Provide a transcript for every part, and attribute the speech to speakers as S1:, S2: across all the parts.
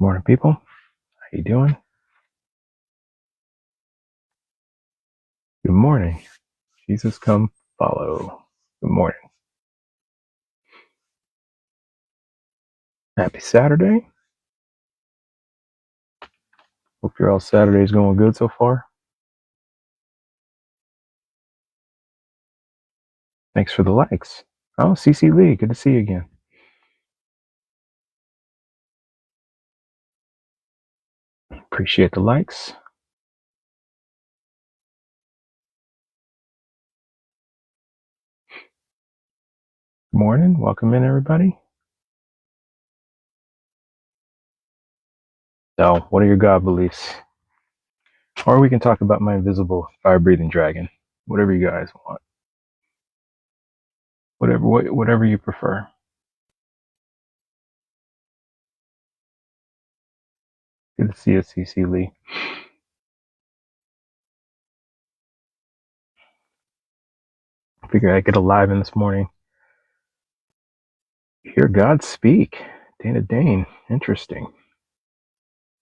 S1: Morning, people. How you doing? Good morning. Jesus, come follow. Good morning. Happy Saturday. Hope your all Saturday's going good so far. Thanks for the likes. Oh, CC Lee, good to see you again. Appreciate the likes. Good morning. Welcome in, everybody. So, what are your God beliefs? Or we can talk about my invisible fire-breathing dragon. Whatever you guys want. Whatever you prefer. Good to see you, CC Lee. Figured I'd get a live in this morning. Hear God speak. Dana Dane. Interesting.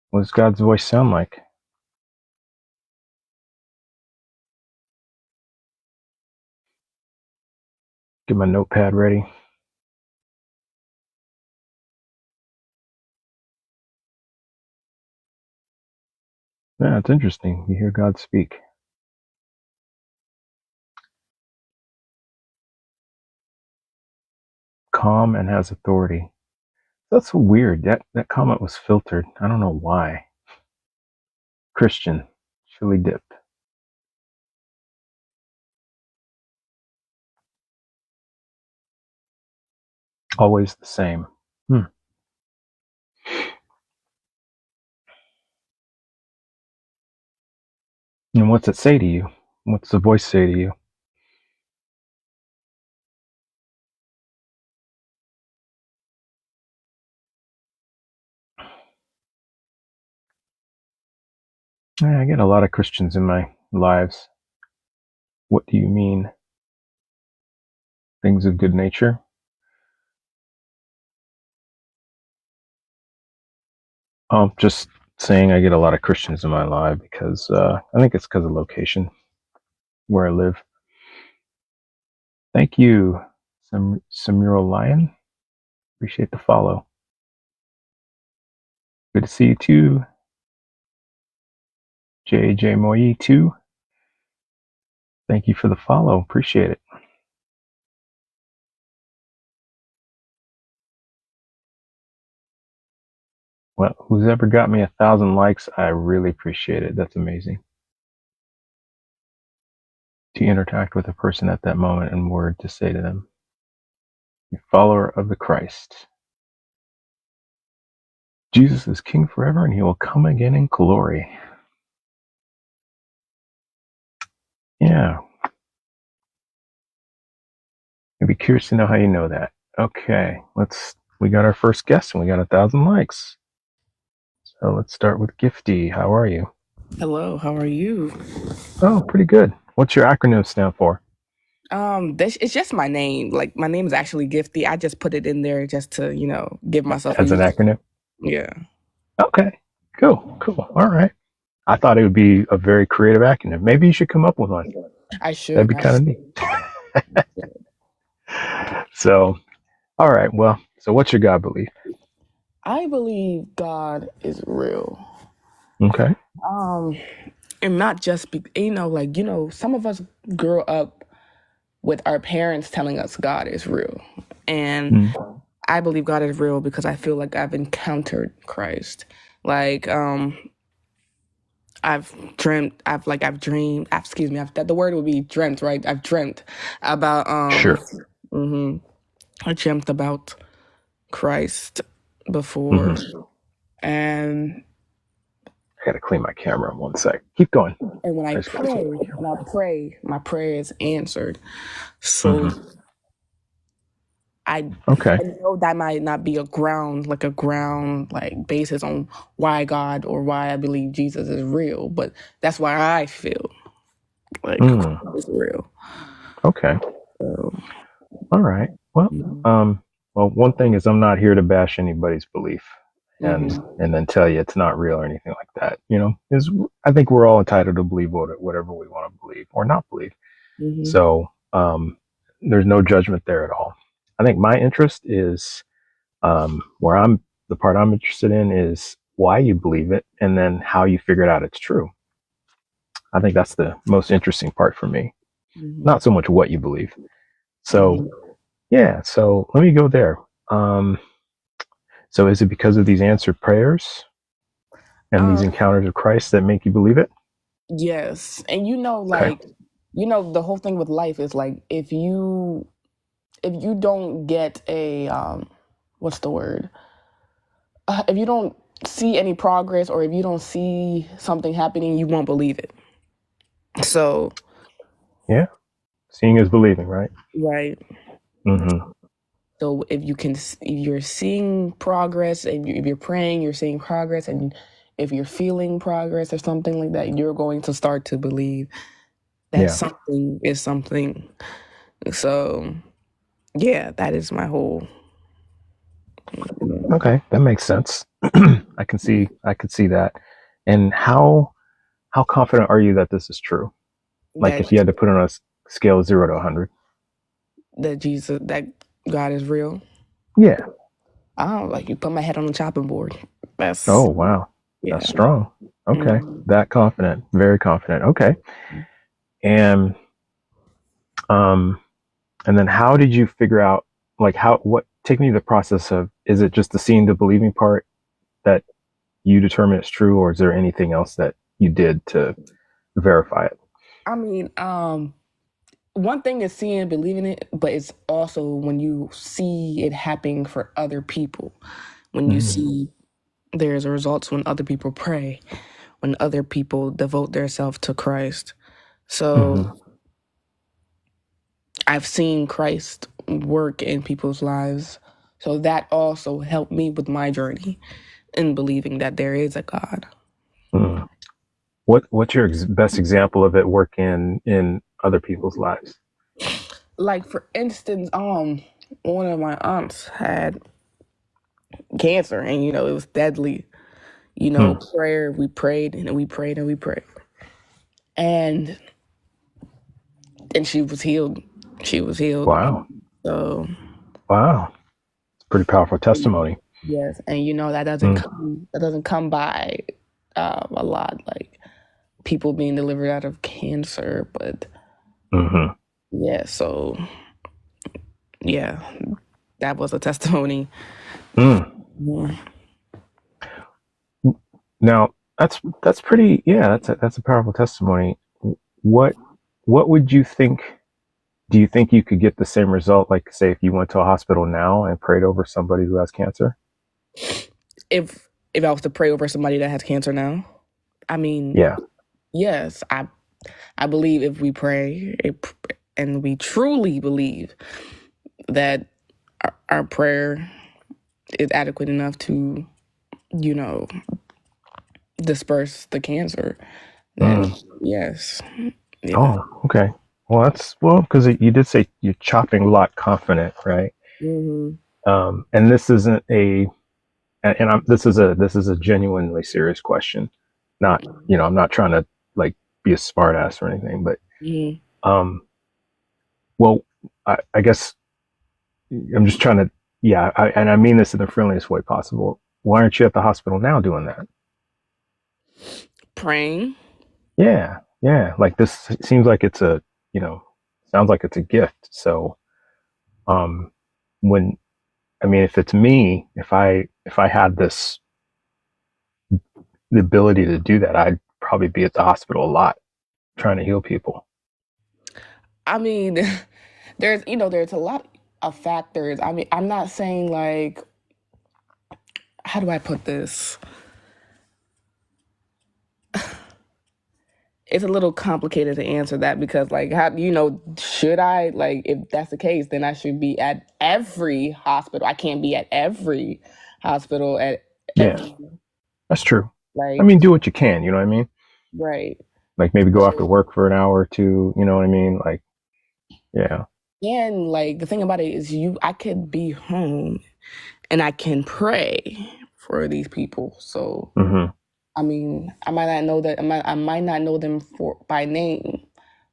S1: What does God's voice sound like? Get my notepad ready. Yeah, it's interesting. You hear God speak. Calm and has authority. That's so weird. That comment was filtered. I don't know why. Christian. Chili dip. Always the same. And what's it say to you? What's the voice say to you? Yeah, I get a lot of Christians in my lives. What do you mean? Things of good nature? Just saying I get a lot of Christians in my life because I think it's because of location, where I live. Thank you, Samuel Lion. Appreciate the follow. Good to see you too. JJ Moyi too. Thank you for the follow. Appreciate it. Well, who's ever got me 1,000 likes, I really appreciate it. That's amazing. To interact with a person at that moment and word to say to them, "You follower of the Christ. Jesus is King forever and he will come again in glory." Yeah. I'd be curious to know how you know that. Okay, we got our first guest and we got 1,000 likes. So let's start with Gifty. How are you?
S2: Hello, how are you?
S1: Oh, pretty good. What's your acronym stand for?
S2: It's just my name. Like my name is actually Gifty. I just put it in there just to, give myself
S1: As an acronym?
S2: Yeah.
S1: Okay, cool. All right. I thought it would be a very creative acronym. Maybe you should come up with one.
S2: I should.
S1: That'd be kind of neat. So, all right. Well, so what's your God belief?
S2: I believe God is real.
S1: Okay.
S2: And not just some of us grew up with our parents telling us God is real. And I believe God is real because I feel like I've encountered Christ. Like I've dreamed, the word would be dreamt, right? I've dreamt about
S1: Sure.
S2: I dreamt about Christ before. And
S1: I gotta clean my camera in 1 sec. Keep going.
S2: and when I pray, my prayer is answered. So I know that might not be a ground basis on why God or why I believe Jesus is real, but that's why I feel like God is real.
S1: Okay.
S2: So,
S1: All right. Well, one thing is I'm not here to bash anybody's belief. and then tell you it's not real or anything like that. Is I think we're all entitled to believe whatever we want to believe or not believe. So there's no judgment there at all. I think my interest is the part I'm interested in is why you believe it and then how you figured out it's true. I think that's the most interesting part for me. Not so much what you believe. So yeah, so let me go there. So is it because of these answered prayers and these encounters of Christ that make you believe it?
S2: Yes. And the whole thing with life is like if you don't get a what's the word? If you don't see any progress or if you don't see something happening, you won't believe it. So
S1: yeah, seeing is believing, right?
S2: Right. So if you're seeing progress, and if you're praying, you're seeing progress, and if you're feeling progress or something like that, you're going to start to believe that something is something. So, yeah, that is my whole.
S1: Okay, that makes sense. I can see that. And how confident are you that this is true? Like if you had to put it on a scale of 0 to 100.
S2: That God is real.
S1: Yeah.
S2: Oh, like you put my head on the chopping board.
S1: Oh wow, that's strong. Okay, that confident, very confident. Okay, and then how did you figure out? Like take me to the process of, is it just the seeing the believing part that you determine it's true, or is there anything else that you did to verify it?
S2: I mean, one thing is seeing and believing it, but it's also when you see it happening for other people, when you see there's results when other people pray, when other people devote themselves to Christ. So I've seen Christ work in people's lives. So that also helped me with my journey in believing that there is a God.
S1: What's your best example of it working in other people's lives?
S2: Like for instance, one of my aunts had cancer, and it was deadly. Prayer. We prayed and we prayed and we prayed, and she was healed. She was healed.
S1: Wow.
S2: So.
S1: Wow. It's a pretty powerful testimony.
S2: Yes, and that doesn't come by a lot, like people being delivered out of cancer, but yeah, so yeah, that was a testimony.
S1: Now that's pretty. Yeah, that's a powerful testimony. What would you think? Do you think you could get the same result, like say if you went to a hospital now and prayed over somebody who has cancer?
S2: If I was to pray over somebody that has cancer now, I mean, yes, I believe if we pray and we truly believe that our prayer is adequate enough to, disperse the cancer, then yes.
S1: Yeah. Oh, okay. Well, because you did say you're chopping block confident, right? And this isn't this is a genuinely serious question. Not, I'm not trying to like be a smart ass or anything, but well, I guess I'm just trying to, and I mean this in the friendliest way possible. Why aren't you at the hospital now doing that?
S2: Praying.
S1: Yeah. Like this seems like it's sounds like it's a gift. So, if it's me, if I had the ability to do that, I'd probably be at the hospital a lot trying to heal people.
S2: I mean, there's a lot of factors. I mean, I'm not saying like, how do I put this? It's a little complicated to answer that because like, how, should I, like, if that's the case, then I should be at every hospital. I can't be at every hospital
S1: that's true. Like, I mean, do what you can, you know what I mean?
S2: Right.
S1: Like maybe go after work for an hour or two, you know what I mean? Like, yeah.
S2: And like the thing about it is I could be home and I can pray for these people. So,
S1: Mm-hmm.
S2: I mean, I might not know that. I might not know them by name,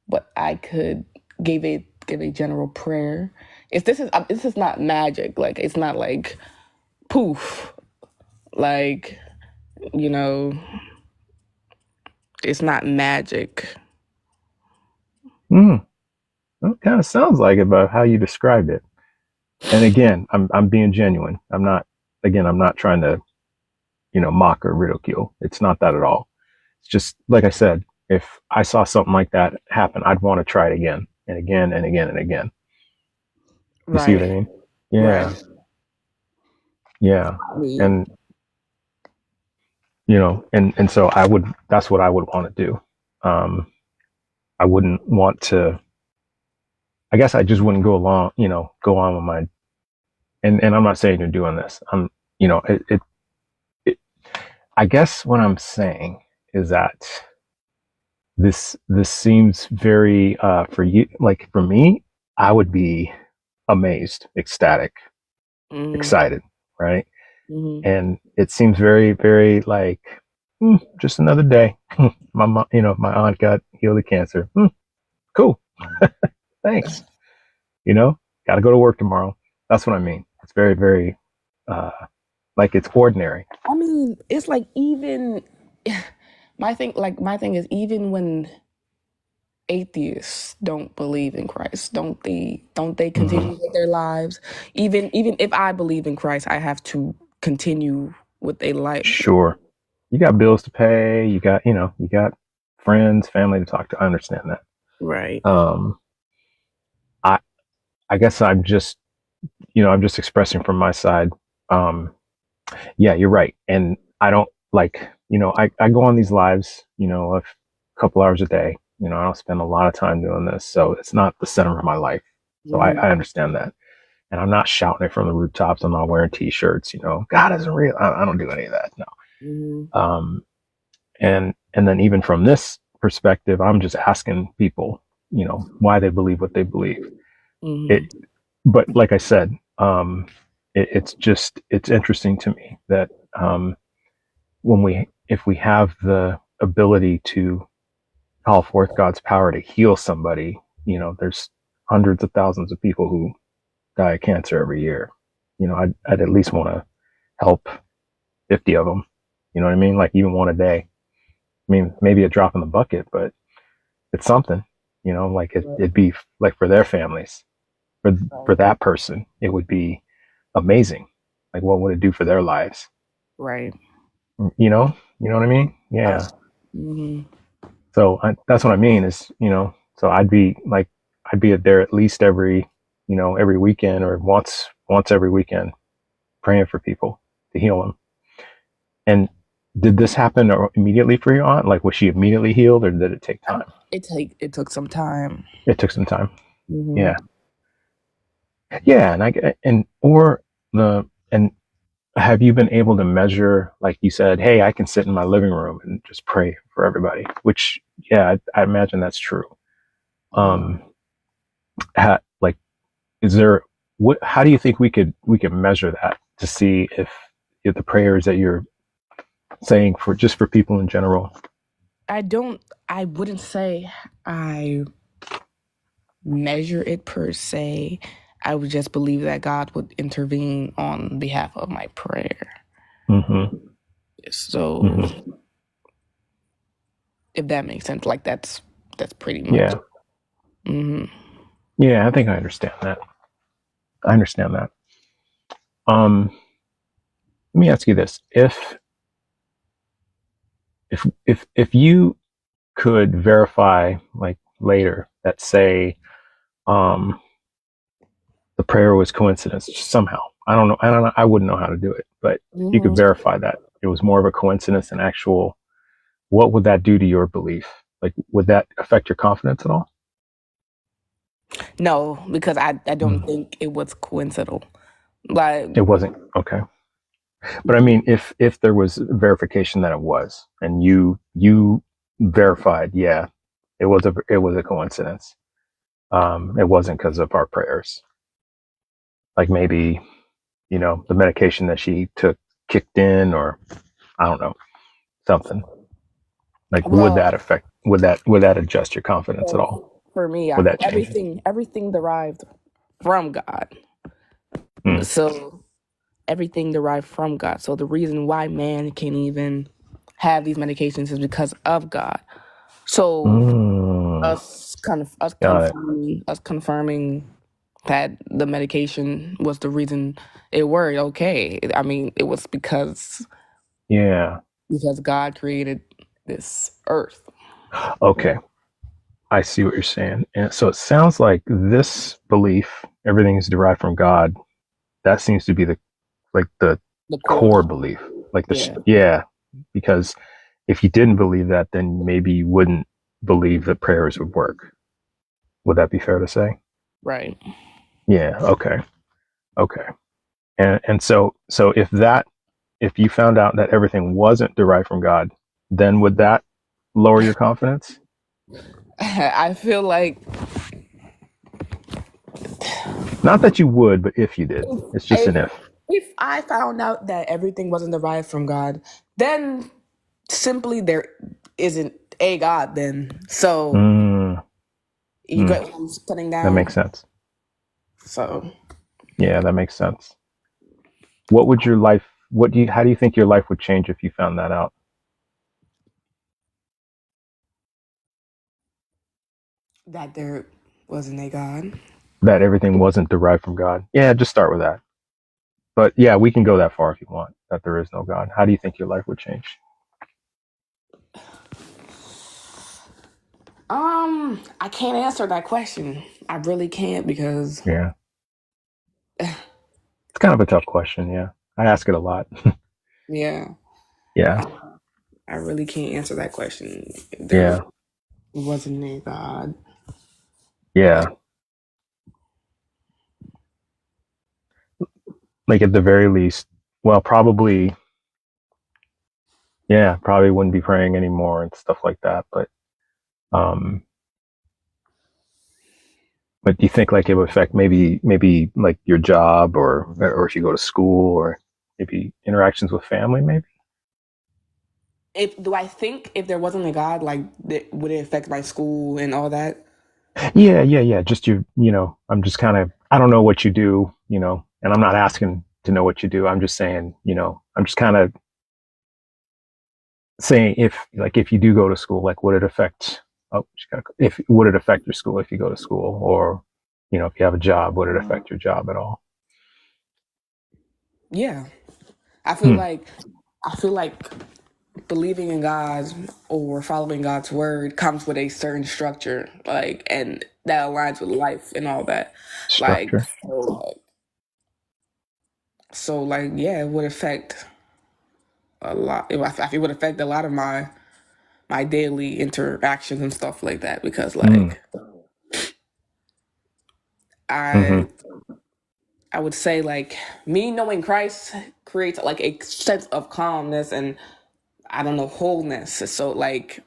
S2: but I could give a general prayer. This is not magic. Like, it's not like poof. Like, you know, it's not magic.
S1: Mm. Well, it kind of sounds like it by how you described it. And again, I'm being genuine. I'm not trying to, mock or ridicule. It's not that at all. It's just like I said, if I saw something like that happen, I'd want to try it again and again and again and again. You see what I mean? Yeah.
S2: Right.
S1: Yeah.
S2: I mean,
S1: And and so that's what I would want to do. I wouldn't want to, I guess I just wouldn't go on with my, and I'm not saying you're doing this. I guess what I'm saying is that this seems very, for you, like for me, I would be amazed, ecstatic, excited, right? And it seems very, very like, just another day. My aunt got healed of cancer. Cool. Thanks. Got to go to work tomorrow. That's what I mean. It's very, very, like it's ordinary.
S2: I mean, it's like even my thing is, even when atheists don't believe in Christ, don't they continue with their lives? Even if I believe in Christ, I have to continue with a life.
S1: Sure. You got bills to pay, you got friends, family to talk to. I understand that.
S2: Right.
S1: I guess I'm just expressing from my side. Yeah, you're right. And I don't like, I go on these lives, a couple hours a day. I don't spend a lot of time doing this. So it's not the center of my life. So I understand that. And I'm not shouting it from the rooftops. I'm not wearing t-shirts, God isn't real. I don't do any of that. No. And then even from this perspective, I'm just asking people, why they believe what they believe. But like I said, it's interesting to me that, if we have the ability to call forth God's power to heal somebody, there's hundreds of thousands of people who die of cancer every year. I'd at least want to help 50 of them. You know what I mean? Like even one a day. I mean, maybe a drop in the bucket, but it's something, like it'd be like for their families, for that person, it would be amazing. Like what would it do for their lives?
S2: Right.
S1: You know what I mean? Yeah. So that's what I mean is, so I'd be there at least every weekend or once every weekend praying for people to heal them. And did this happen immediately for your aunt? Like, was she immediately healed or did it take time?
S2: It took some time.
S1: It took some time. Yeah. Yeah. And have you been able to measure, like you said, hey, I can sit in my living room and just pray for everybody, which, yeah, I imagine that's true. How do you think we could measure that to see if the prayers that you're saying for people in general?
S2: I wouldn't say I measure it per se. I would just believe that God would intervene on behalf of my prayer. So, if that makes sense, like that's pretty much.
S1: Yeah. Yeah, I think I understand that. Let me ask you this: if you could verify, like later, that say, the prayer was coincidence somehow. I don't know. I wouldn't know how to do it, but if you could verify that it was more of a coincidence than actual, what would that do to your belief? Like, would that affect your confidence at all?
S2: No, because I don't think it was coincidental. Like,
S1: it wasn't. Okay. But I mean, if there was verification that it was, and you verified, yeah, it was a coincidence. It wasn't because of our prayers. Like maybe, the medication that she took kicked in, or I don't know, something like, would
S2: Well,
S1: that affect, would that adjust your confidence at all?
S2: for me,
S1: Would that change it?
S2: everything derived from God.
S1: Mm.
S2: So everything derived from God. So the reason why man can even have these medications is because of God. So
S1: Got it.
S2: us confirming that the medication was the reason it worked. Okay, I mean it was because God created this earth.
S1: Okay. I see what you're saying. And so it sounds like this belief, everything is derived from God, that seems to be the
S2: The core.
S1: core belief. Because if you didn't believe that, then maybe you wouldn't believe that prayers would work. Would that be fair to say?
S2: Right.
S1: Yeah. Okay. And so if you found out that everything wasn't derived from God, then would that lower your confidence?
S2: I feel like
S1: Not that you would, but if you did. It's just an if.
S2: if I found out that everything wasn't derived from God, then simply there isn't a God then. So you get what I'm putting down?
S1: That makes sense.
S2: So
S1: yeah, that makes sense. What would your life, how do you think your life would change if you found that out?
S2: that there wasn't a God.
S1: That everything wasn't derived from God? Yeah, just start with that. But yeah, we can go that far if you want, that there is no God. How do you think your life would change?
S2: I can't answer that question. I really can't because
S1: Yeah. It's kind of a tough question, yeah. I ask it a lot.
S2: yeah.
S1: Yeah.
S2: I really can't answer that question. There wasn't a God.
S1: Yeah. Like at the very least, well, probably wouldn't be praying anymore and stuff like that. Um, but do you think like it would affect maybe like your job, or if you go to school, or maybe interactions with family, maybe?
S2: Do I think if there wasn't a God, like would it affect my school and all that?
S1: Yeah. Just I'm just kind of, I don't know what you do, and I'm not asking to know what you do. I'm just saying, I'm just kind of saying, if you do go to school, like would it affect, would it affect your school if you go to school, or if you have a job, would it affect your job at all?
S2: Yeah. I feel like believing in God or following God's word comes with a certain structure, like, and that aligns with life and all that. Like,
S1: Structure.
S2: yeah, it would affect a lot. It would affect a lot of my daily interactions and stuff like that because, like,
S1: Mm-hmm.
S2: I would say, like, me knowing Christ creates like a sense of calmness and I don't know, wholeness. So like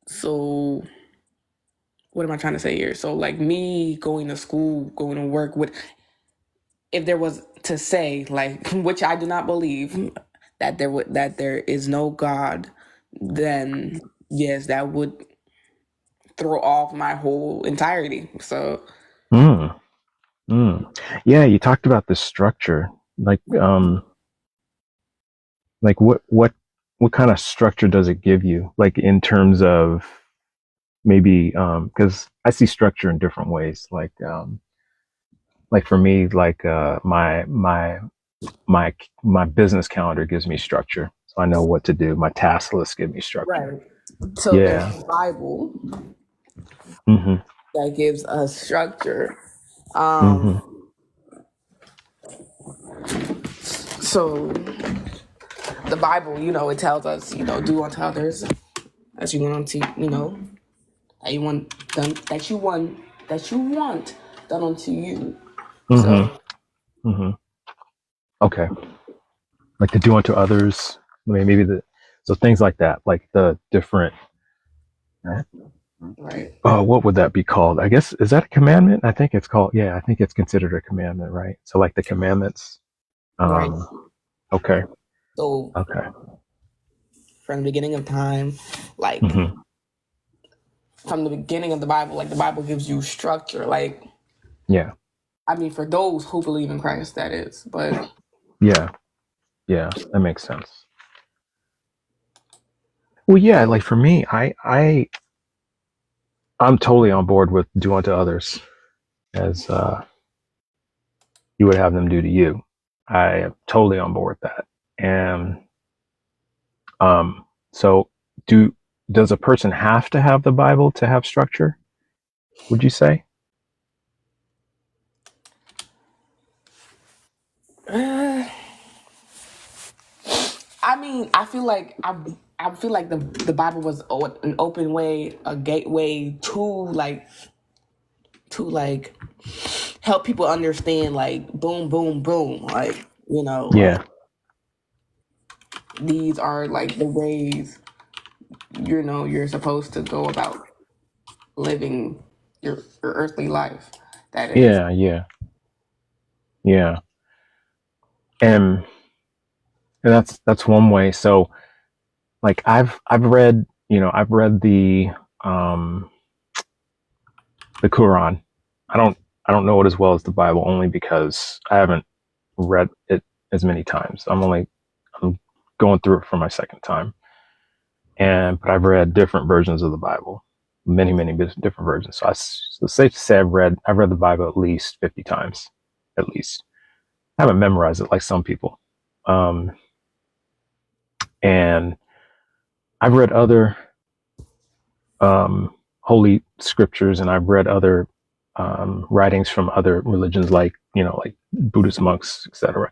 S2: so what am I trying to say here? So like me going to school, going to work would, if there was to say, like, which I do not believe, that there is no God, then yes, that would throw off my whole entirety. So
S1: Mm. Yeah, you talked about the structure. Like what kind of structure does it give you? Like in terms of maybe, because I see structure in different ways. Like for me, like my business calendar gives me structure, so I know what to do. My task list give me structure.
S2: right. So there's
S1: Yeah.
S2: the Bible
S1: Mm-hmm.
S2: that gives us structure.
S1: Mm-hmm.
S2: So the Bible, it tells us, do unto others as you want unto, that you want done, that you want done unto you.
S1: Mm-hmm.
S2: So
S1: Mm-hmm. Okay. Like to do unto others. I mean, maybe so things like that, like the different.
S2: Right.
S1: Oh, what would that be called? I guess, is that a commandment? I think it's called, yeah, I think it's considered a commandment, right? So like the commandments.
S2: Right.
S1: Okay.
S2: So
S1: Okay.
S2: from the beginning of time, like
S1: Hmm.
S2: from the beginning of the Bible, like the Bible gives you structure. Like,
S1: Yeah.
S2: I mean, for those who believe in Christ, that is. But
S1: Yeah. Yeah. That makes sense. Well, yeah, like for me, I'm totally on board with do unto others as you would have them do to you. I am totally on board with that. And so do does a person have to have the Bible to have structure? Would you say?
S2: I mean, I feel like the Bible was an open way, a gateway to help people understand like boom, boom, boom, like like
S1: Yeah.
S2: these are like the ways you're supposed to go about living your earthly life. That is.
S1: Yeah. Yeah. Yeah. And, and that's one way. So like I've read, I've read um the Quran. I don't I don't know it as well as the Bible only because I haven't read it as many times. I'm going through it for my second time. But I've read different versions of the Bible, many different versions. So it's safe to say I've read the Bible at least 50 times, at least. I haven't memorized it like some people. Um, and I've read other holy scriptures, and I've read other writings from other religions, like like Buddhist monks, etc.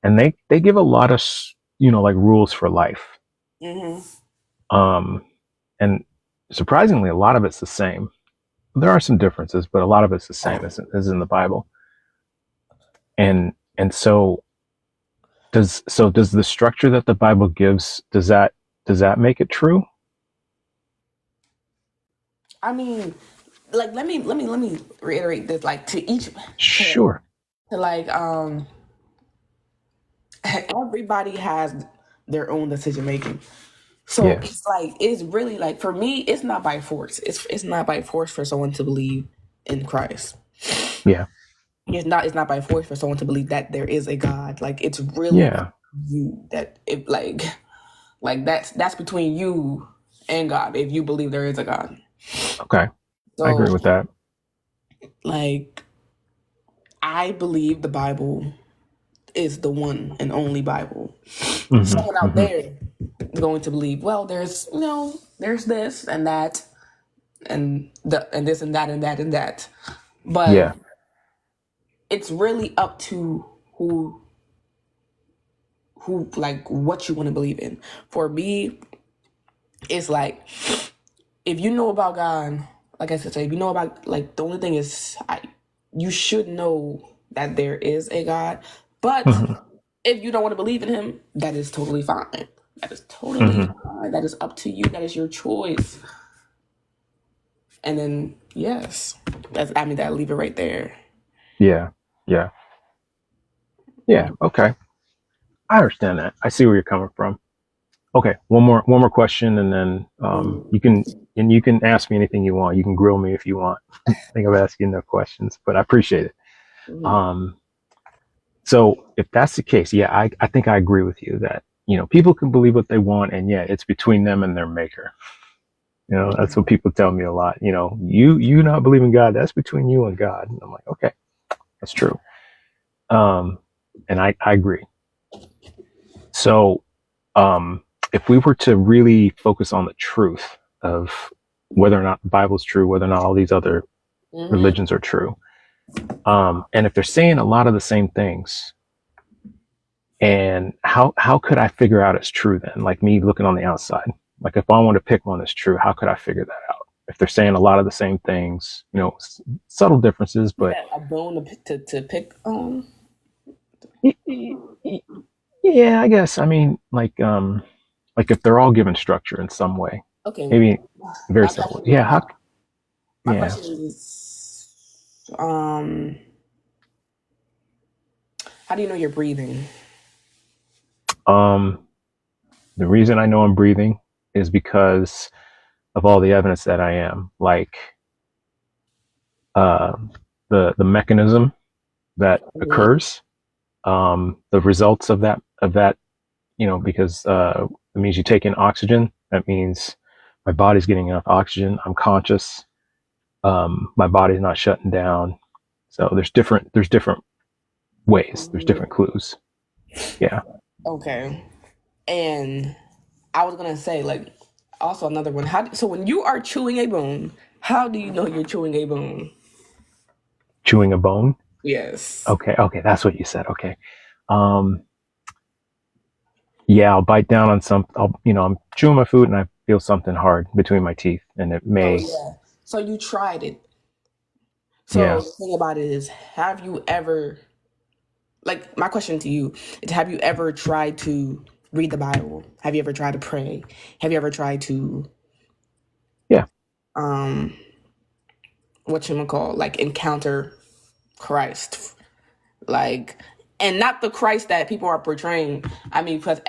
S1: And they give a lot of like rules for life.
S2: Mm-hmm.
S1: And surprisingly, a lot of it's the same. There are some differences, but a lot of it's the same as in the Bible. And so does the structure that the Bible gives, does that make it true?
S2: I mean, like let me reiterate this. Like to,
S1: Sure.
S2: to like everybody has their own decision making. So
S1: Yeah.
S2: it's really like for me, it's not by force. It's not by force for someone to believe in Christ.
S1: Yeah.
S2: It's not by force for someone to believe that there is a God. Like it's really
S1: Yeah.
S2: you that it like that's between you and God if you believe there is a God.
S1: Okay. I agree
S2: So
S1: with that.
S2: like I believe the Bible is the one and only Bible.
S1: Hmm.
S2: Someone out
S1: Hmm.
S2: there is going to believe, well, there's this and that and this and that and that and that. But
S1: Yeah.
S2: it's really up to who like what you want to believe in. For me, it's like if you know about God, like I said, if you know about like the only thing is you should know that there is a God. But
S1: Hmm.
S2: if you don't want to believe in him, that is totally fine. That is totally
S1: Hmm.
S2: fine. That is up to you. That is your choice. And then yes, that leave it right there.
S1: Yeah. Yeah. Yeah. Okay. I understand that. I see where you're coming from. Okay. One more question, and then you can ask me anything you want. You can grill me if you want. I think I've asked you enough questions, but I appreciate it.
S2: Mm-hmm.
S1: Um, so if that's the case, yeah, I think I agree with you that, people can believe what they want, and yeah, it's between them and their maker. That's what people tell me a lot. You not believing God, that's between you and God. And I'm like, okay, that's true. Um, and I agree. So, if we were to really focus on the truth of whether or not the Bible's true, whether or not all these other
S2: Mm-hmm.
S1: religions are true, and if they're saying a lot of the same things, and how could I figure out it's true then? Like me looking on the outside, like if I want to pick one that's true, how could I figure that out? If they're saying a lot of the same things, subtle differences, but
S2: A bone to pick on.
S1: yeah, I guess. I mean, like if they're all given structure in some way,
S2: Okay.
S1: Maybe very
S2: My
S1: simple.
S2: question,
S1: Yeah.
S2: my
S1: Yeah.
S2: question is, how do you know you're breathing?
S1: Um, the reason I know I'm breathing is because of all the evidence that I am. Like uh, the mechanism that
S2: Mhm.
S1: occurs, the results of that, because it means you take in oxygen. That means my body's getting enough oxygen. I'm conscious. My body's not shutting down. So there's different ways. There's different clues. Yeah.
S2: Okay. And I was gonna say, like, also another one. So when you are chewing a bone, how do you know you're chewing a bone?
S1: Chewing a bone.
S2: Yes.
S1: Okay. Okay. That's what you said. Okay. Um, yeah, I'll bite down on I'm chewing my food and I feel something hard between my teeth and it
S2: So
S1: may,
S2: yeah. So you tried it. So
S1: yeah,
S2: the thing about it is, have you ever, like, my question to you is, have you ever tried to read the Bible? Have you ever tried to pray? Have you ever tried to,
S1: yeah.
S2: um, like, encounter Christ? Like, and not the Christ that people are portraying. I mean, because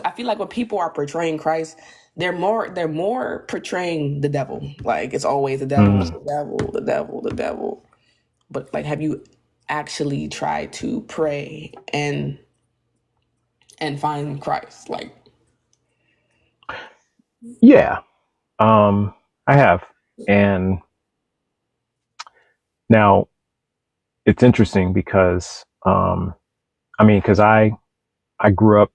S2: I feel like when people are portraying Christ, they're more portraying the devil. Like, it's always the devil,
S1: Mm.
S2: the devil, the devil, the devil. But like, have you actually tried to pray and find Christ? Like,
S1: Yeah. I have. And now it's interesting because, because I grew up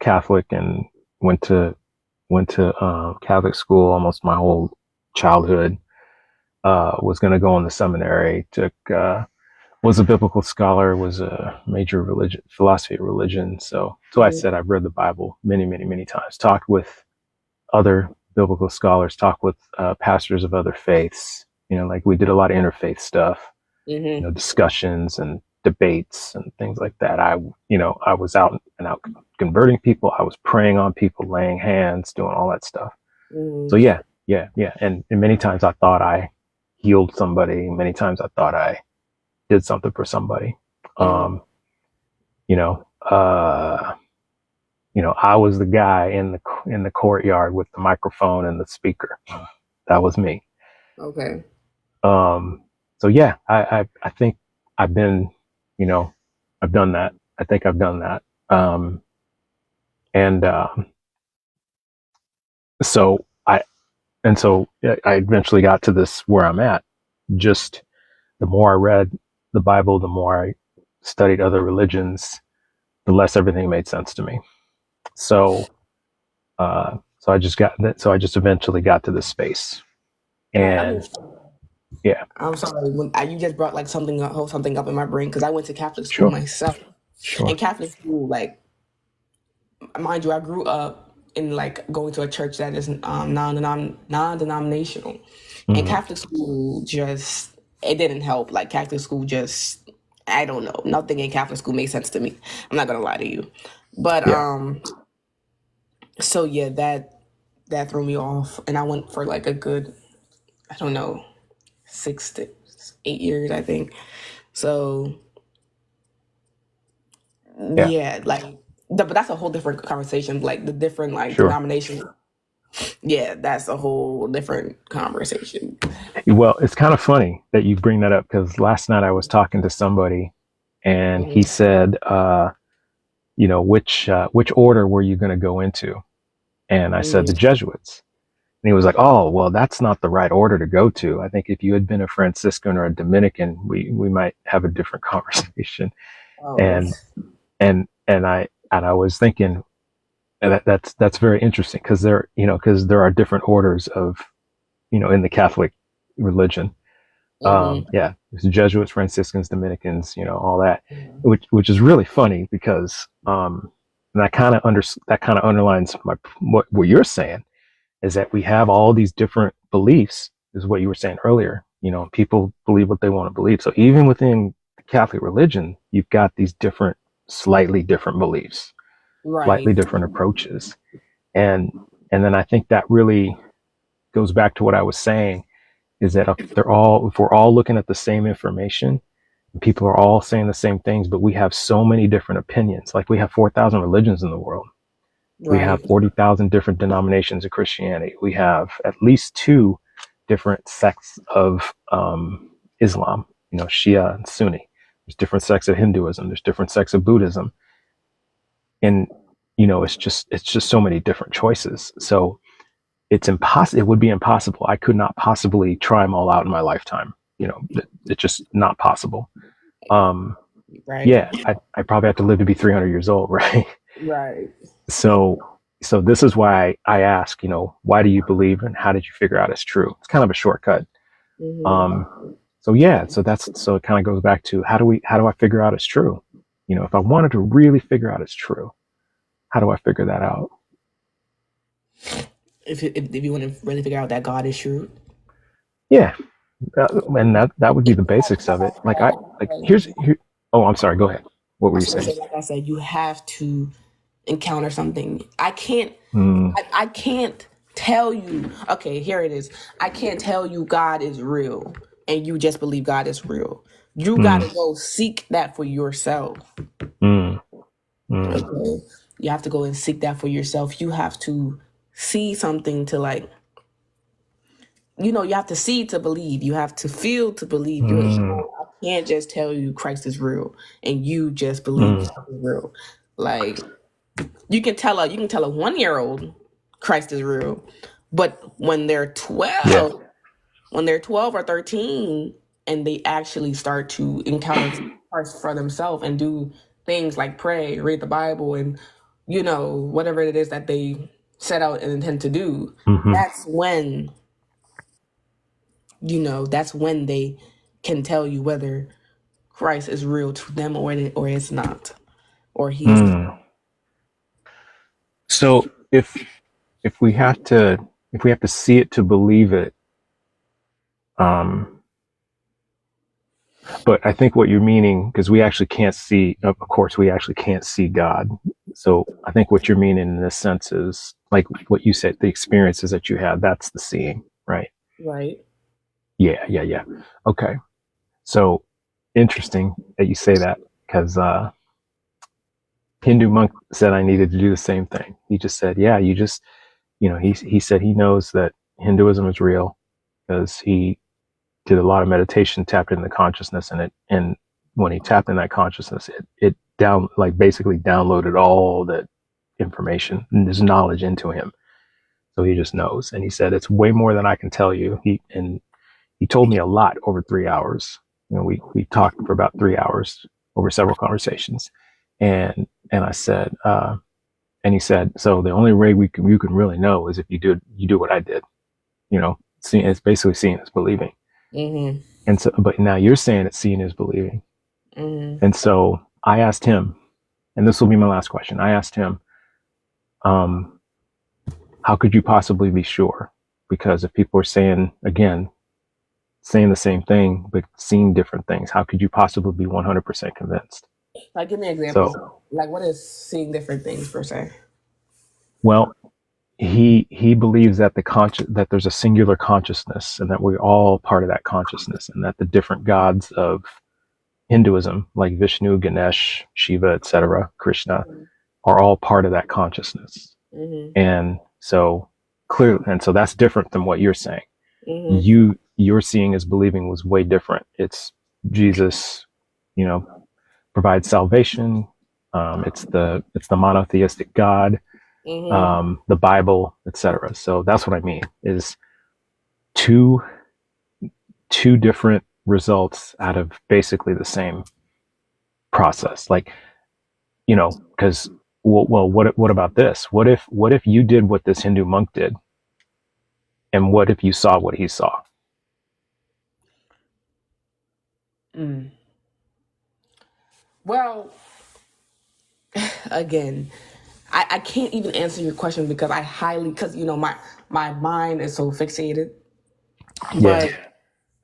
S1: Catholic and went to Catholic school almost my whole childhood. Was going to go in the seminary. Was a biblical scholar. Was a major religion philosophy of religion. So I said I've read the Bible many, many, many times. Talked with other biblical scholars. Talked with pastors of other faiths. Like we did a lot of interfaith stuff.
S2: mm-hmm,
S1: Discussions and debates and things like that. I was out and out converting people. I was praying on people, laying hands, doing all that stuff. So
S2: mm-hmm,
S1: yeah, yeah, yeah. And many times I thought I healed somebody. Many times I thought I did something for somebody.
S2: mm-hmm.
S1: Um, you know, uh, I was the guy in the courtyard with the microphone and the speaker. That was me.
S2: Okay.
S1: Um, so yeah, I think I've been, you know, I've done that. I think I've done that. And so I so I eventually got to this where I'm at. Just the more I read the Bible, the more I studied other religions, the less everything made sense to me. So so I just eventually got to this space.
S2: And I
S1: And
S2: understand.
S1: yeah,
S2: I'm sorry when you just brought like something up in my brain because I went to Catholic school
S1: sure,
S2: myself. In
S1: sure.
S2: Catholic school, like, mind you, I grew up in like going to a church that is non-denominational, and
S1: Hmm.
S2: Catholic school just it didn't help. Like Catholic school just I don't know, nothing in Catholic school made sense to me. I'm not gonna lie to you, but
S1: Yeah,
S2: so yeah, that threw me off, and I went for like a good I don't know 6 to 8 years I think. So
S1: yeah,
S2: yeah, like. But that's a whole different conversation. Like the different like
S1: sure.
S2: denominations. Yeah, that's a whole different conversation.
S1: Well, it's kind of funny that you bring that up because last night I was talking to somebody and he
S2: Mhm.
S1: said, which order were you going to go into? And I said the
S2: Mhm.
S1: Jesuits. And he was like, "Oh, well, that's not the right order to go to. I think if you had been a Franciscan or a Dominican, we might have a different conversation."
S2: Oh,
S1: And and I was thinking that's very interesting because there are different orders of in the Catholic religion.
S2: hmm
S1: Yeah, there's Jesuits, Franciscans, Dominicans, all that, which is really funny because and that kind of underlines what you're saying is that we have all these different beliefs, is what you were saying earlier. People believe what they want to believe. So even within the Catholic religion, you've got these slightly different beliefs, slightly
S2: right.
S1: different approaches. And And then I think that really goes back to what I was saying, is that if we're all looking at the same information, people are all saying the same things, but we have so many different opinions. Like we have 4,000 religions in the world. We have 40,000 different denominations of Christianity. We have at least 2 different sects of Islam, Shia and Sunni. There's different sects of Hinduism. There's different sects of Buddhism. And, it's just so many different choices. So it's impossible. It would be impossible. I could not possibly try them all out in my lifetime. It's just not possible.
S2: Right.
S1: Yeah, I probably have to live to be 300 years old, right?
S2: Right.
S1: So this is why I ask, why do you believe and how did you figure out it's true? It's kind of a shortcut. So it kind of goes back to how do I figure out it's true? If I wanted to really figure out it's true, how do I figure that out?
S2: If you want to really figure out that God is true.
S1: Yeah. And that would be the basics of it. Oh, I'm sorry. Go ahead. What were you saying?
S2: Like I said, you have to encounter something. I can't tell you, okay, here it is. I can't tell you God is real and you just believe God is real. You got to go seek that for yourself. Okay? You have to go and seek that for yourself. You have to see something to you have to see to believe. You have to feel to believe. I can't just tell you Christ is real and you just believe Christ is real. Like you can tell a 1-year-old Christ is real, but when they're 12, when they're 12 or 13, and they actually start to encounter Christ for themselves and do things like pray, read the Bible, and whatever it is that they set out and intend to do, that's when they can tell you whether Christ is real to them or it's not, or he's not.
S1: So if we have to see it to believe it, but I think what you're meaning, because we actually can't see, of course, we actually can't see God. So I think what you're meaning in this sense is like what you said, the experiences that you had, that's the seeing, right?
S2: Right.
S1: Yeah. Okay. So interesting that you say that, because Hindu monk said I needed to do the same thing. He just said, yeah, he said he knows that Hinduism is real because he did a lot of meditation, tapped into consciousness, and when he tapped in that consciousness, it basically downloaded all the information and his knowledge into him. So he just knows. And he said, it's way more than I can tell you. He told me a lot over 3 hours. We talked for about 3 hours over several conversations. And I said, and he said, so the only way you can really know is if you do what I did. It's basically seeing is believing. And so, but now you're saying it's seeing is believing. And so I asked him, and this will be my last question. I asked him, how could you possibly be sure? Because if people are saying the same thing, but seeing different things, how could you possibly be 100% convinced?
S2: Like, give me an example. So, like, what is seeing different things per se?
S1: Well, he believes that that there's a singular consciousness and that we're all part of that consciousness, and that the different gods of Hinduism, like Vishnu, Ganesh, Shiva, etc., Krishna, are all part of that consciousness. And so that's different than what you're saying. Your seeing as believing was way different. It's Jesus, provides salvation. It's the monotheistic God. The Bible, etc. So that's what I mean, is two different results out of basically the same process. Like, because what about this? What if you did what this Hindu monk did, and what if you saw what he saw?
S2: Well, again, I can't even answer your question because because my mind is so fixated.
S1: Yeah,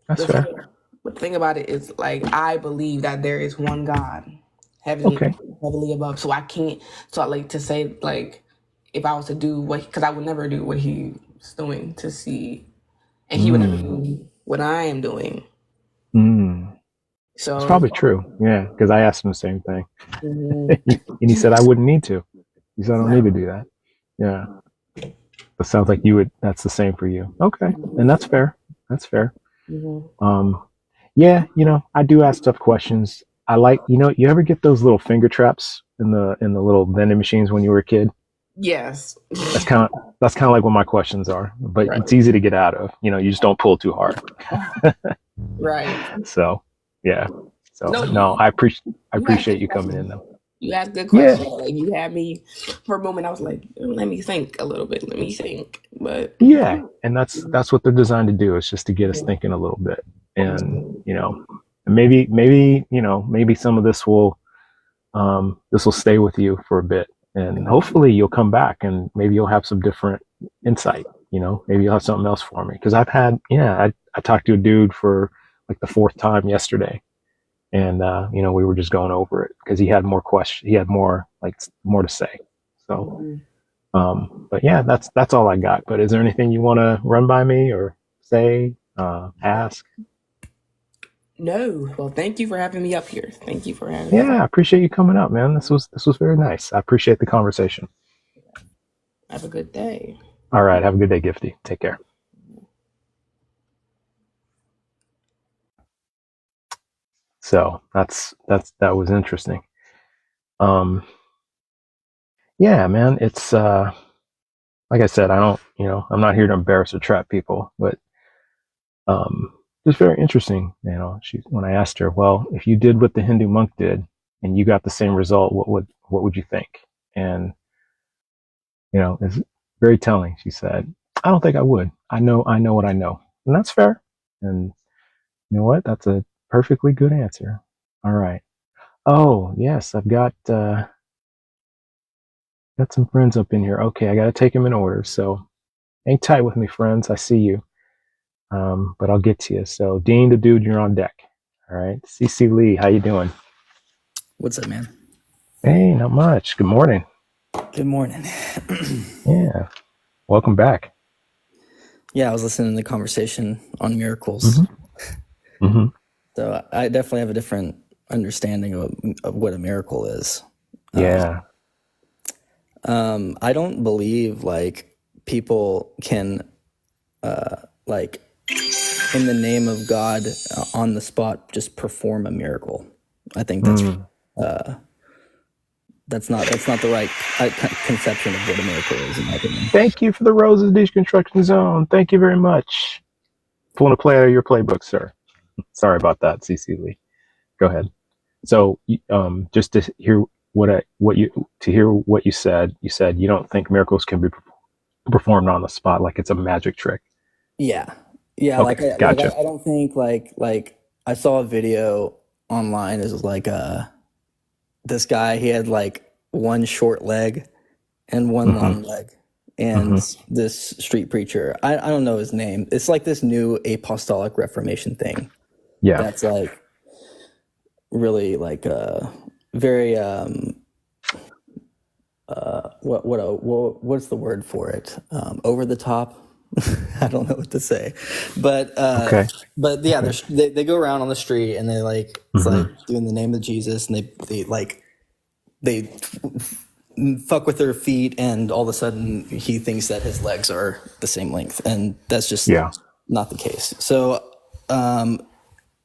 S1: that's fair.
S2: But the thing about it is, like, I believe that there is one God, heavenly above. So I can't. So I like to say, like, if I was to do because I would never do what he's doing to see, and he would never do what I am doing.
S1: So it's probably true. Yeah, because I asked him the same thing, and he said I wouldn't need to. He said I don't need to do that. Yeah, it sounds like you would. That's the same for you. Okay, and that's fair. That's fair. Yeah, I do ask tough questions. I like, you ever get those little finger traps in the little vending machines when you were a kid?
S2: Yes.
S1: That's kind of like what my questions are, but it's easy to get out of. You just don't pull too hard.
S2: Right.
S1: So, yeah. So no, I appreciate you coming in though.
S2: You asked good questions. Yeah. Like, you had me for a moment. I was like, let me think a little bit. Let me think. But
S1: yeah, and that's what they're designed to do. It's just to get us thinking a little bit, and maybe some of this will stay with you for a bit, and hopefully you'll come back and maybe you'll have some different insight. Maybe you'll have something else for me, because I've had I talked to a dude for like the fourth time yesterday. And, we were just going over it because he had more questions. He had more to say. So, but yeah, that's all I got. But is there anything you want to run by me or say, ask?
S2: No. Well, thank you for having me up here. Thank you for having me.
S1: Yeah, I appreciate you coming up, man. This was very nice. I appreciate the conversation.
S2: Have a good day.
S1: All right. Have a good day, Gifty. Take care. So that was interesting. Yeah, man, it's like I said, I don't, I'm not here to embarrass or trap people, but it's very interesting. When I asked her, well, if you did what the Hindu monk did and you got the same result, what would you think? And it's very telling. She said, I don't think I would. I know what I know, and that's fair. And you know what? That's a perfectly good answer. All right. Oh, yes, I've got some friends up in here. Okay, I got to take them in order. So hang tight with me, friends. I see you. But I'll get to you. So Dean, the dude, you're on deck. All right. CC Lee, how you doing?
S3: What's up, man?
S1: Hey, not much. Good morning.
S3: Good morning.
S1: Yeah. Welcome back.
S3: Yeah, I was listening to the conversation on miracles. So I definitely have a different understanding of what a miracle is.
S1: Yeah.
S3: I don't believe people can in the name of God on the spot just perform a miracle. I think that's not the right conception of what a miracle is, in my opinion.
S1: Thank you for the Roses Deconstruction Zone. Thank you very much. Pulling a play out of your playbook, sir. Sorry about that, CC Lee. Go ahead. So, just to hear what you said. You said you don't think miracles can be performed on the spot, like it's a magic trick.
S3: Yeah.
S1: Okay, gotcha.
S3: I don't think I saw a video online. It was this guy. He had one short leg and one long leg, and this street preacher. I don't know his name. It's this new apostolic reformation thing.
S1: Yeah,
S3: that's really very what's the word for it? Over the top. I don't know what to say, but
S1: okay.
S3: But yeah, they go around on the street and they it's doing the name of Jesus, and they fuck with their feet, and all of a sudden he thinks that his legs are the same length, and that's just not the case. So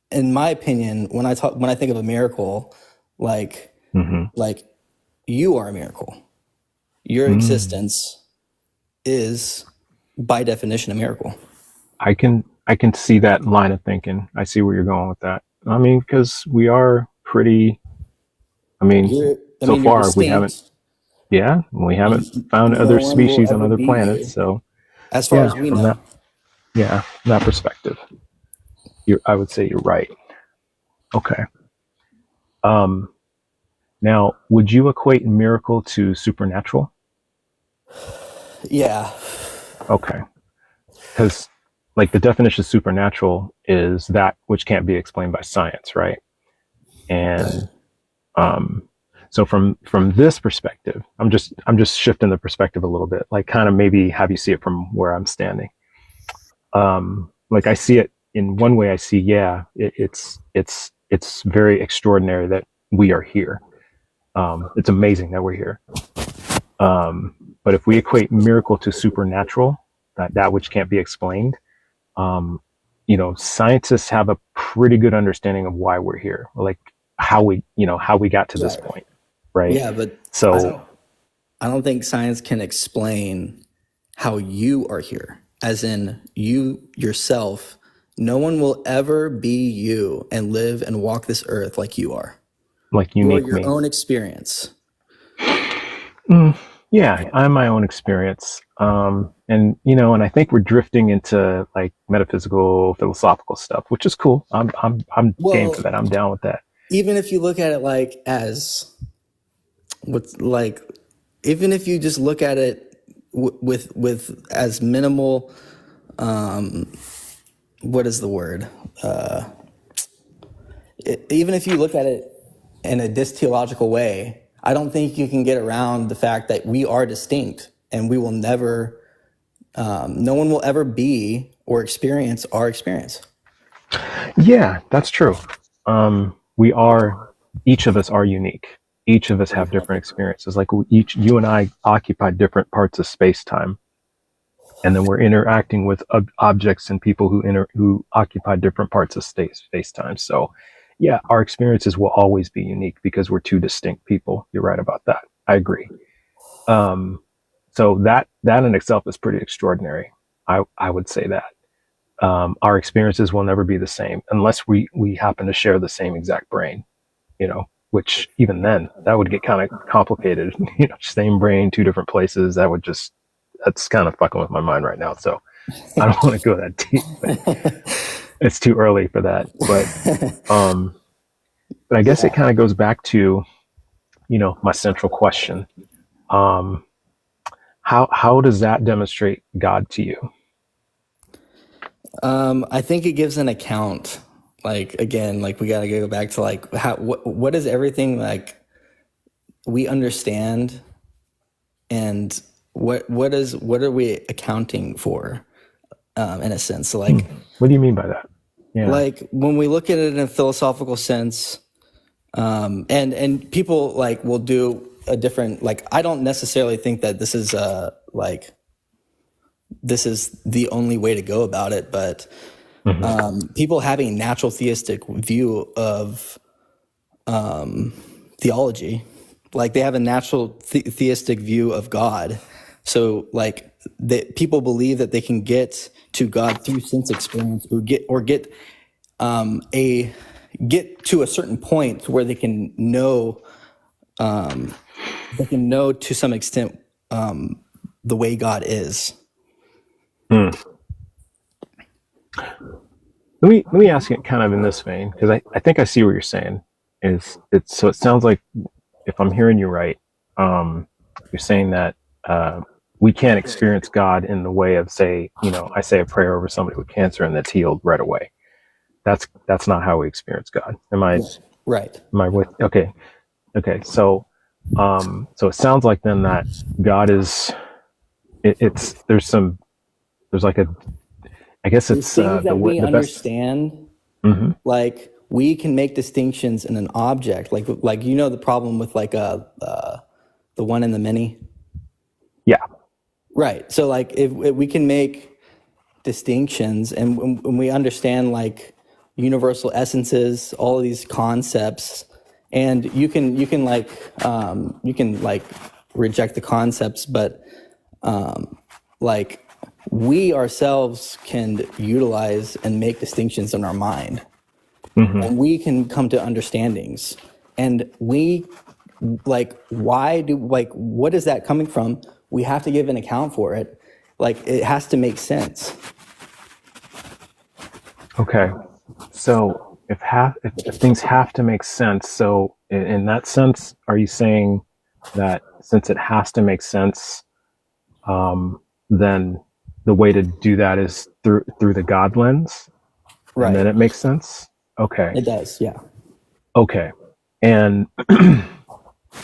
S3: in my opinion, when I think of a miracle, you are a miracle. Your existence is by definition a miracle.
S1: I can see that line of thinking. I see where you're going with that. I mean, because we are pretty. So far we haven't. Yeah, we haven't found other species on other planets. So,
S3: as far as we know,
S1: from that perspective, I would say you're right. Okay. Now, would you equate miracle to supernatural?
S3: Yeah.
S1: Okay. Because, the definition of supernatural is that which can't be explained by science, right? And So from this perspective, I'm just shifting the perspective a little bit, like kind of maybe have you see it from where I'm standing. Like I see it in one way. I see, yeah, it's very extraordinary that we are here. It's amazing that we're here. But if we equate miracle to supernatural, that which can't be explained, scientists have a pretty good understanding of why we're here, like how we got to this point, right?
S3: Yeah, but
S1: so
S3: I don't think science can explain how you are here, as in you yourself. No one will ever be you and live and walk this earth like you are.
S1: Like unique
S3: You're your
S1: me.
S3: own experience.
S1: Yeah, I'm my own experience. And I think we're drifting into like metaphysical, philosophical stuff, which is cool. I'm game for that. I'm down with that.
S3: Even if you look at it like even if you just look at it with as minimal, what is the word? Even if you look at it in a dystheological way, I don't think you can get around the fact that we are distinct and we will never, no one will ever be or experience our experience.
S1: Yeah, that's true. Each of us are unique. Each of us have different experiences. Like you and I occupy different parts of space-time. And then we're interacting with objects and people who occupy different parts of space-time. So yeah, our experiences will always be unique because we're two distinct people. You're right about that. I agree. So that in itself is pretty extraordinary. I would say that. Our experiences will never be the same unless we happen to share the same exact brain, which even then that would get kind of complicated, same brain, two different places. That's kind of fucking with my mind right now. So I don't want to go that deep, but it's too early for that. But I guess it kind of goes back to, my central question. How does that demonstrate God to you?
S3: I think it gives an account. Like, again, like we got to go back to like what is everything like we understand, and what are we accounting for, in a sense. So like,
S1: what do you mean by that? Yeah.
S3: Like when we look at it in a philosophical sense, and people like will do a different, like, I don't necessarily think that this is this is the only way to go about it, but people having a natural theistic view of theology, like they have a natural theistic view of God. So like people believe that they can get to God through sense experience, or get to a certain point where they can know to some extent the way God is.
S1: Let me ask it kind of in this vein, because I think I see what you're saying. So it sounds like, if I'm hearing you right, you're saying that we can't experience God in the way of, say, I say a prayer over somebody with cancer and that's healed right away. That's not how we experience God. Am I
S3: right?
S1: Am I with? Okay. So it sounds like then that God is. There's like a. I guess it's
S3: things that we understand.
S1: Mm-hmm.
S3: Like we can make distinctions in an object, like the problem with like the one and the many.
S1: Yeah.
S3: Right. So like if we can make distinctions, and when we understand like universal essences, all of these concepts, and you can reject the concepts, but like we ourselves can utilize and make distinctions in our mind, and we can come to understandings, and we what is that coming from? We have to give an account for it. Like it has to make sense.
S1: Okay. So if things have to make sense, so in that sense, are you saying that since it has to make sense, then the way to do that is through the God lens,
S3: right?
S1: And then it makes sense. Okay.
S3: It does, yeah.
S1: Okay, and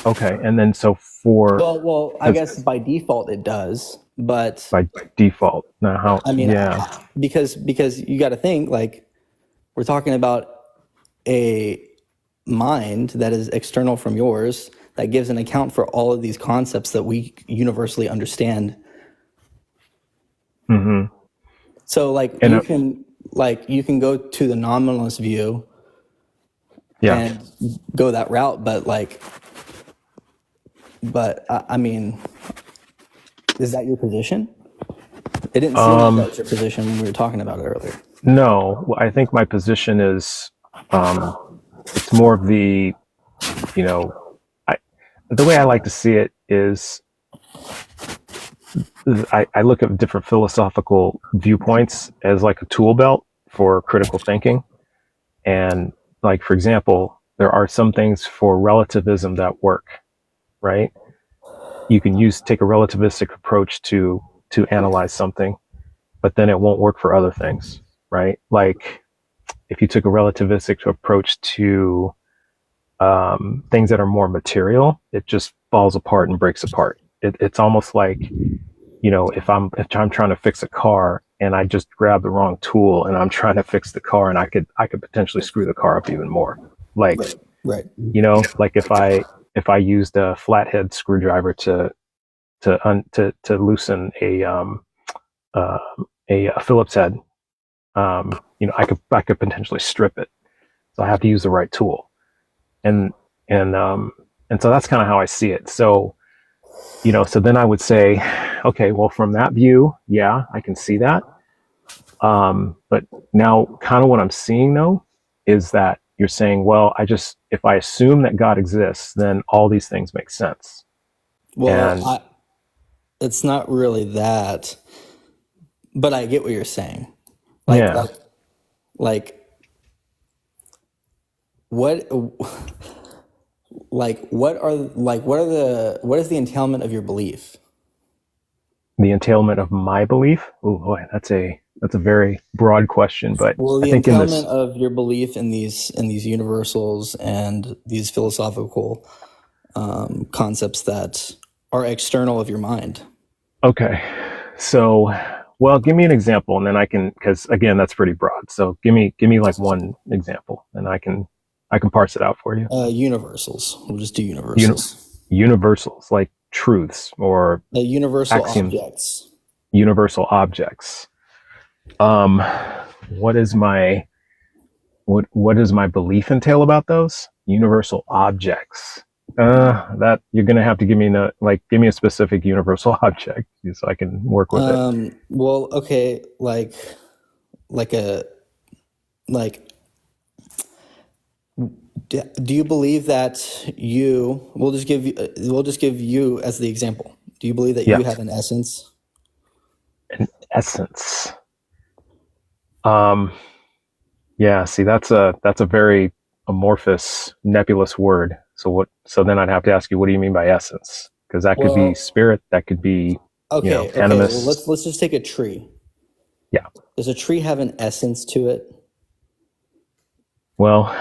S1: Okay, and then so for
S3: Well, I guess by default it does, but
S1: by default. Now how?
S3: I mean,
S1: Yeah.
S3: because you got to think, like, we're talking about a mind that is external from yours that gives an account for all of these concepts that we universally understand.
S1: Mm-hmm.
S3: So like
S1: And
S3: you can go to the nominalist view
S1: yeah.
S3: and go that route, but I mean, is that your position? It didn't seem like that was your position when we were talking about it earlier.
S1: No, I think my position is, it's more of the, you know, the way I like to see it is, I look at different philosophical viewpoints as like a tool belt for critical thinking. And like, for example, there are some things for relativism that work, right? You can take a relativistic approach to analyze something, but then it won't work for other things, right? Like if you took a relativistic approach to things that are more material, it just falls apart and breaks apart. It's almost like, if I'm trying to fix a car and I just grab the wrong tool and I'm trying to fix the car, and I could potentially screw the car up even more. Like,
S3: right.
S1: Like if I used a flathead screwdriver to loosen a Phillips head, I could potentially strip it. So I have to use the right tool, and so that's kind of how I see it. So, so then I would say, okay, well, from that view, yeah, I can see that. But now kind of what I'm seeing though is that you're saying, well, if I assume that God exists, then all these things make sense.
S3: Well, it's not really that, but I get what you're saying. What is the entailment of your belief?
S1: The entailment of my belief? Oh boy, that's a very broad question, but
S3: the
S1: I think
S3: entailment of your belief in these universals and these philosophical concepts that are external of your mind.
S1: Okay, so, well, give me an example, and then I can, because again, that's pretty broad. So give me like one example, and I can parse it out for you.
S3: Universals. We'll just do universals.
S1: Universals, like truths or
S3: universal
S1: axioms.
S3: objects.
S1: Universal objects. What does my belief entail about those universal objects? That you're gonna have to give me a specific universal object so I can work with it.
S3: Well, okay, do you believe that we'll just give you as the example. Do you believe that you have an essence?
S1: An essence. Yeah, see, that's a very amorphous, nebulous word. So then I'd have to ask you, what do you mean by essence? Because that could be spirit, that could be animus.
S3: Well, let's just take a tree.
S1: Yeah.
S3: Does a tree have an essence to it?
S1: Well,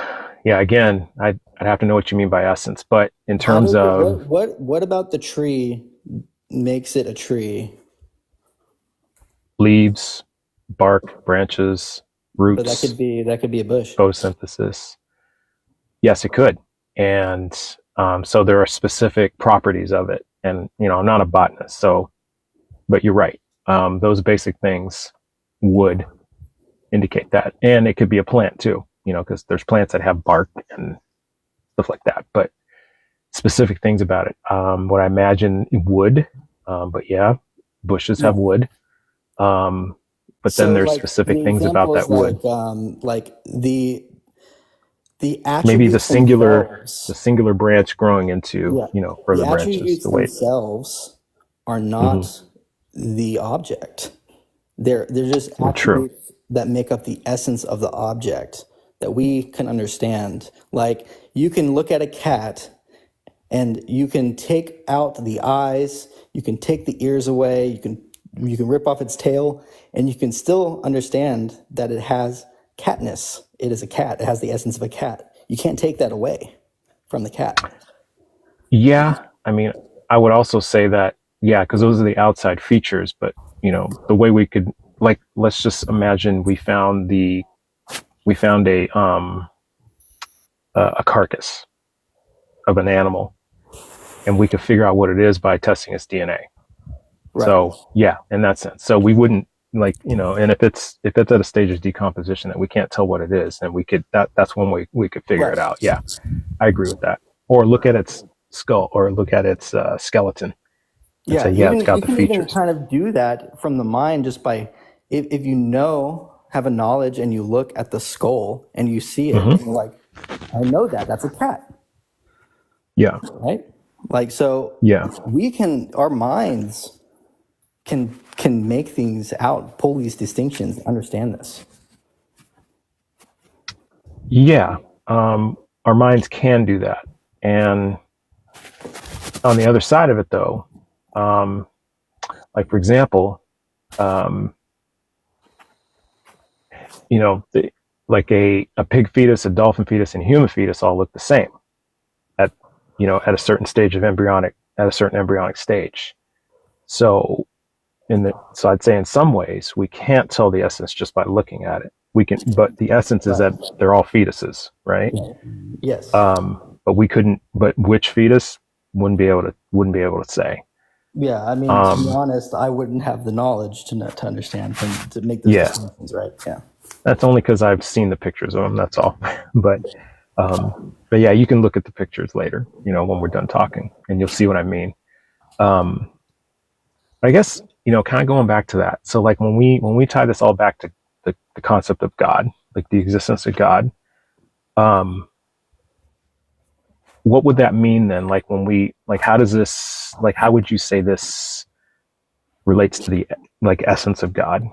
S1: yeah, again, I'd have to know what you mean by essence, but in terms of
S3: what about the tree makes it a tree?
S1: Leaves, bark, branches, roots.
S3: But that could be a bush.
S1: Photosynthesis. Yes, it could. And so there are specific properties of it. And, I'm not a botanist, but you're right. Those basic things would indicate that. And it could be a plant too, because there's plants that have bark and stuff like that. But specific things about it. What I imagine wood, but yeah, bushes have wood. But then there's specific things about that wood.
S3: Like the attributes
S1: maybe the singular branch growing into further branches.
S3: The attributes themselves are not the object. They're just attributes that make up the essence of the object that we can understand. Like you can look at a cat and you can take out the eyes, you can take the ears away, you can rip off its tail, and you can still understand that it has catness. It is a cat. It has the essence of a cat. You can't take that away from the cat.
S1: Yeah, I mean, I would also say that, yeah, because those are the outside features, but the way we could, like, let's just imagine we found a carcass of an animal, and we could figure out what it is by testing its DNA.
S3: Right.
S1: So yeah, in that sense. So we wouldn't, like, and if it's at a stage of decomposition that we can't tell what it is, then we could that's one way we could figure
S3: Right.
S1: it out. Yeah, I agree with that. Or look at its skull, or look at its skeleton, and
S3: Yeah,
S1: say, yeah, it's got
S3: you
S1: the
S3: can even
S1: features.
S3: kind of do that from the mind just by if you have a knowledge and you look at the skull and you see it and you're like, I know that's a cat,
S1: Yeah,
S3: right? Like, so
S1: yeah,
S3: our minds can make things out, pull these distinctions, understand this.
S1: yeah. Our minds can do that, and on the other side of it, though, like, for example, um, like a pig fetus, a dolphin fetus, and a human fetus all look the same at at a certain stage of at a certain embryonic stage. So so I'd say in some ways we can't tell the essence just by looking at it. We can, but the essence is that they're all fetuses, right?
S3: Yes.
S1: But we couldn't. But which fetus wouldn't be able to say.
S3: Yeah, I mean, to be honest, I wouldn't have the knowledge to understand to make those distinctions, right? Yeah.
S1: That's only because I've seen the pictures of them. That's all. but yeah, you can look at the pictures later, when we're done talking, and you'll see what I mean. I guess, kind of going back to that. So, like, when we tie this all back to the concept of God, like the existence of God, what would that mean then? Like, how would you say this relates to the, like, essence of God?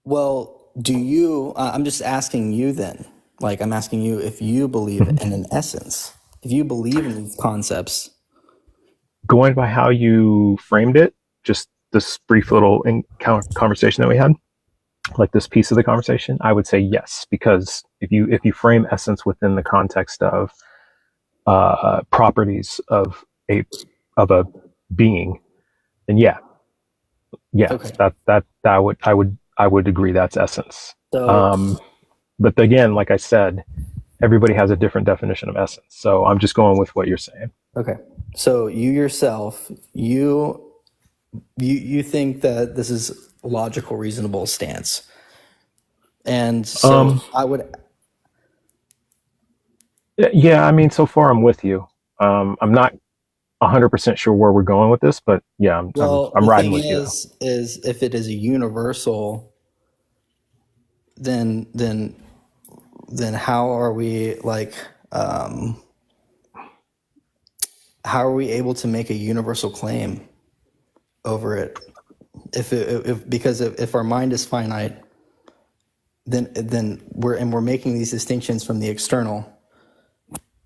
S3: Well, I'm just asking you then, like, I'm asking you if you believe in an essence, if you believe in these concepts.
S1: Going by how you framed it, just this brief little conversation that we had, like this piece of the conversation, I would say yes, because if you frame essence within the context of properties of a being, then yeah,
S3: Okay.
S1: that I would agree that's essence.
S3: So,
S1: But again, like I said, everybody has a different definition of essence. So I'm just going with what you're saying.
S3: okay. So you yourself, you think that this is a logical, reasonable stance. And so I would.
S1: Yeah, I mean, so far I'm with you. I'm not 100% sure where we're going with this, but yeah, I'm riding with you.
S3: Is if it is a universal, then how are we how are we able to make a universal claim over it? Because if our mind is finite, then we're making these distinctions from the external.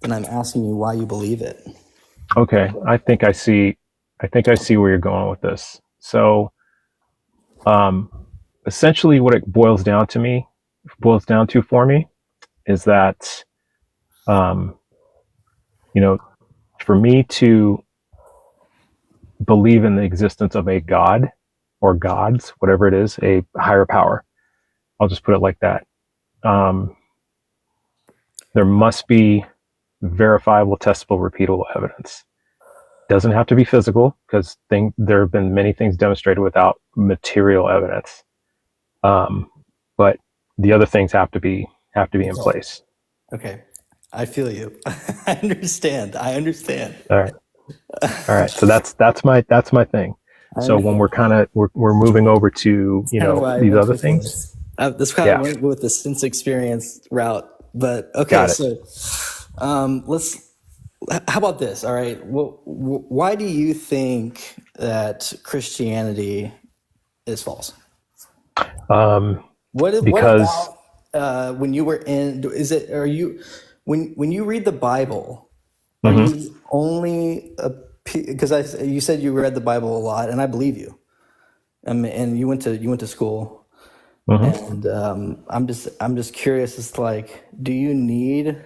S3: Then I'm asking you why you believe it.
S1: Okay, I think I see where you're going with this. So, essentially, what it boils down to for me, is that, for me to believe in the existence of a God or gods, whatever it is, a higher power, I'll just put it like that. There must be verifiable, testable, repeatable evidence. Doesn't have to be physical, because there have been many things demonstrated without material evidence. But the other things have to be in place.
S3: Okay, I feel you. I understand.
S1: All right. So that's my thing. So when we're moving over to these other things,
S3: this kind of went with the sense experience route, but okay. So how about this? All right. Why do you think that Christianity is false?
S1: Because
S3: when you were in, when you read the Bible, are you only because you said you read the Bible a lot, and I believe you. And you went to school, and I'm just curious. It's like, do you need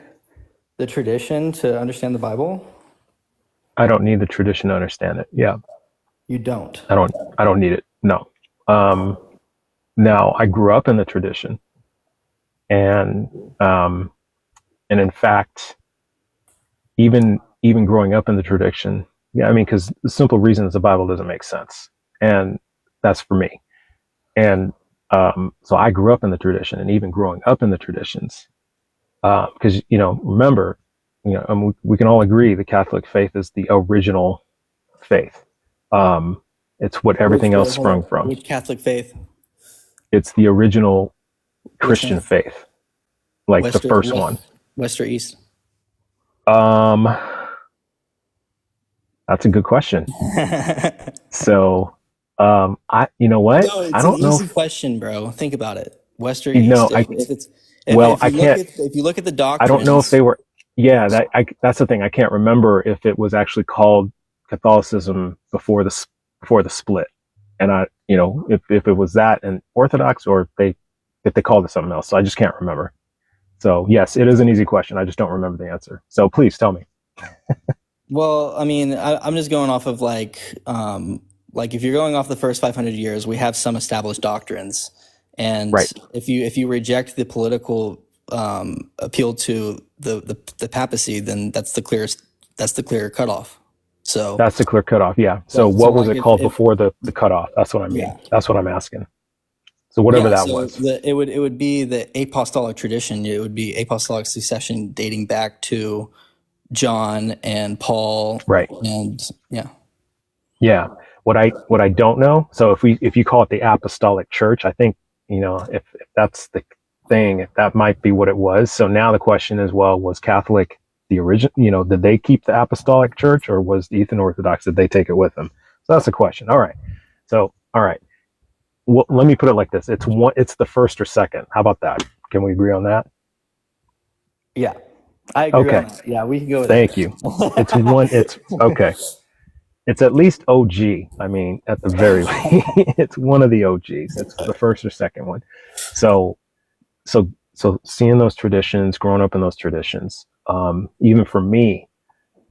S3: the tradition to understand the Bible?
S1: I don't need the tradition to understand it. Yeah.
S3: You don't.
S1: I don't need it. No. Now I grew up in the tradition, and in fact, even growing up in the tradition, yeah, I mean, because the simple reason is the Bible doesn't make sense, and that's for me. And so I grew up in the tradition, and even growing up in the traditions, because remember, we can all agree the Catholic faith is the original faith. It's what everything else sprung from.
S3: Which Catholic faith?
S1: It's the original Christian faith, like the first one.
S3: West or East?
S1: That's a good question. So, you know what?
S3: No, it's
S1: I don't
S3: an
S1: know.
S3: Easy question, bro. Think about it. West or East?
S1: No,
S3: I can't. If you look at the doctrines,
S1: I don't know if they were. Yeah, that's the thing. I can't remember if it was actually called Catholicism before the split, and if it was that and Orthodox, or if they called it something else. So I just can't remember. So yes, it is an easy question. I just don't remember the answer. So please tell me.
S3: Well, I mean, I'm just going off of like if you're going off the first 500 years, we have some established doctrines, and
S1: right.
S3: if you reject the political appeal to the papacy, then that's the clear cutoff. So
S1: that's the clear cutoff. Yeah. So what was it called before the cutoff? That's what I mean. Yeah. That's what I'm asking. So whatever that was.
S3: It would be the apostolic tradition. It would be apostolic succession dating back to John and Paul.
S1: Right.
S3: And yeah.
S1: Yeah. What I don't know. So if you call it the apostolic church, I think, if that's the thing, if that might be what it was. So now the question is, well, was Catholic the original, did they keep the apostolic church, or was the Eastern Orthodox, did they take it with them? So that's the question. All right. So, all right. Well, let me put it like this. It's the first or second. How about that? Can we agree on that?
S3: Yeah. I agree.
S1: Okay.
S3: On that. Yeah, we can go with
S1: Thank you. It's okay. It's at least OG. I mean, at the very least, it's one of the OGs. It's the first or second one. So seeing those traditions, growing up in those traditions, even for me,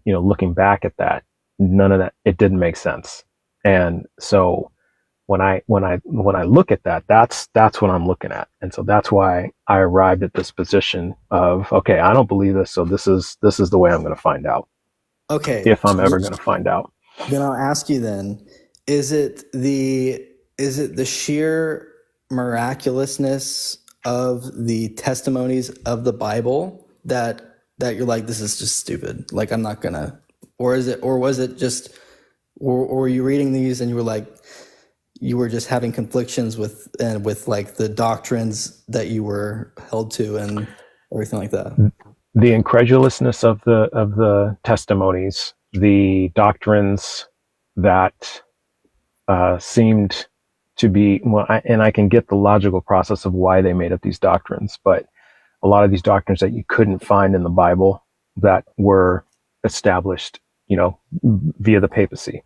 S1: looking back at that, none of that, it didn't make sense. And so when I look at that, that's what I'm looking at. And so that's why I arrived at this position of, okay, I don't believe this, so this is the way I'm going to find out.
S3: Okay.
S1: If I'm ever going to find out.
S3: Then I'll ask you then, is it the sheer miraculousness of the testimonies of the Bible that you're like, this is just stupid, like I'm not gonna, or was it just, or were you reading these and you were like, you were just having conflictions with like the doctrines that you were held to and everything like that?
S1: The incredulousness of the testimonies, the doctrines that seemed to be, and I can get the logical process of why they made up these doctrines, but a lot of these doctrines that you couldn't find in the Bible that were established, via the papacy,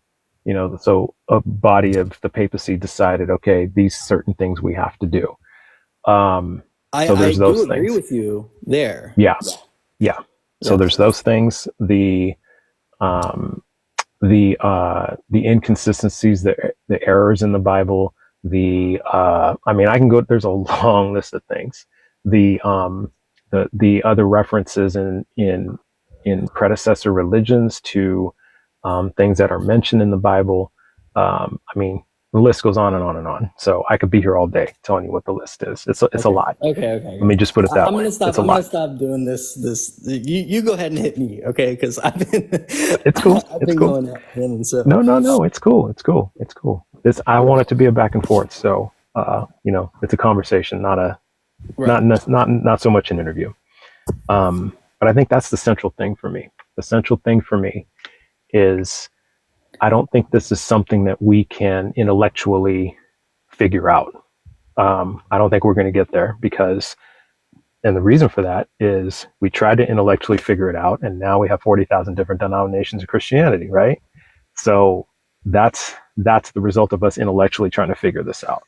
S1: so a body of the papacy decided, okay, these certain things we have to do. So there's those things. I agree
S3: with you there.
S1: Yeah. So there's those things, the inconsistencies, the errors in the Bible, I mean, I can go, there's a long list of things. The other references in predecessor religions to things that are mentioned in the Bible. I mean, the list goes on and on and on. So I could be here all day telling you what the list is. It's a lot.
S3: Okay.
S1: Let me just put it that way.
S3: I'm gonna stop doing this. You go ahead and hit me, okay? Because I've been.
S1: It's cool.
S3: Going at him, so.
S1: No. It's cool. I want it to be a back and forth. So it's a conversation, not so much an interview. But I think that's the central thing for me. The central thing for me is, I don't think this is something that we can intellectually figure out. I don't think we're going to get there and the reason for that is we tried to intellectually figure it out, and now we have 40,000 different denominations of Christianity, right? So that's the result of us intellectually trying to figure this out.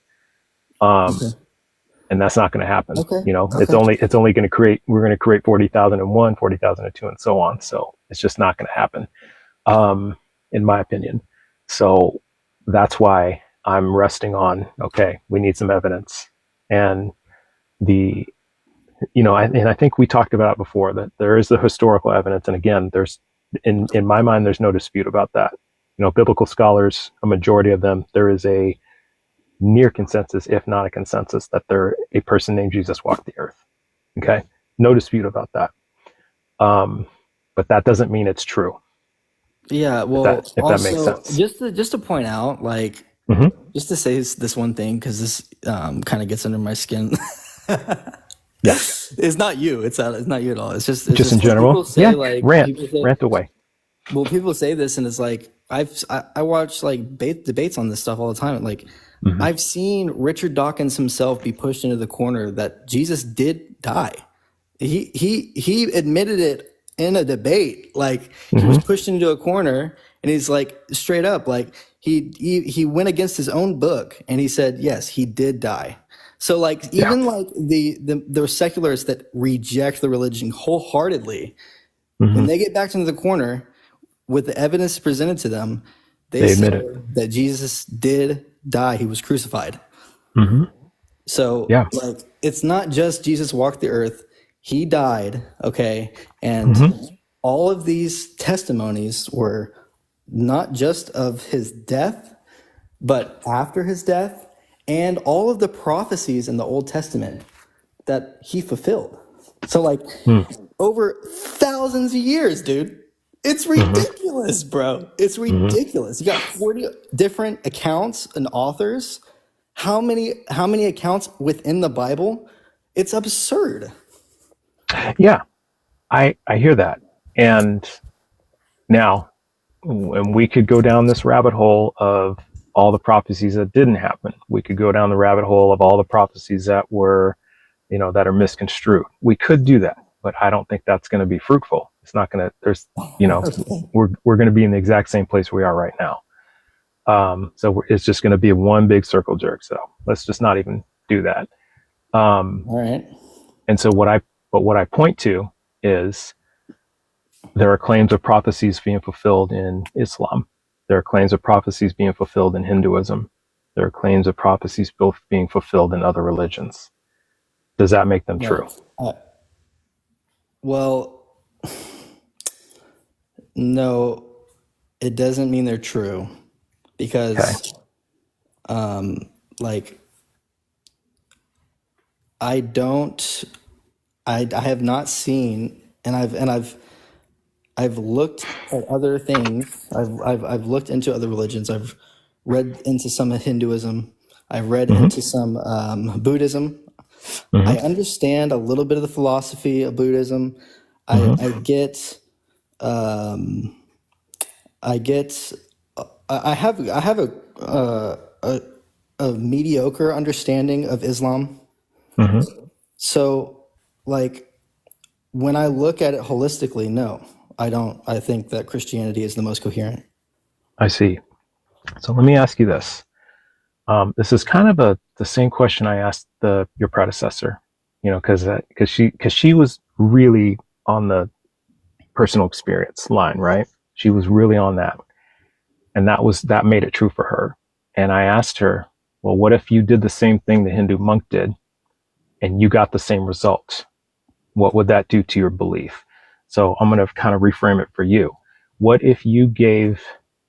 S1: And that's not going to happen.
S3: Okay.
S1: It's only going to create, we're going to create 40,001, 40,002, and so on. So it's just not going to happen. in my opinion. So that's why I'm resting on, okay, we need some evidence. And I think we talked about before that there is the historical evidence. And again, there's, in my mind, there's no dispute about that. Biblical scholars, a majority of them, there is a near consensus, if not a consensus, that a person named Jesus walked the earth. Okay. No dispute about that. But that doesn't mean it's true.
S3: Yeah. Well,
S1: if that makes sense.
S3: Just to point out, like, just to say this one thing, because this kind of gets under my skin.
S1: Yeah.
S3: It's not you. It's not you at all. It's just
S1: in general.
S3: Say,
S1: rant away.
S3: Well, people say this, and it's like I watch like debates on this stuff all the time. Like, I've seen Richard Dawkins himself be pushed into the corner that Jesus did die. He admitted it in a debate. Like, he was pushed into a corner, and he's like, straight up, like, he went against his own book, and he said, yes, he did die. So, like, even like the secularists that reject the religion wholeheartedly, when they get backed into the corner with the evidence presented to them, they
S1: admit
S3: say
S1: it.
S3: that Jesus did die. He was crucified. So, like, it's not just Jesus walked the earth. He died, okay? And all of these testimonies were not just of his death, but after his death, and all of the prophecies in the Old Testament that he fulfilled. So, like, over thousands of years, dude. It's ridiculous, bro. It's ridiculous. You got 40 different accounts and authors. How many accounts within the Bible? It's absurd.
S1: Yeah, I hear that. And now, and we could go down this rabbit hole of all the prophecies that didn't happen. We could go down the rabbit hole of all the prophecies that were, that are misconstrued. We could do that, but I don't think that's going to be fruitful. It's not going to, we're going to be in the exact same place we are right now. So it's just going to be one big circle jerk. So let's just not even do that.
S3: All right.
S1: And so what I point to is there are claims of prophecies being fulfilled in Islam. There are claims of prophecies being fulfilled in Hinduism. There are claims of prophecies being fulfilled in other religions. Does that make them true?
S3: Well, no, it doesn't mean they're true, because, like, I have not seen, and I've looked at other things. I've looked into other religions. I've read into some Hinduism. I've read into some Buddhism. I understand a little bit of the philosophy of Buddhism. I have a mediocre understanding of Islam. So, like, when I look at it holistically, no, I don't. I think that Christianity is the most coherent.
S1: I see. So let me ask you this. This is kind of the same question I asked your predecessor, because she was really on the personal experience line, right? She was really on that. And that made it true for her. And I asked her, well, what if you did the same thing the Hindu monk did and you got the same result? What would that do to your belief? So I'm going to kind of reframe it for you. What if you gave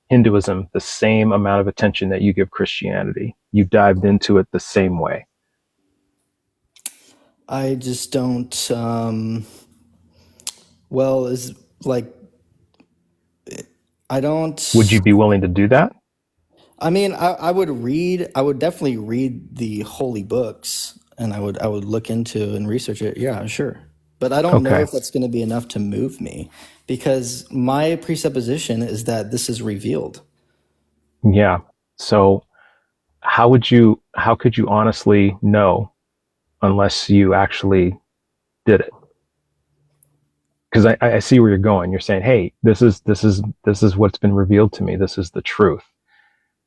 S1: Hinduism the same amount of attention that you give Christianity? You dived into it the same way.
S3: I just don't, is like, I don't.
S1: Would you be willing to do that?
S3: I mean, I would definitely read the holy books, and I would look into and research it. Yeah, sure. But I don't know if that's going to be enough to move me, because my presupposition is that this is revealed.
S1: Yeah. So how could you honestly know unless you actually did it? Because I see where you're going. You're saying, hey, this is what's been revealed to me. This is the truth.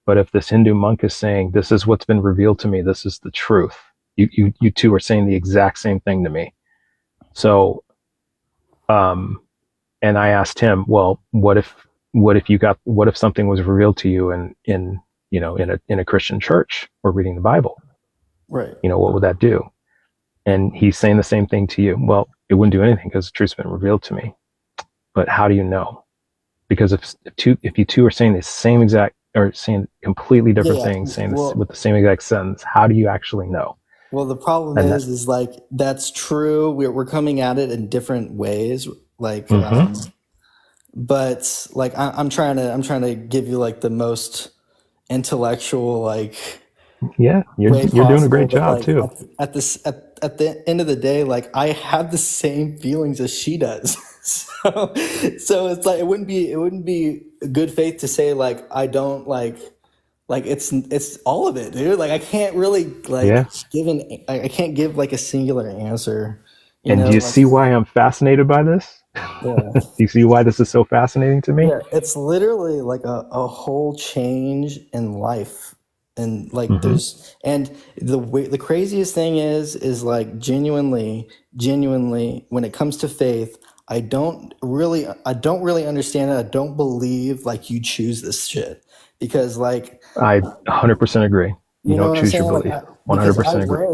S1: But if this Hindu monk is saying, this is what's been revealed to me, this is the truth, you two are saying the exact same thing to me. So, and I asked him, well, what if what if something was revealed to you in a Christian church or reading the Bible?
S3: Right.
S1: What would that do? And he's saying the same thing to you. Well, it wouldn't do anything because the truth's been revealed to me. But how do you know? Because if you two are saying the same exact, or saying completely different things, saying this with the same exact sentence, how do you actually know?
S3: Well, the problem is like, that's true. We're coming at it in different ways. Like, but like, I'm trying to give you like the most intellectual, like,
S1: yeah, you're doing a great job
S3: like,
S1: too.
S3: At the end of the day, like, I have the same feelings as she does. So it's like, it wouldn't be good faith to say like, I don't like it's all of it, dude. Like, I can't really like I can't give like a singular answer.
S1: Do you see why I'm fascinated by this?
S3: Yeah.
S1: Do you see why this is so fascinating to me?
S3: Yeah, it's literally like a whole change in life. And like the craziest thing is like genuinely when it comes to faith, I don't really understand it. I don't believe like you choose this shit, because like
S1: I 100% agree. You don't choose your belief. 100% agree.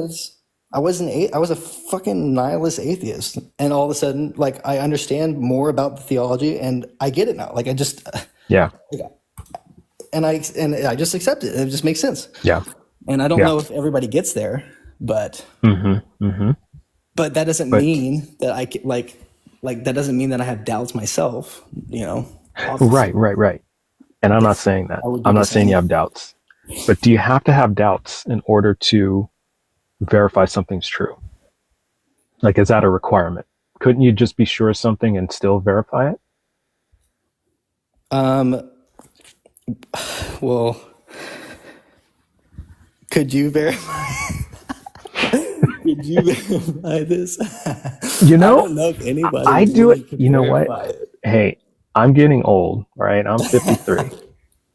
S3: I was a fucking nihilist atheist, and all of a sudden, like, I understand more about the theology, and I get it now. Like, I just and I just accept it. It just makes sense.
S1: Yeah.
S3: And I don't know if everybody gets there, but but that doesn't mean that I like that doesn't mean that I have doubts myself. Obviously.
S1: Right. And I'm not saying that. I'm not saying you have doubts. But do you have to have doubts in order to verify something's true? Like, is that a requirement? Couldn't you just be sure of something and still verify it?
S3: Well, could you verify? Could you verify this? I don't know if anybody.
S1: I do it. You know what? Hey, I'm getting old, right? I'm 53,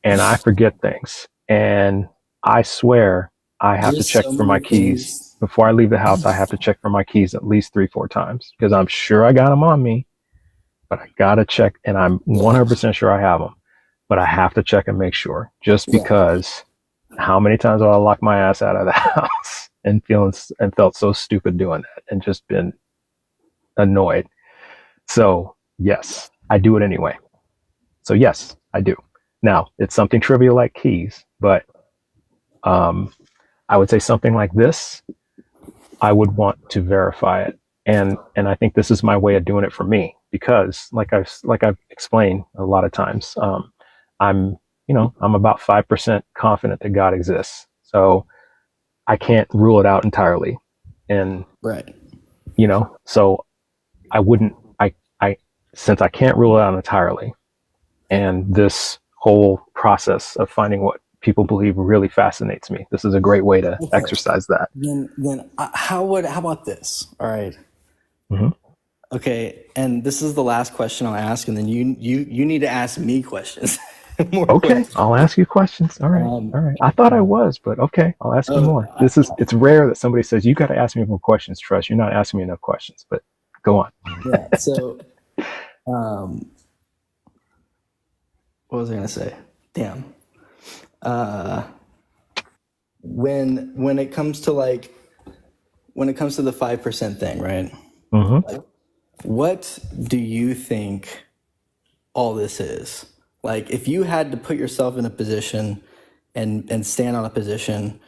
S1: and I forget things. And I swear I have to check for my keys before I leave the house. I have to check for my keys at least 3-4 times, because I'm sure I got them on me, but I gotta check, and I'm 100% sure I have them, but I have to check and make sure, just because how many times have I locked my ass out of the house and felt so stupid doing that and just been annoyed. So yes, I do it anyway. So yes, I do. Now, it's something trivial like keys, but I would say something like this, I would want to verify it. And I think this is my way of doing it for me, because like I've explained a lot of times, I'm about 5% confident that God exists. So I can't rule it out entirely. And so since I can't rule it out entirely, and this whole process of finding what people believe really fascinates me, this is a great way to exercise that.
S3: Then how about this? All right. Okay, and this is the last question I'll ask, and then you need to ask me questions.
S1: Okay, I'll ask you questions. All right. I thought I was, but okay, I'll ask you more. It's rare that somebody says, you got to ask me more questions, Trust. You're not asking me enough questions, but go on.
S3: Yeah, so what was I going to say? Damn. When it comes to the 5% thing, right? Like, what do you think all this is? Like, if you had to put yourself in a position and stand on a position,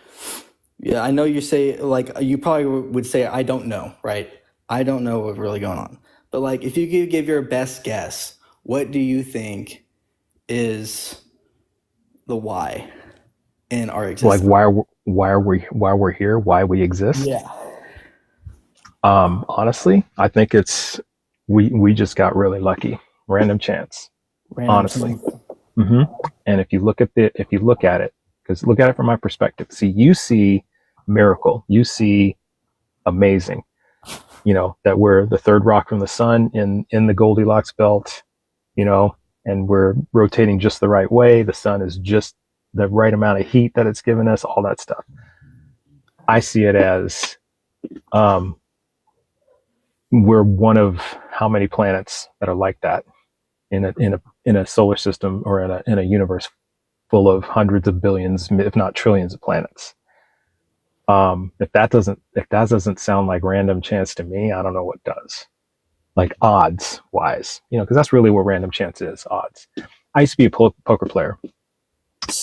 S3: I know you say, like, you probably would say, I don't know, right? I don't know what's really going on. But like, if you could give your best guess, what do you think is the why in our existence?
S1: Like, why we're here, why we exist?
S3: Yeah.
S1: Honestly, I think it's we just got really lucky, random chance. Honestly. And if you look at it, because look at it from my perspective. See, you see miracle, you see amazing. That we're the third rock from the sun in the Goldilocks belt, and we're rotating just the right way. The sun is just the right amount of heat that it's given us, all that stuff. I see it as we're one of how many planets that are like that. in a solar system or in a universe full of hundreds of billions, if not trillions of planets. If that doesn't sound like random chance to me, I don't know what does. Like odds wise, because that's really what random chance is, odds. I used to be a poker player.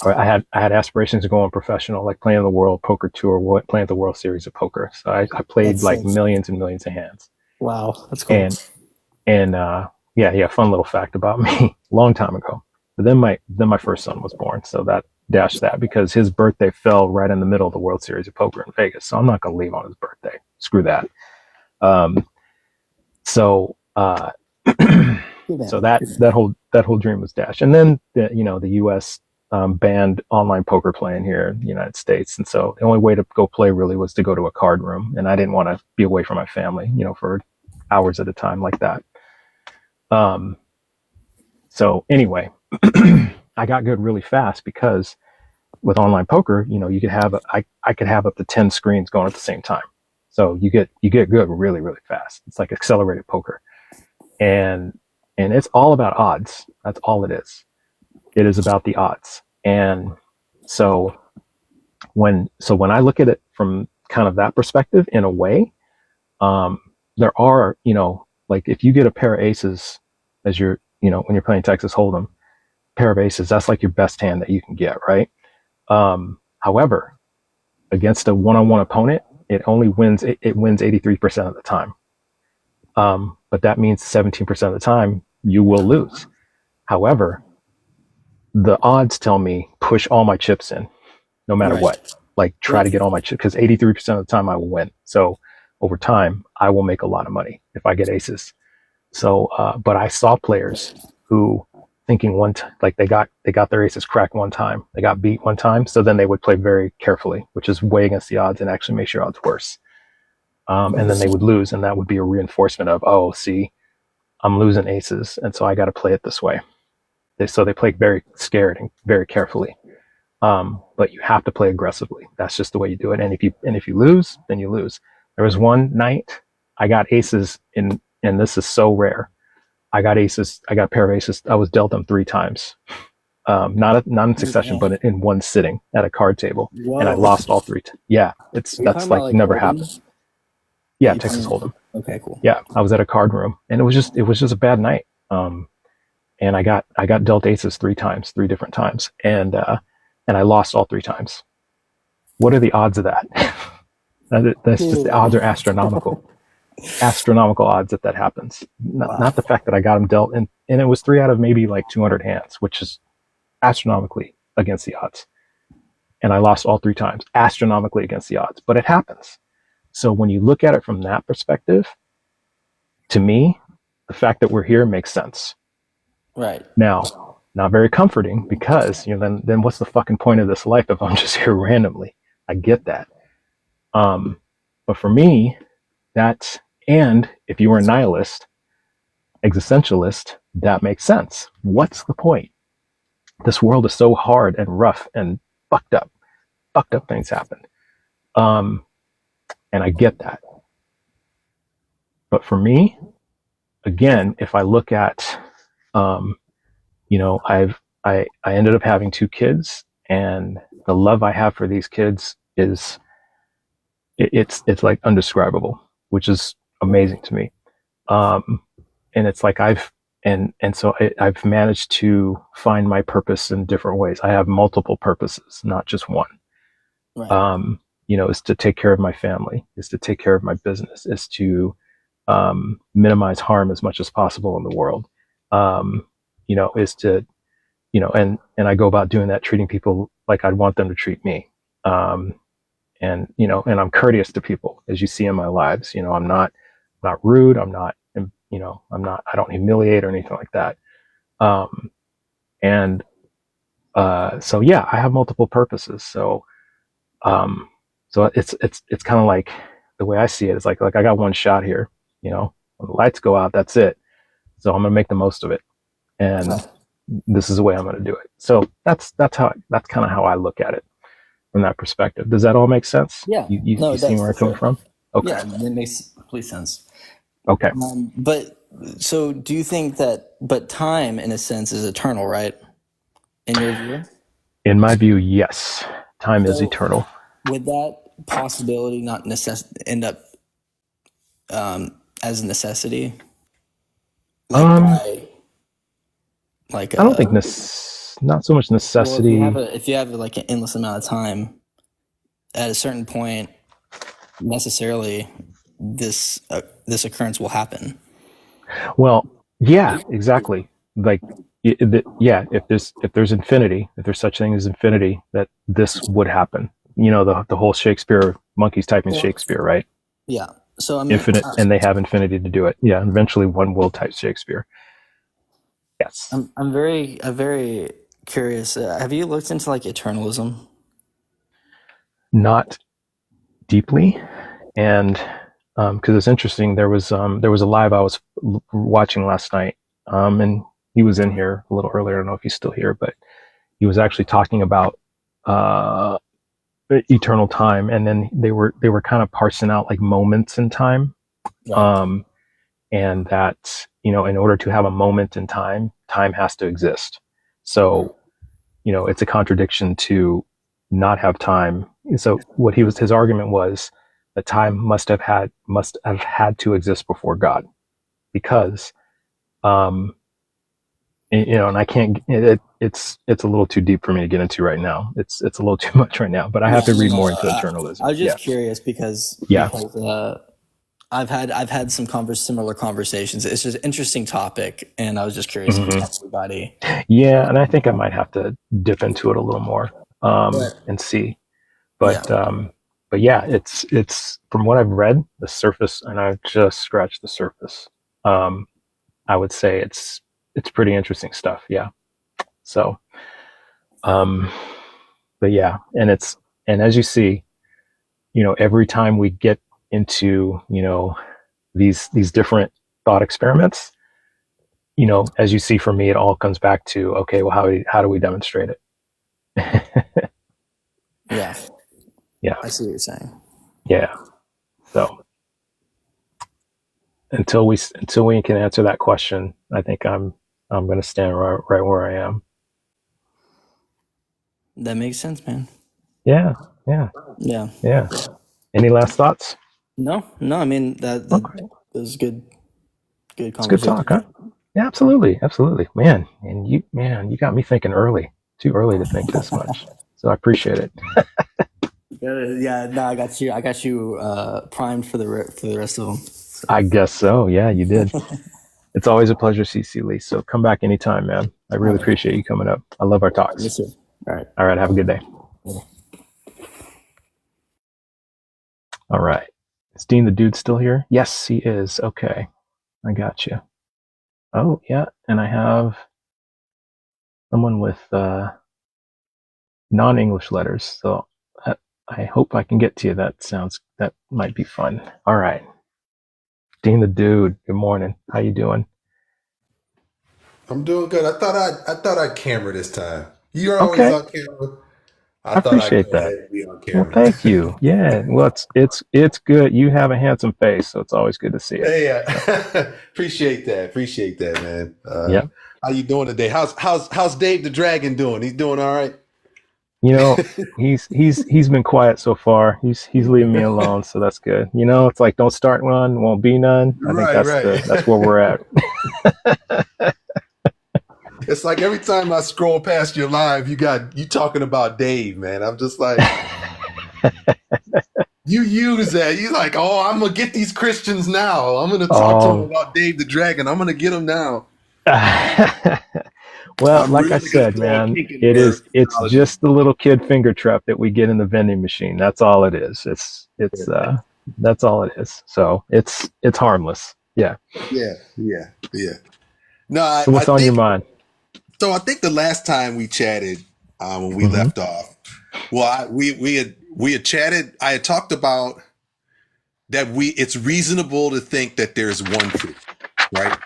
S1: I had aspirations to go on professional, like playing the World Poker Tour, playing the World Series of Poker. So I played that's like millions and millions of hands.
S3: Wow, that's cool.
S1: And yeah, fun little fact about me, long time ago. But then my first son was born, so that dashed that because his birthday fell right in the middle of the World Series of Poker in Vegas. So I'm not gonna leave on his birthday. Screw that. So that whole dream was dashed. And then the U.S. Banned online poker playing here in the United States, and so the only way to go play really was to go to a card room, and I didn't want to be away from my family, for hours at a time like that. So anyway, I got good really fast because with online poker, you could have I could have up to 10 screens going at the same time. So you get good really, really fast. It's like accelerated poker. And it's all about odds. That's all it is. It is about the odds. And so when I look at it from kind of that perspective, in a way, there are, like if you get a pair of aces as your, when you're playing Texas Hold'em, pair of aces, that's like your best hand that you can get, right? However, against a one-on-one opponent, it wins 83% of the time. But that means 17% of the time you will lose. However, the odds tell me push all my chips in, no matter what. Like try to get all my chips, because 83% of the time I will win. So over time, I will make a lot of money if I get aces. So, but I saw players who thinking like they got their aces cracked one time, they got beat one time, so then they would play very carefully, which is way against the odds and actually makes your odds worse. And then they would lose, and that would be a reinforcement of, oh, see, I'm losing aces, and so I got to play it this way. So they play very scared and very carefully. But you have to play aggressively. That's just the way you do it. And if you lose, then you lose. There was one night I got aces and this is so rare. I got a pair of aces. I was dealt them 3 times. Not in succession, but in one sitting at a card table. Whoa. And I lost all 3. That's like never happened. Yeah, Texas Hold'em.
S3: Okay, cool.
S1: Yeah, I was at a card room, and it was just a bad night. And I got dealt aces 3 different times, and I lost all 3 times. What are the odds of that? That's just, the odds are astronomical. Astronomical odds that happens. Not the fact that I got them dealt, and it was 3 out of maybe like 200 hands, which is astronomically against the odds. And I lost all 3 times, astronomically against the odds. But it happens. So when you look at it from that perspective, to me, the fact that we're here makes sense.
S3: Right.
S1: Now, not very comforting, because then what's the fucking point of this life if I'm just here randomly? I get that. But for me, and if you were a nihilist, existentialist, that makes sense. What's the point? This world is so hard and rough and fucked up. Fucked up things happen. And I get that. But for me, again, if I look at, I ended up having 2 kids, and the love I have for these kids is, it's like undescribable, which is amazing to me. And it's like I've managed to find my purpose in different ways. I have multiple purposes, not just one. Right. Is to take care of my family, is to take care of my business, is to minimize harm as much as possible in the world. Is to, and I go about doing that, treating people like I'd want them to treat me. And I'm courteous to people, as you see in my lives. I'm not rude. I don't humiliate or anything like that. So yeah, I have multiple purposes. So it's kind of like, the way I see it is like I got one shot here, when the lights go out, that's it. So I'm going to make the most of it. And this is the way I'm going to do it. So that's kind of how I look at it from that perspective. Does that all make sense?
S3: Yeah.
S1: You see where I'm coming from? Okay.
S3: Yeah, that makes complete sense.
S1: Okay.
S3: But So do you think that, but time in a sense is eternal, right? In your view?
S1: In my view, yes. Time is
S3: So
S1: eternal.
S3: would that possibility not end up as a necessity? Like by like
S1: I don't think not so much necessity.
S3: Well, if you have like an endless amount of time, at a certain point, necessarily this occurrence will happen.
S1: Well, yeah, exactly. Like, yeah, if there's infinity, if there's such thing as infinity, that this would happen. You know, the whole Shakespeare, monkeys typing Shakespeare, right?
S3: Yeah. So I mean,
S1: infinite, and they have infinity to do it. Yeah, eventually one will type Shakespeare. Yes.
S3: I'm very curious. Have you looked into like eternalism?
S1: Not deeply, and because it's interesting, there was a live I was watching last night, and he was in here a little earlier. I don't know if he's still here, but he was actually talking about eternal time, and then they were kind of parsing out like moments in time, and that, you know, in order to have a moment in time, time has to exist. So, you know, it's a contradiction to not have time. So what his argument was that time must have had to exist before God, because, you know, and I can't, it's a little too deep for me to get into right now. It's a little too much right now, but I have to read more into eternalism.
S3: I was just curious because I've had some similar conversations. It's just an interesting topic, and I was just curious if everybody.
S1: Yeah, and I think I might have to dip into it a little more and see. But yeah, it's from what I've read, the surface, and I've just scratched the surface. I would say it's pretty interesting stuff. Yeah. So, but yeah, and as you see, you know, every time we get into, you know, these different thought experiments, you know, as you see, for me, it all comes back to, okay, well, how do we demonstrate it?
S3: Yeah. I see what you're saying.
S1: Yeah. So until we can answer that question, I think I'm going to stand right where I am.
S3: That makes sense, man.
S1: Yeah. Any last thoughts?
S3: No. I mean that was good conversation.
S1: It's good talk, huh? Yeah, absolutely. Man, and you got me thinking early. Too early to think this much. So I appreciate it.
S3: Yeah, no, I got you primed for the rest of them. So.
S1: I guess so. Yeah, you did. It's always a pleasure, CC Lee. So come back anytime, man. I really appreciate you coming up. I love our talks.
S3: Yes, sir. All
S1: right. Have a good day. All right. Is Dean the Dude still here? Yes, he is. Okay. I got you. Oh, yeah. And I have someone with non-English letters. So I hope I can get to you. That might be fun. All right. Dean the Dude, good morning. How you doing?
S4: I'm doing good. I thought I'd camera this time. You're always on camera.
S1: I appreciate that.
S4: Be on camera.
S1: Well, thank you. Yeah. Well, it's good. You have a handsome face, so it's always good to see it.
S4: Hey, appreciate that, man.
S1: Yeah.
S4: How you doing today? How's Dave the Dragon doing? He's doing all right.
S1: You know, he's been quiet so far. He's leaving me alone, so that's good. You know, it's like, don't start one, won't be none. I think that's where we're at.
S4: It's like every time I scroll past your live, you talking about Dave, man. I'm just like, you use that. You're like, oh, I'm gonna get these Christians now. I'm gonna talk to them about Dave the Dragon. I'm gonna get them now.
S1: Well, like I said, man, it's just the little kid finger trap that we get in the vending machine. That's all it is. That's all it is. So it's harmless. Yeah.
S4: No,
S1: so what's on your mind?
S4: So I think the last time we chatted, when we left off, well, we had chatted. I had talked about that it's reasonable to think that there's one truth, right?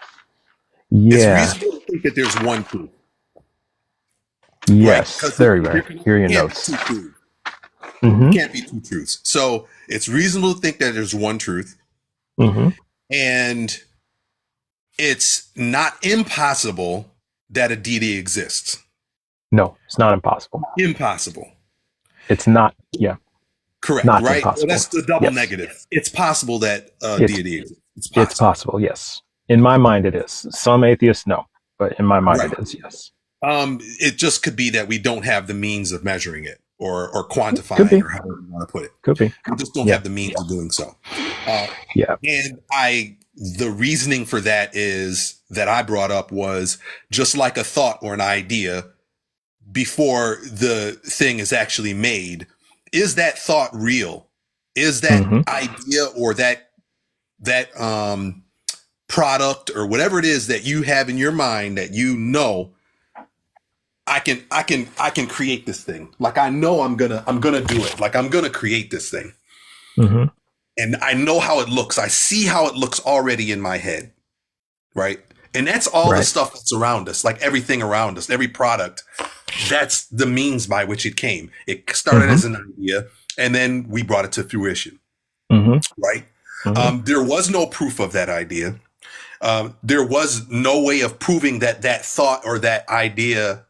S1: Yeah.
S4: It's reasonable to think that there's one truth.
S1: Yes, right? Very right. Here are your notes.
S4: Can't be two truths. So it's reasonable to think that there's one truth. And it's not impossible that a deity exists.
S1: No, it's not impossible.
S4: Impossible.
S1: It's not. Yeah.
S4: Correct.
S1: Not
S4: right.
S1: impossible.
S4: Well, that's the double
S1: Yes.
S4: negative. It's possible that deity exists.
S1: It's possible. Yes. In my mind, it is. Some atheists, no, but in my mind, it is. Yes.
S4: It just could be that we don't have the means of measuring it or quantifying it, or however you want to put it.
S1: Could be.
S4: We just don't have the means of doing so. And the reasoning for that is that I brought up was just like a thought or an idea before the thing is actually made. Is that thought real? Is that idea or that product or whatever it is that you have in your mind that I can create this thing. Like I know I'm gonna do it. Like I'm gonna create this thing. And I know how it looks. I see how it looks already in my head. Right. And that's all the stuff that's around us, like everything around us, every product. That's the means by which it came. It started as an idea, and then we brought it to fruition. Right. There was no proof of that idea. There was no way of proving that thought or that idea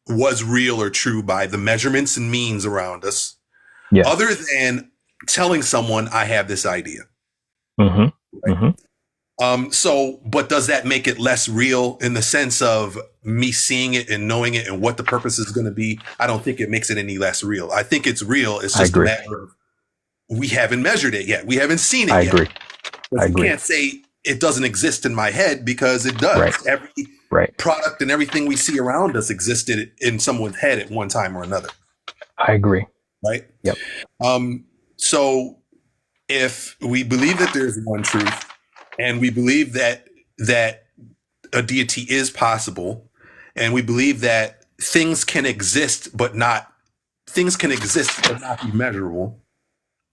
S4: was real or true by the measurements and means around us, other than telling someone I have this idea. Right? But does that make it less real in the sense of me seeing it and knowing it and what the purpose is going to be? I don't think it makes it any less real. I think it's real. It's just a matter of we haven't measured it yet. We haven't seen it yet. I agree. You can't say it doesn't exist in my head because it does. Every product and everything we see around us existed in someone's head at one time or another.
S1: I agree.
S4: Right?
S1: Yep.
S4: So if we believe that there's one truth and we believe that a deity is possible, and we believe that things can exist but not be measurable.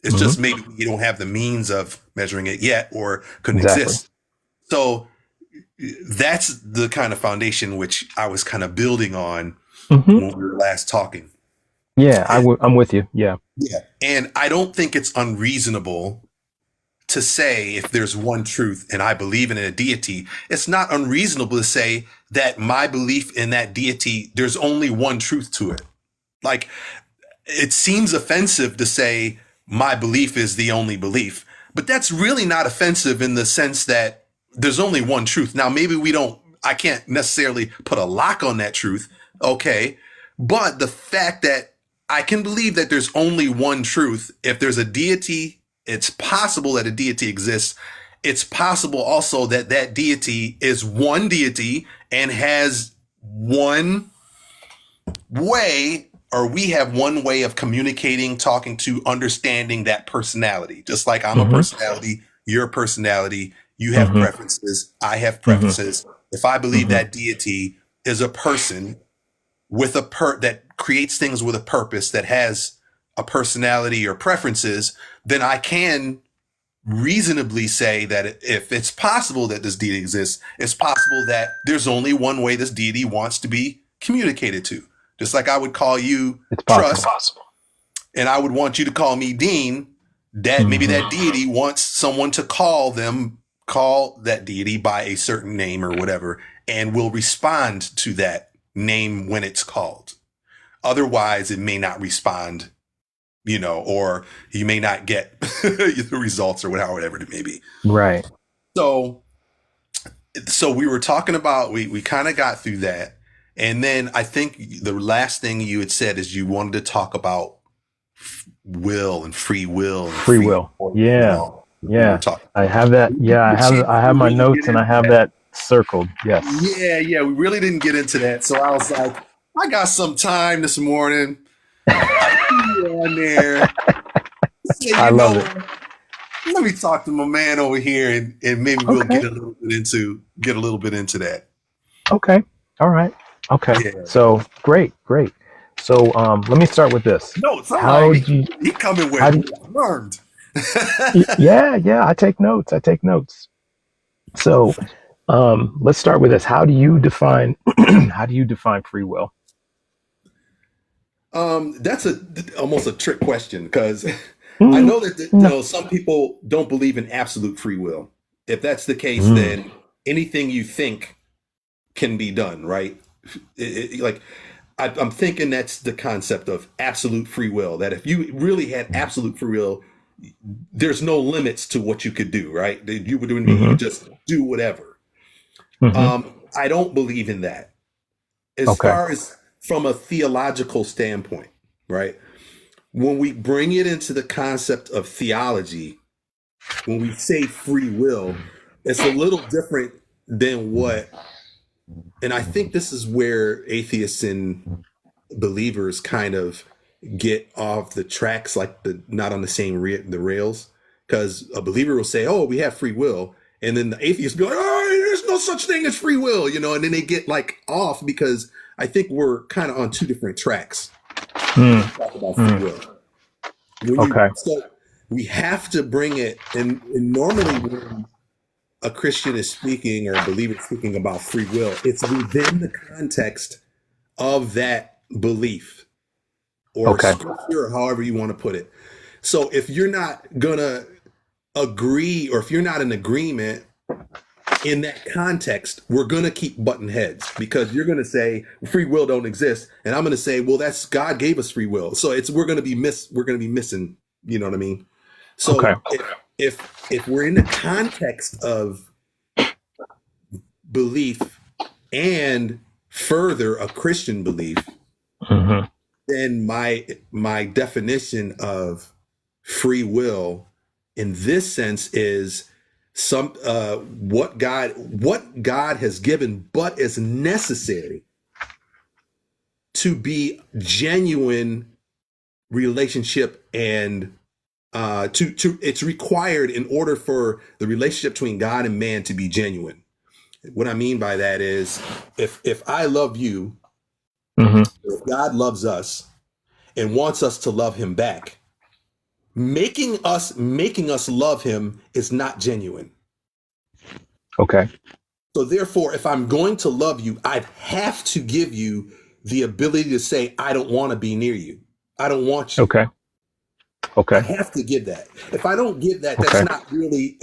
S4: It's just maybe you don't have the means of measuring it yet or couldn't exist. So that's the kind of foundation which I was kind of building on when we were last talking.
S1: Yeah, I'm with you. Yeah.
S4: Yeah. And I don't think it's unreasonable to say if there's one truth and I believe in a deity, it's not unreasonable to say that my belief in that deity, there's only one truth to it. Like, it seems offensive to say my belief is the only belief, but that's really not offensive in the sense that there's only one truth. Now, maybe I can't necessarily put a lock on that truth. Okay. But the fact that I can believe that there's only one truth, if there's a deity, it's possible that a deity exists. It's possible also that that deity is one deity and has one way, or we have one way of communicating, talking to, understanding that personality. Just like I'm a personality, you're a personality, you have preferences, I have preferences. If I believe that deity is a person with that creates things with a purpose, that has a personality or preferences, then I can reasonably say that if it's possible that this deity exists, it's possible that there's only one way this deity wants to be communicated to. Just like I would call you Trust, and I would want you to call me Dean, that maybe that deity wants someone to call that deity by a certain name or whatever, and will respond to that name when it's called. Otherwise, it may not respond, or you may not get the results or whatever it may be.
S1: Right.
S4: So we were talking about, we kind of got through that. And then I think the last thing you had said is you wanted to talk about will and free will. And
S1: free will. Yeah. Yeah. I have that. Yeah. I have my notes and I have that circled. Yes.
S4: Yeah. We really didn't get into that. So I was like, I got some time this morning. On there.
S1: I love it.
S4: Let me talk to my man over here and maybe we'll get a little bit into that.
S1: Okay. All right. Okay. Yeah. So great. So let me start with this.
S4: No, it's all right. He coming with me. I learned.
S1: Yeah. I take notes. So let's start with this. How do you define free will?
S4: That's almost a trick question, because I know that some people don't believe in absolute free will. If that's the case, then anything you think can be done, right? Like, I'm thinking that's the concept of absolute free will, that if you really had absolute free will, there's no limits to what you could do, right? You would just do whatever. I don't believe in that. As far as from a theological standpoint, right? When we bring it into the concept of theology, when we say free will, it's a little different than what, and I think this is where atheists and believers kind of get off the tracks, like not on the same the rails, because a believer will say, "Oh, we have free will," and then the atheist will be like, "Oh, there's no such thing as free will," you know, and then they get like off, because I think we're kind of on two different tracks. Talk about free will. So we have to bring it, and normally when a Christian is speaking or a believer is speaking about free will, it's within the context of that belief or scripture, or however you want to put it. So if you're not gonna agree, or if you're not in agreement in that context, we're gonna keep butting heads, because you're gonna say free will don't exist, and I'm gonna say, well, that's God gave us free will. So we're gonna be missing. You know what I mean? So if we're in the context of belief and further a Christian belief, then my definition of free will in this sense is what God has given, but is necessary to be genuine relationship, and it's required in order for the relationship between God and man to be genuine. What I mean by that is, if I love you, if God loves us and wants us to love him back, making us love him is not genuine. So therefore, if I'm going to love you, I have to give you the ability to say, I don't want to be near you. I don't want you. I have to give that. If I don't give that, that's not really,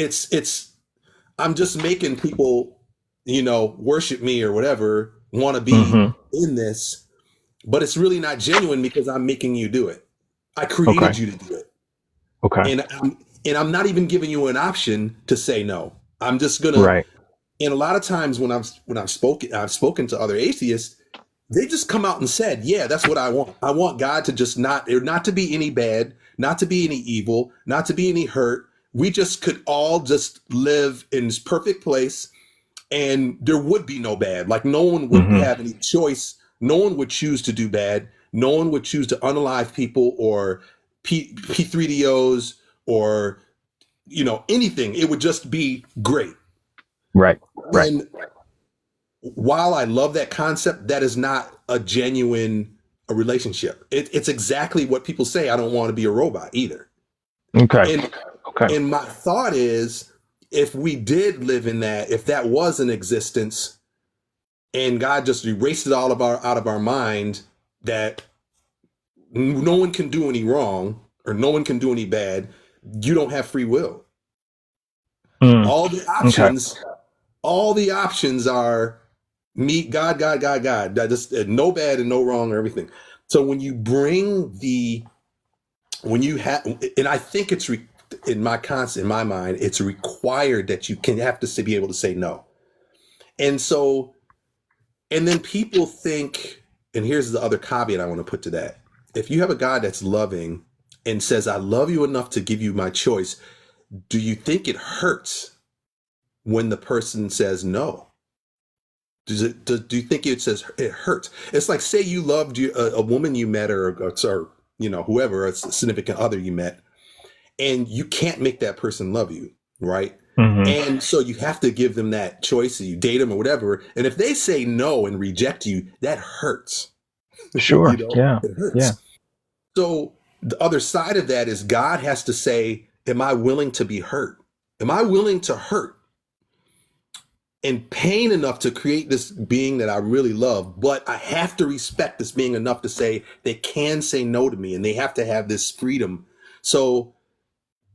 S4: I'm just making people, worship me or whatever, want to be in this, but it's really not genuine, because I'm making you do it. I created you to do it. And I'm not even giving you an option to say no. I'm just gonna, and a lot of times when I've spoken to other atheists, they just come out and said, yeah, that's what I want. I want God to just not to be any bad, not to be any evil, not to be any hurt. We just could all just live in this perfect place, and there would be no bad. Like, no one would have any choice. No one would choose to do bad. No one would choose to unalive people or P3DOs or, anything. It would just be great. Right. And while I love that concept, that is not a genuine relationship. It's exactly what people say. I don't want to be a robot either. And my thought is, if we did live in that, if that was an existence, and God just erased it all out of our mind, that no one can do any wrong or no one can do any bad, you don't have free will. All the options are me, God. That just no bad and no wrong or everything. So when you bring and I think it's in my mind, it's required that you have to be able to say no. And then people think, and here's the other caveat I want to put to that. If you have a God that's loving and says, I love you enough to give you my choice, do you think it hurts when the person says no? Do you think it says it hurts? It's like, say you loved a woman you met, or whoever, a significant other you met, and you can't make that person love you, right? And so you have to give them that choice, or you date them or whatever. And if they say no and reject you, that hurts.
S1: Sure. Yeah.
S4: It hurts.
S1: Yeah.
S4: So the other side of that is, God has to say, am I willing to be hurt? Am I willing to hurt and pain enough to create this being that I really love? But I have to respect this being enough to say they can say no to me, and they have to have this freedom. So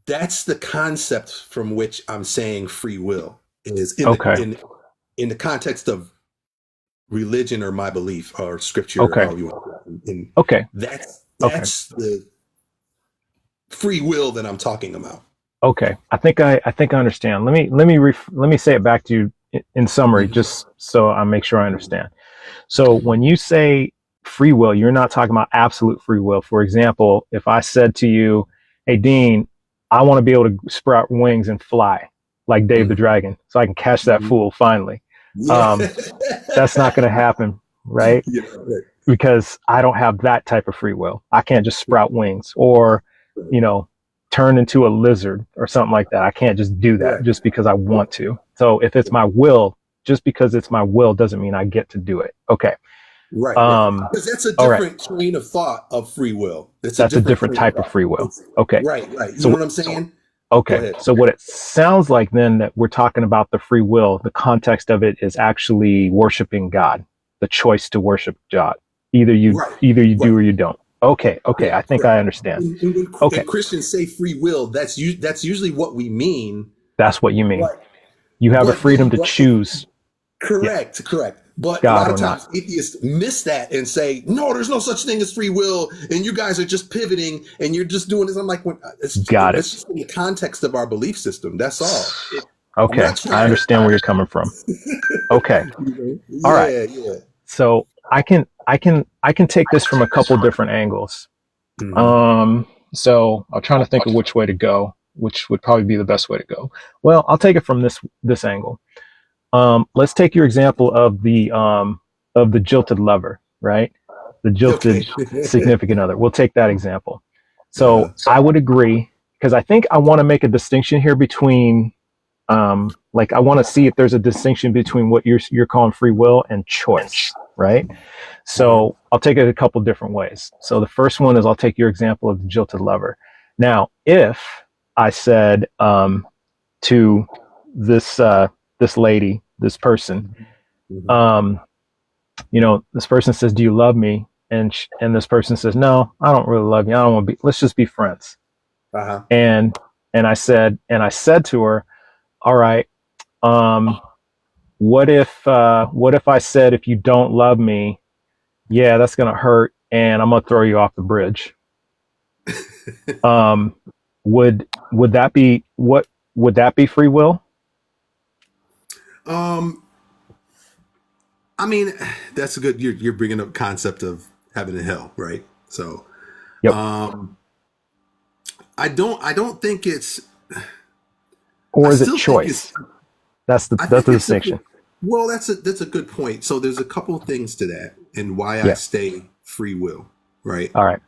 S4: that's the concept from which I'm saying free will is in in the context of religion or my belief or scripture,
S1: Okay.
S4: or how you want to, and
S1: Okay.
S4: that's
S1: Okay.
S4: the free will that I'm talking about.
S1: Okay. I think I understand. Let me say it back to you in summary, just so I make sure I understand. So when you say free will, you're not talking about absolute free will. For example, if I said to you, "Hey, Dean, I want to be able to sprout wings and fly like Dave the Dragon, so I can catch that fool finally."
S4: Yeah.
S1: That's not going to happen, right?
S4: Yeah, right.
S1: Because I don't have that type of free will. I can't just sprout wings or, turn into a lizard or something like that. I can't just do that just because I want to. So if it's my will, just because it's my will doesn't mean I get to do it. Okay.
S4: Right. Because that's a different train of thought of free will.
S1: That's a different type of free will. Okay.
S4: Right. You know what I'm saying?
S1: Okay. So what it sounds like then that we're talking about the free will, the context of it is actually worshiping God, the choice to worship God. Either you do or you don't. Okay. I think I understand.
S4: And when Christians say free will, that's usually what we mean.
S1: That's what you mean. You have a freedom to choose.
S4: Correct. But
S1: God
S4: a lot of times
S1: not.
S4: atheists miss that and say, no, there's no such thing as free will. And you guys are just pivoting and you're just doing this. I'm like, it's just in the context of our belief system. That's all.
S1: Okay. I understand where you're coming from. Okay. All right.
S4: Yeah.
S1: So I can take this from a couple different angles. So I'm trying to think of which way to go, which would probably be the best way to go. Well, I'll take it from this angle. Let's take your example of the jilted lover, right? The jilted significant other. We'll take that example. So I would agree, because I think I want to make a distinction here between, like I want to see if there's a distinction between what you're calling free will and choice, right? So I'll take it a couple different ways. So the first one is I'll take your example of the jilted lover. Now, if I said to this lady, this person, this person says, "Do you love me?" And this person says, "No, I don't really love you. I don't want to be. Let's just be friends." And I said to her, "All right, what if I said, if you don't love me, yeah, that's gonna hurt, and I'm gonna throw you off the bridge." Would that be free will?
S4: I mean, that's a good. You're bringing up concept of heaven and hell, right? So,
S1: yep.
S4: I don't think it's.
S1: Or is it choice? That's the distinction.
S4: Well, that's a good point. So there's a couple of things to that, and why I stay free will, right?
S1: All right.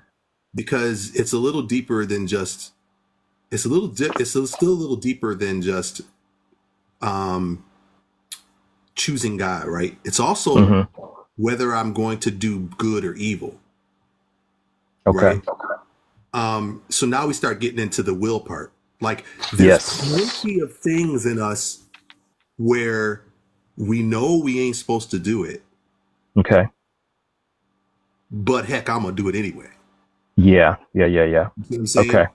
S4: Because it's a little deeper than just. It's still a little deeper than just. Choosing God, right? It's also whether I'm going to do good or evil.
S1: Okay.
S4: Right? So now we start getting into the will part. Like there's plenty of things in us where we know we ain't supposed to do it.
S1: Okay.
S4: But heck, I'm gonna do it anyway.
S1: Yeah.
S4: You know what I'm saying?
S1: Okay.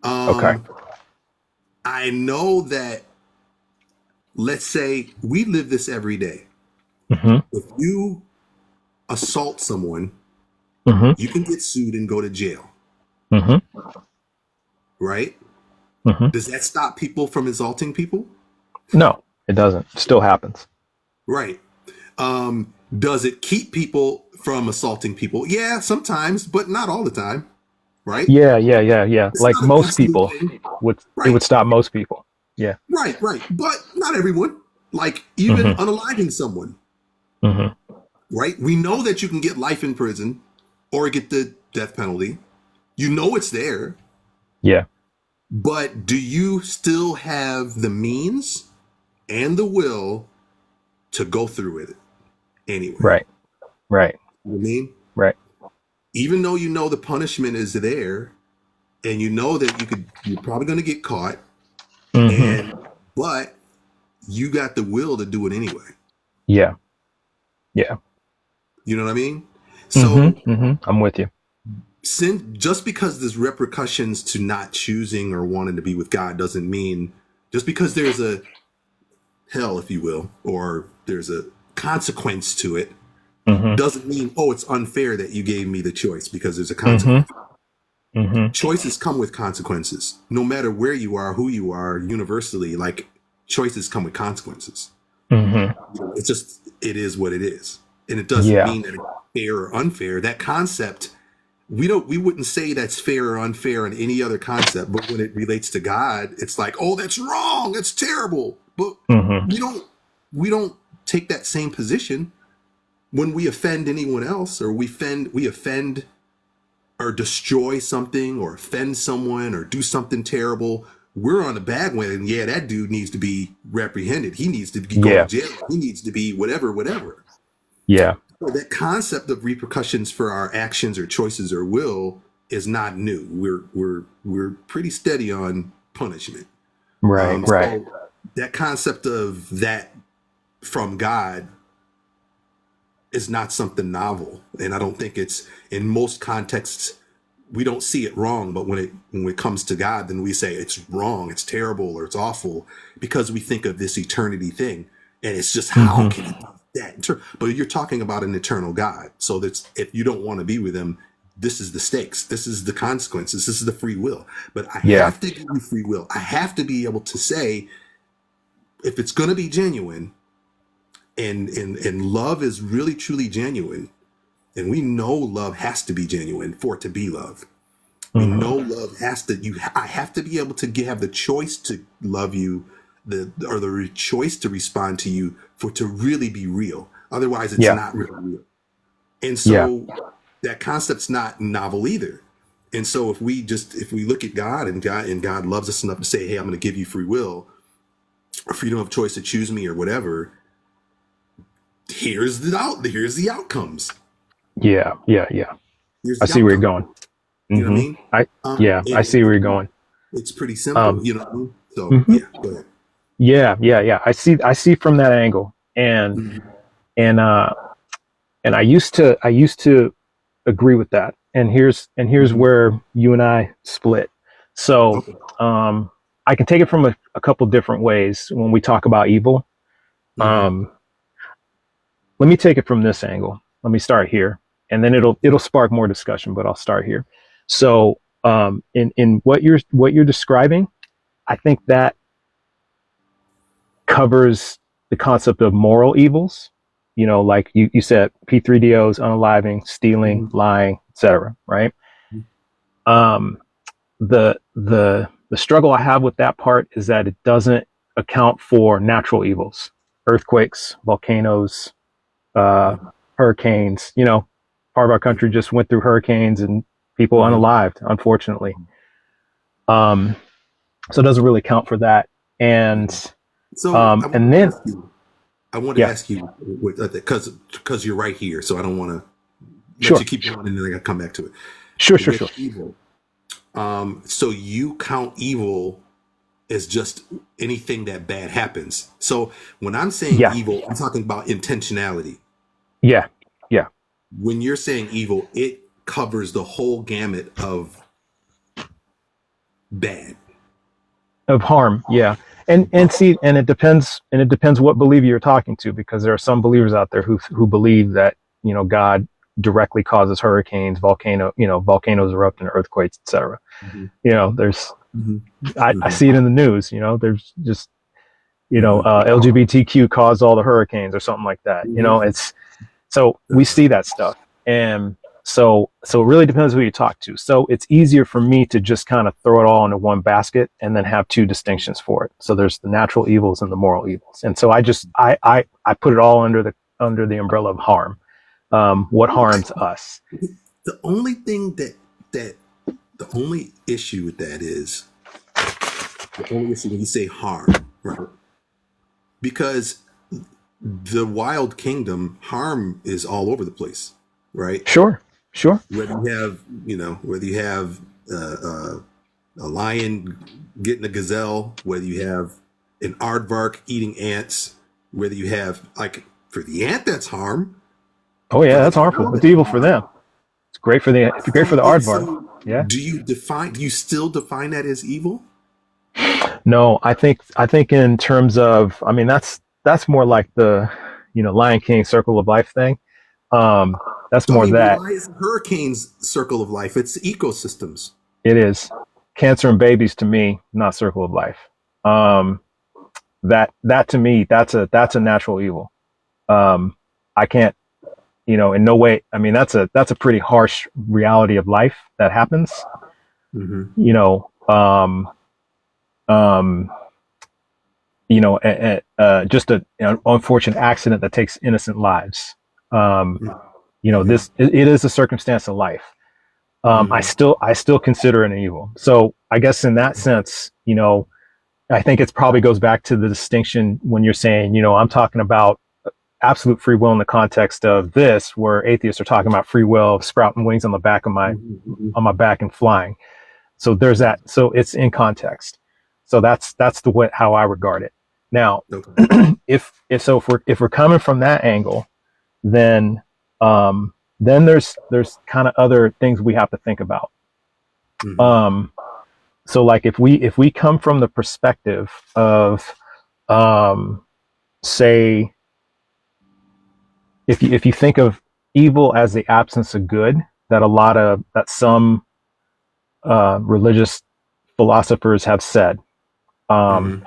S1: Okay.
S4: I know that. Let's say we live this every day. If you assault someone, you can get sued and go to jail. Right? Does that stop people from assaulting people?
S1: No, it doesn't. It still happens.
S4: Right. Does it keep people from assaulting people? Yeah, sometimes, but not all the time. Right?
S1: Yeah. It's like most people it would stop most people. Yeah.
S4: Right. But not everyone. Like even unaliving someone. Right. We know that you can get life in prison or get the death penalty. You know it's there.
S1: Yeah.
S4: But do you still have the means and the will to go through with it anyway?
S1: Right.
S4: You know what I mean?
S1: Right.
S4: Even though you know the punishment is there and you know that you're probably going to get caught. But you got the will to do it anyway.
S1: Yeah.
S4: You know what I mean? So
S1: I'm with you.
S4: Just because there's repercussions to not choosing or wanting to be with God doesn't mean just because there's hell, if you will, or there's a consequence to it,
S1: Mm-hmm.
S4: doesn't mean, oh, it's unfair that you gave me the choice, because there's a
S1: Mm-hmm.
S4: consequence.
S1: Mm-hmm.
S4: Choices come with consequences. No matter where you are, who you are, universally, like, choices come with consequences.
S1: Mm-hmm.
S4: It's just, it is what it is. And it doesn't
S1: Yeah.
S4: mean that it's fair or unfair. That concept, we wouldn't say that's fair or unfair in any other concept, but when it relates to God, it's like, oh, that's wrong, that's terrible. But
S1: Mm-hmm.
S4: we don't take that same position when we offend anyone else, or we offend or destroy something, or offend someone, or do something terrible. We're on the bandwagon. Yeah, that dude needs to be reprehended. He needs to be going to jail. He needs to be whatever.
S1: Yeah.
S4: So that concept of repercussions for our actions or choices or will is not new. We're pretty steady on punishment.
S1: Right. Right.
S4: So that concept of that from God is not something novel, and I don't think it's, in most contexts, we don't see it wrong, but when it comes to God, then we say it's wrong, it's terrible, or it's awful, because we think of this eternity thing, and it's just, how can it be that? But you're talking about an eternal God, so that's, if you don't want to be with him, this is the stakes, this is the consequences, this is the free will. But I have to give you free will. I have to be able to say, if it's going to be genuine, and love is really truly genuine, and we know love has to be genuine for it to be love. We know love has to, I have to be able to have the choice to love you, or the choice to respond to you, for it to really be real. Otherwise, it's not really real. And so that concept's not novel either. And so if we look at God, and God loves us enough to say, hey, I'm going to give you free will, or freedom of choice to choose me, or whatever, here's the outcomes.
S1: Yeah. I see where you're going.
S4: You know what I mean?
S1: I see where you're going.
S4: It's pretty simple, you know what I mean? So yeah, go ahead.
S1: Yeah. I see from that angle, and I used to agree with that. And here's where you and I split. So I can take it from a couple different ways when we talk about evil. Let me take it from this angle. Let me start here, and then it'll spark more discussion, but I'll start here. So in what you're describing, I think that covers the concept of moral evils, like you said, P3DOs, unaliving, stealing, lying, etc. Right? The struggle I have with that part is that it doesn't account for natural evils, earthquakes, volcanoes, hurricanes. Part of our country just went through hurricanes and people unalived, unfortunately. So it doesn't really count for that. And
S4: so
S1: I
S4: want to ask you, because you're right here, so I don't want to let you keep going, and then I got to come back to it. Sure. Evil. So you count evil as just anything that bad happens. So when I'm saying evil, I'm talking about intentionality.
S1: Yeah.
S4: When you're saying evil, it covers the whole gamut of bad.
S1: Of harm, yeah. And it depends what believer you're talking to, because there are some believers out there who believe that, God directly causes hurricanes, volcanoes erupt, and earthquakes, etc. There's I see it in the news, there's just LGBTQ caused all the hurricanes or something like that. It's, so we see that stuff. And so it really depends who you talk to. So it's easier for me to just kind of throw it all into one basket and then have two distinctions for it. So there's the natural evils and the moral evils. And so I put it all under the umbrella of harm. What harms us?
S4: The only thing the only issue with that is, the only issue when you say harm, right? Because the wild kingdom, harm is all over the place, right?
S1: Sure.
S4: Whether you have a lion getting a gazelle, whether you have an aardvark eating ants, whether you have, like, for the ant, that's harm.
S1: Oh yeah, that's harmful. It's evil for them. It's great for the aardvark. Yeah.
S4: Do you still define that as evil?
S1: No, I think in terms of, I mean, that's more like the, Lion King Circle of Life thing. That's
S4: So I
S1: more
S4: mean, but
S1: that.
S4: why is hurricanes circle of life? It's ecosystems.
S1: It is cancer and babies to me, not Circle of Life. Um, that to me, that's a natural evil. I can't, in no way. I mean, that's a pretty harsh reality of life that happens.
S4: Mm-hmm.
S1: You know, um, just an unfortunate accident that takes innocent lives. It is a circumstance of life. I still consider it an evil. So I guess in that sense, I think it probably goes back to the distinction when you're saying, I'm talking about absolute free will in the context of this, where atheists are talking about free will, sprouting wings on the back of my back and flying. So there's that. So it's in context. So that's the way how I regard it. Now,
S4: Okay.
S1: if we're coming from that angle, then there's kind of other things we have to think about.
S4: Mm-hmm.
S1: So like if we come from the perspective of say if you think of evil as the absence of good, that some religious philosophers have said,
S4: Mm-hmm.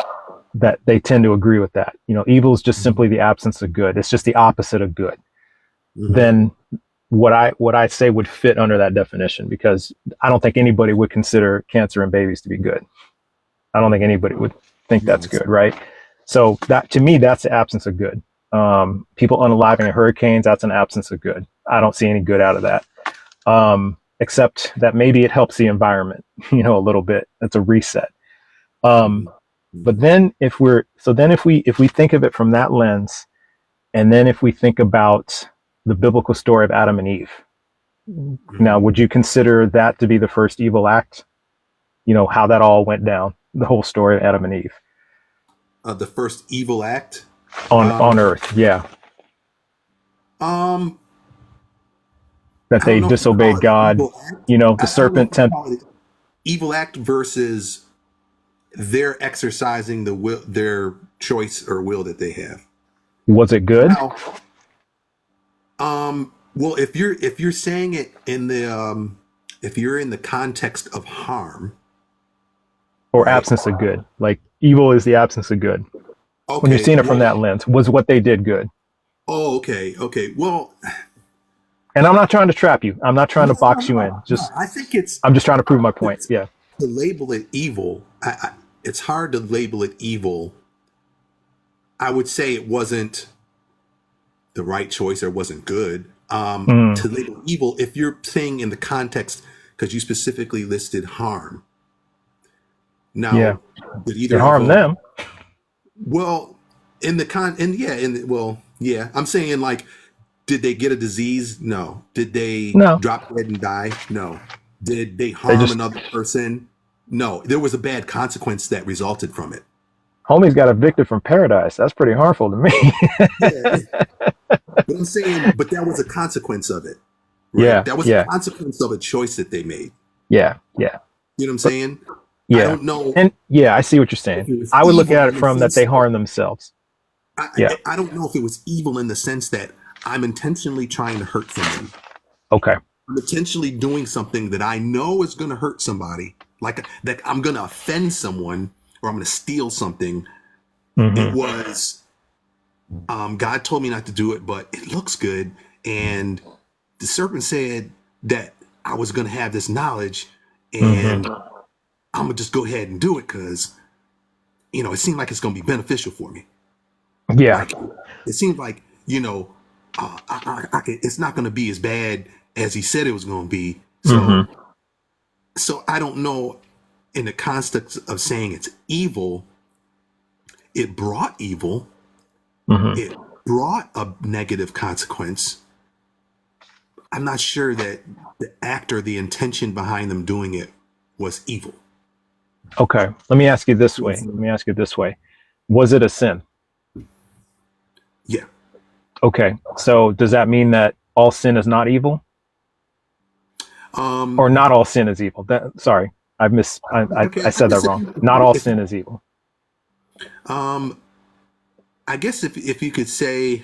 S1: that they tend to agree with that. Evil is just simply the absence of good. It's just the opposite of good.
S4: Mm-hmm.
S1: Then what I say would fit under that definition, because I don't think anybody would consider cancer in babies to be good. I don't think anybody would think that's good, right? So that, to me, that's the absence of good. People unaliving hurricanes, that's an absence of good. I don't see any good out of that. Except that maybe it helps the environment, a little bit. It's a reset. But then if we think of it from that lens, and then if we think about the biblical story of Adam and Eve, now, would you consider that to be the first evil act? How that all went down, the whole story of Adam and Eve.
S4: The first evil act
S1: on earth, yeah. That they disobeyed God. The serpent
S4: evil act versus they're exercising the will, their choice or will that they have.
S1: Was it good?
S4: Well, if you're saying it in the if you're in the context of harm
S1: or right? Absence of good, like evil is the absence of good. Okay, when you're seeing it from that lens, was what they did good?
S4: Oh, okay. Well,
S1: and I'm not trying to trap you. I'm not trying to box you in.
S4: I think
S1: I'm just trying to prove my point. Yeah.
S4: To label it evil, it's hard to label it evil. I would say it wasn't the right choice or wasn't good. To label evil, if you're saying in the context, because you specifically listed harm. Now,
S1: yeah, it harm them.
S4: Well, I'm saying, like, did they get a disease? No. Did they drop dead and die? No. Did they harm another person? No. There was a bad consequence that resulted from it.
S1: Homie's got evicted from paradise. That's pretty harmful to me.
S4: Yeah. But I'm saying, but that was a consequence of it. Right?
S1: Yeah.
S4: That was a consequence of a choice that they made.
S1: Yeah.
S4: You know what I'm saying?
S1: Yeah.
S4: I don't know.
S1: And yeah, I see what you're saying. I would look at it from that they harm themselves.
S4: I don't know if it was evil in the sense that I'm intentionally trying to hurt someone.
S1: Okay.
S4: I'm intentionally doing something that I know is going to hurt somebody, like that I'm going to offend someone or I'm going to steal something. It was, God told me not to do it, but it looks good. And the serpent said that I was going to have this knowledge and I'm going to just go ahead and do it because, it seemed like it's going to be beneficial for me.
S1: Yeah.
S4: Like, it seemed like, it's not going to be as bad as he said it was going to be. So I don't know, in the context of saying it's evil, it brought evil. It brought a negative consequence. I'm not sure that the act or the intention behind them doing it was evil.
S1: Okay. Let me ask you this way. Was it a sin?
S4: Yeah.
S1: Okay. So does that mean that all sin is not evil? Or not all sin is evil? Sorry, I said that wrong. Not all sin is evil.
S4: Um, I guess if you could say,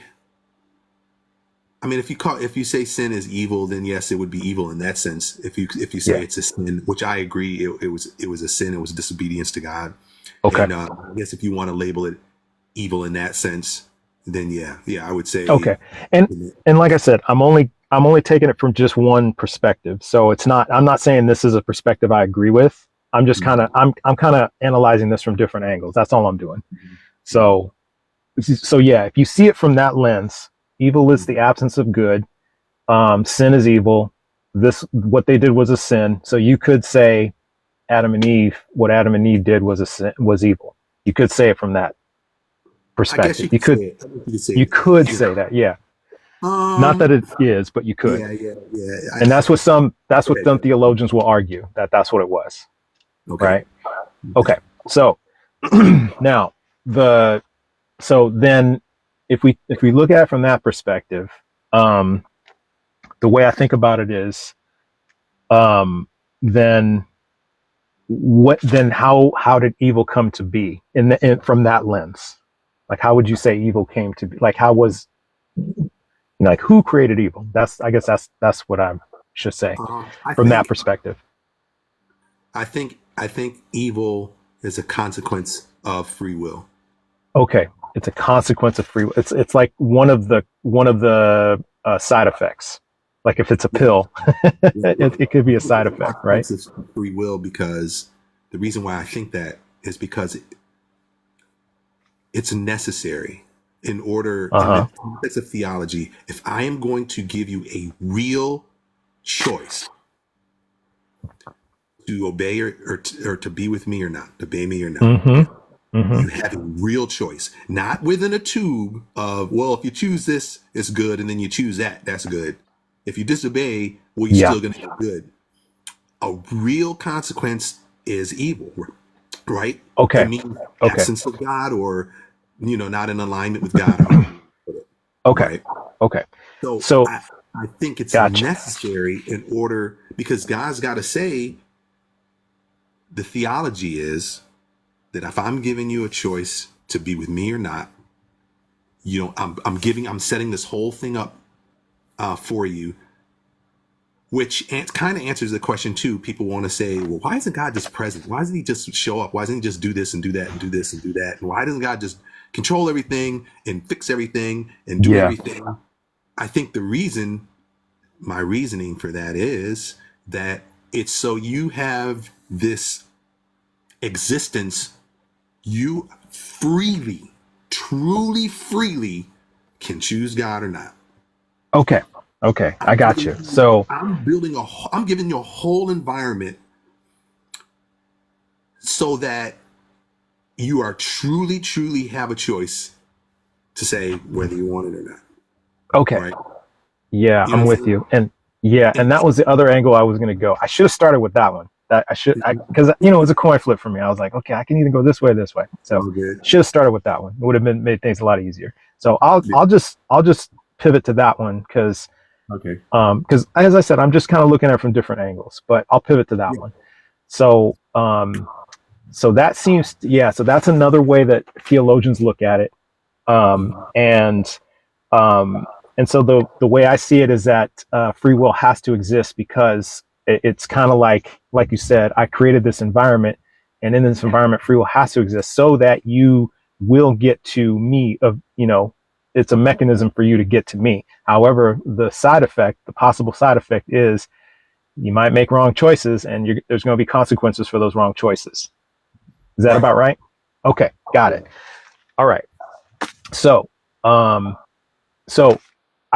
S4: I mean, if you say sin is evil, then yes, it would be evil in that sense. If you say it's a sin, which I agree, it was a sin. It was disobedience to God.
S1: Okay.
S4: And I guess if you want to label it evil in that sense, then yeah, I would say.
S1: Okay. And like I said, I'm only taking it from just one perspective. So I'm not saying this is a perspective I agree with. I'm just kind of I'm kind of analyzing this from different angles. That's all I'm doing. So yeah, if you see it from that lens, evil is the absence of good. Sin is evil. What they did was a sin. So you could say what Adam and Eve did was a sin, was evil. You could say it from that perspective. You could say that, yeah. Not that it is, but you could.
S4: Yeah.
S1: And that's what some theologians will argue, that's what it was.
S4: Okay.
S1: Right? Okay. So now so then if we look at it from that perspective, the way I think about it is, then how did evil come to be from that lens? Like, how would you say evil came to be? Like, how was, like, who created evil? I guess that's what I should say from that perspective.
S4: I think evil is a consequence of free will.
S1: Okay, it's a consequence of free will. It's like one of the side effects. Like if it's a pill, it could be a side effect, right?
S4: It's free will, because the reason why I think that is because it's necessary in order, in the context of theology, if I am going to give you a real choice to obey or to be with me or not, to obey me or not, you have a real choice, not within a tube of, well, if you choose this, it's good, and then you choose that's good. If you disobey, well, you're still going to get good. A real consequence is evil, right?
S1: Okay.
S4: It means absence of God, or, not in alignment with God.
S1: Okay.
S4: Right?
S1: Okay.
S4: So I think it's necessary in order, because God's got to say, the theology is that if I'm giving you a choice to be with me or not, I'm setting this whole thing up for you, which kind of answers the question too. People want to say, well, why isn't God just present? Why doesn't he just show up? Why doesn't he just do this and do that and do this and do that? And why doesn't God just control everything and fix everything and do everything? I think my reasoning for that is that it's so you have this existence, you truly freely can choose God or not.
S1: Okay. I got you. So
S4: I'm giving you a whole environment so that you are truly have a choice to say whether you want it or not.
S1: Okay. Right? Yeah, I'm with you. And that was the other angle I was going to go. I should have started with that one. Because it was a coin flip for me. I was like, okay, I can either go this way or this way. So should have started with that one. It would have made things a lot easier. So I'll just pivot to that one because as I said, I'm just kind of looking at it from different angles. But I'll pivot to that one. So so that seems so that's another way that theologians look at it. And so the way I see it is that free will has to exist because it's kind of like you said, I created this environment, and in this environment, free will has to exist so that you will get to me. It's a mechanism for you to get to me. However, the possible side effect is you might make wrong choices, and there's going to be consequences for those wrong choices. Is that about right? Okay, got it. All right. So I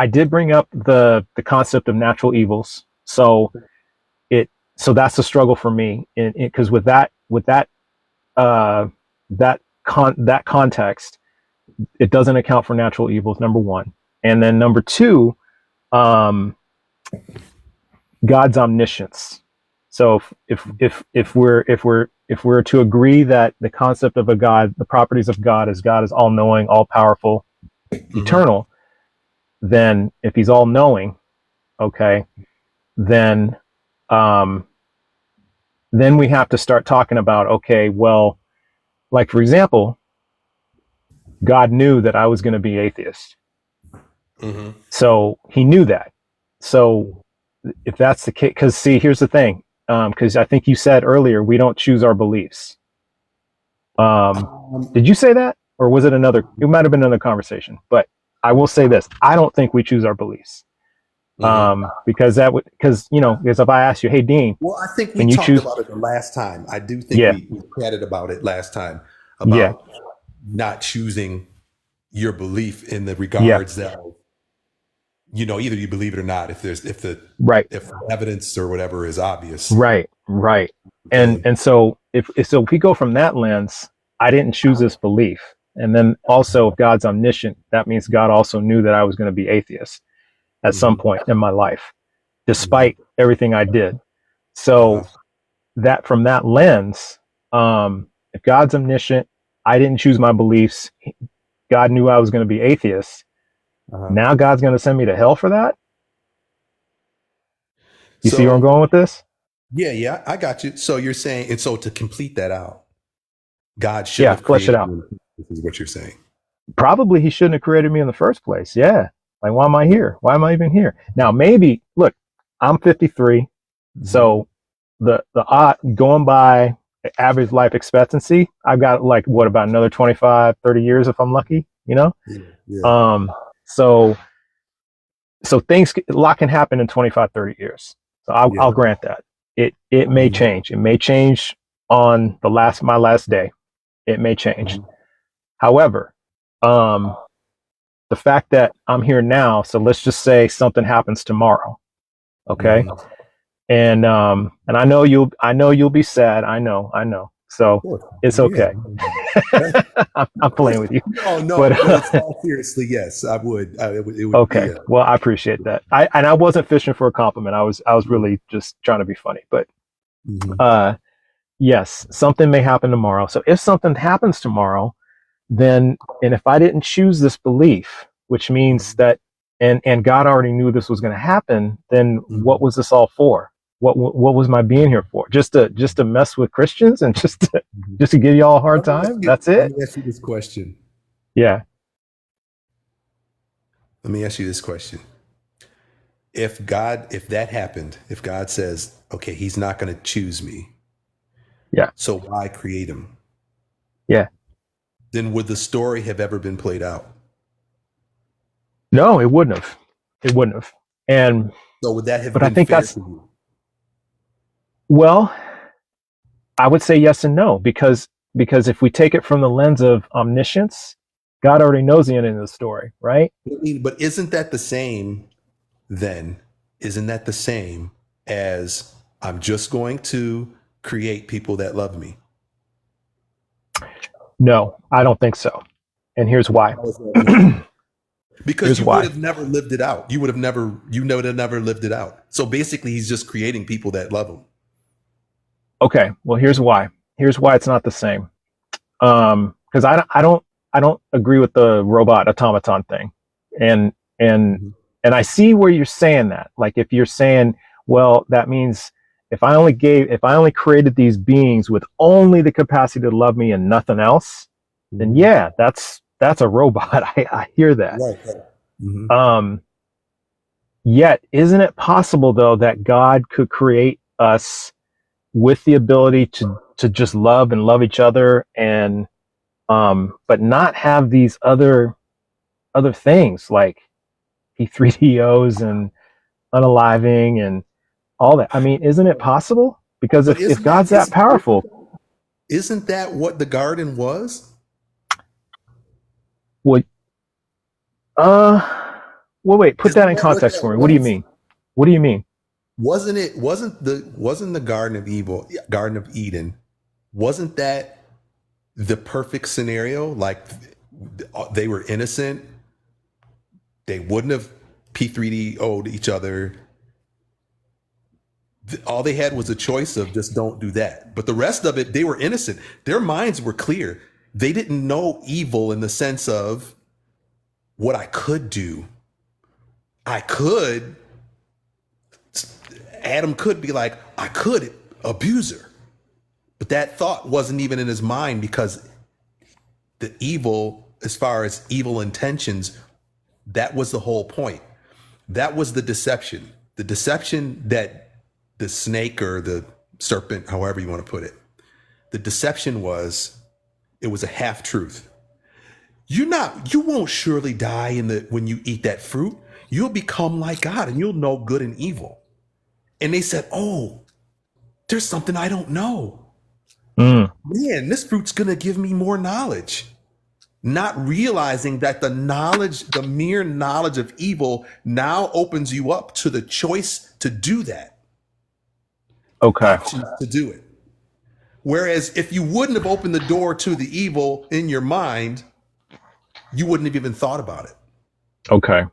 S1: did bring up the concept of natural evils. So that's the struggle for me, because with that context, it doesn't account for natural evils, number one, and then number two, God's omniscience. So if we're to agree that the concept of a God, the properties of God is all knowing, all powerful, eternal, then if he's all knowing, okay, then we have to start talking about, okay, well, like for example, God knew that I was going to be atheist.
S4: Mm-hmm.
S1: So he knew that. So if that's the case, because see, here's the thing. Because I think you said earlier, we don't choose our beliefs. Did you say that? Or was it another? It might have been another conversation. But I will say this. I don't think we choose our beliefs. Because that would, because if I ask you, hey Dean,
S4: well, I think we talked about it the last time. I do think we chatted about it last time about not choosing your belief in the regards that either you believe it or not. If the evidence or whatever is obvious,
S1: right. And so if we go from that lens, I didn't choose this belief. And then also, if God's omniscient, that means God also knew that I was going to be atheist at some point in my life, despite everything I did. So that from that lens, if God's omniscient, I didn't choose my beliefs. God knew I was going to be atheist. Now God's going to send me to hell for that? You see where I'm going with this?
S4: Yeah, I got you. So you're saying, and so to complete that out, God should have
S1: flesh it out.
S4: This is what you're saying.
S1: Probably he shouldn't have created me in the first place. Yeah. Like, why am I here? Why am I even here? Now, maybe, look, I'm 53. So the going by average life expectancy, I've got about another 25, 30 years if I'm lucky, So things, a lot can happen in 25, 30 years. So I'll grant that. It may change. It may change on my last day. It may change. However, the fact that I'm here now, so let's just say something happens tomorrow. Okay. And I know you'll be sad. I know. So it's okay. I'm playing with you.
S4: Oh no, but seriously, yes, I would. It would
S1: okay. Well, I appreciate that. I wasn't fishing for a compliment. I was really just trying to be funny. But yes, something may happen tomorrow. So if something happens tomorrow, then, and if I didn't choose this belief, which means that, and God already knew this was going to happen, then what was this all for? What was my being here for? Just to mess with Christians and just to give y'all a hard time? That's it?
S4: Let me ask you this question.
S1: Yeah.
S4: Let me ask you this question. If that happened, if God says, okay, he's not going to choose me.
S1: Yeah.
S4: So why create him?
S1: Yeah.
S4: Then would the story have ever been played out?
S1: No, it wouldn't have. And
S4: so would that have
S1: but
S4: been
S1: I think
S4: fair
S1: that's
S4: to you?
S1: Well, I would say yes and no, because if we take it from the lens of omniscience, God already knows the end of the story, right?
S4: But isn't that the same then? Isn't that the same as I'm just going to create people that love me?
S1: No, I don't think so. And here's why.
S4: Because would have never lived it out. You would have never lived it out. So basically he's just creating people that love him. Okay, well, here's why. Here's why it's not the same. Because I don't agree with the robot automaton thing, and I see where you're saying that. Like, if you're saying, well, that means if I only created these beings with only the capacity to love me and nothing else, then yeah, that's a robot. I hear that. Right. Yet, isn't it possible though that God could create us with the ability to just love and love each other, and but not have these other things like P3DOs and unaliving and all that? I mean, isn't it possible? Because if God's that powerful, isn't that what the garden was?
S1: Well, wait, put that in context for me. What do you mean? What do you mean?
S4: Wasn't the Garden of Eden, wasn't that the perfect scenario? Like, they were innocent. They wouldn't have P3DO'd each other. All they had was a choice of just don't do that. But the rest of it, they were innocent. Their minds were clear. They didn't know evil in the sense of what I could do. Adam could be like, I could abuse her. But that thought wasn't even in his mind because the evil as far as evil intentions, that was the whole point. That was the deception. The deception that the snake or the serpent, however you want to put it, the deception was, it was a half truth. You won't surely die when you eat that fruit. You'll become like God and you'll know good and evil. And they said, oh, there's something I don't know. Man, this fruit's going to give me more knowledge. Not realizing that the mere knowledge of evil now opens you up to the choice to do that.
S1: Okay.
S4: Options to do it. Whereas if you wouldn't have opened the door to the evil in your mind, you wouldn't have even thought about it.
S1: Okay.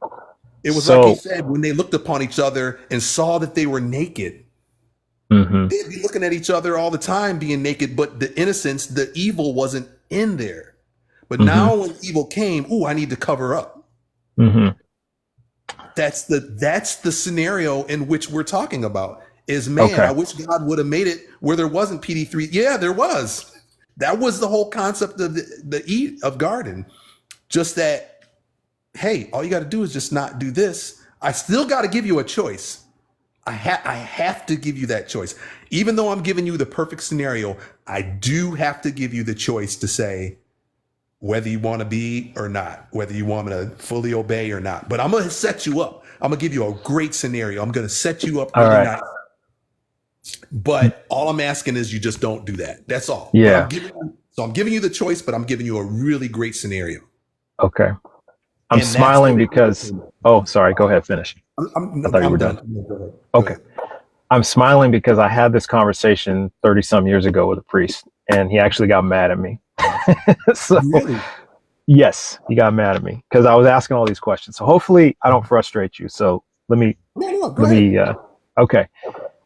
S4: It was like he said, when they looked upon each other and saw that they were naked, they'd be looking at each other all the time being naked, but the innocence, the evil wasn't in there. But now when evil came, I need to cover up. That's the scenario in which we're talking about is, man, I wish God would have made it where there wasn't PD3. Yeah, there was. That was the whole concept of the garden. Just that, hey, all you got to do is just not do this. I still got to give you a choice. I have to give you that choice. Even though I'm giving you the perfect scenario, I do have to give you the choice to say whether you want to be or not, whether you want me to fully obey or not. But I'm going to set you up. I'm going to give you a great scenario. I'm going to set you up really nice. But all I'm asking is you just don't do that. That's all.
S1: Yeah.
S4: I'm giving you the choice, but I'm giving you a really great scenario.
S1: Okay. I'm smiling because, sorry, go ahead, finish. I thought you were done. Okay. I'm smiling because I had this conversation 30 some years ago with a priest and he actually got mad at me. So, really? Yes, he got mad at me because I was asking all these questions. So hopefully I don't frustrate you. So okay.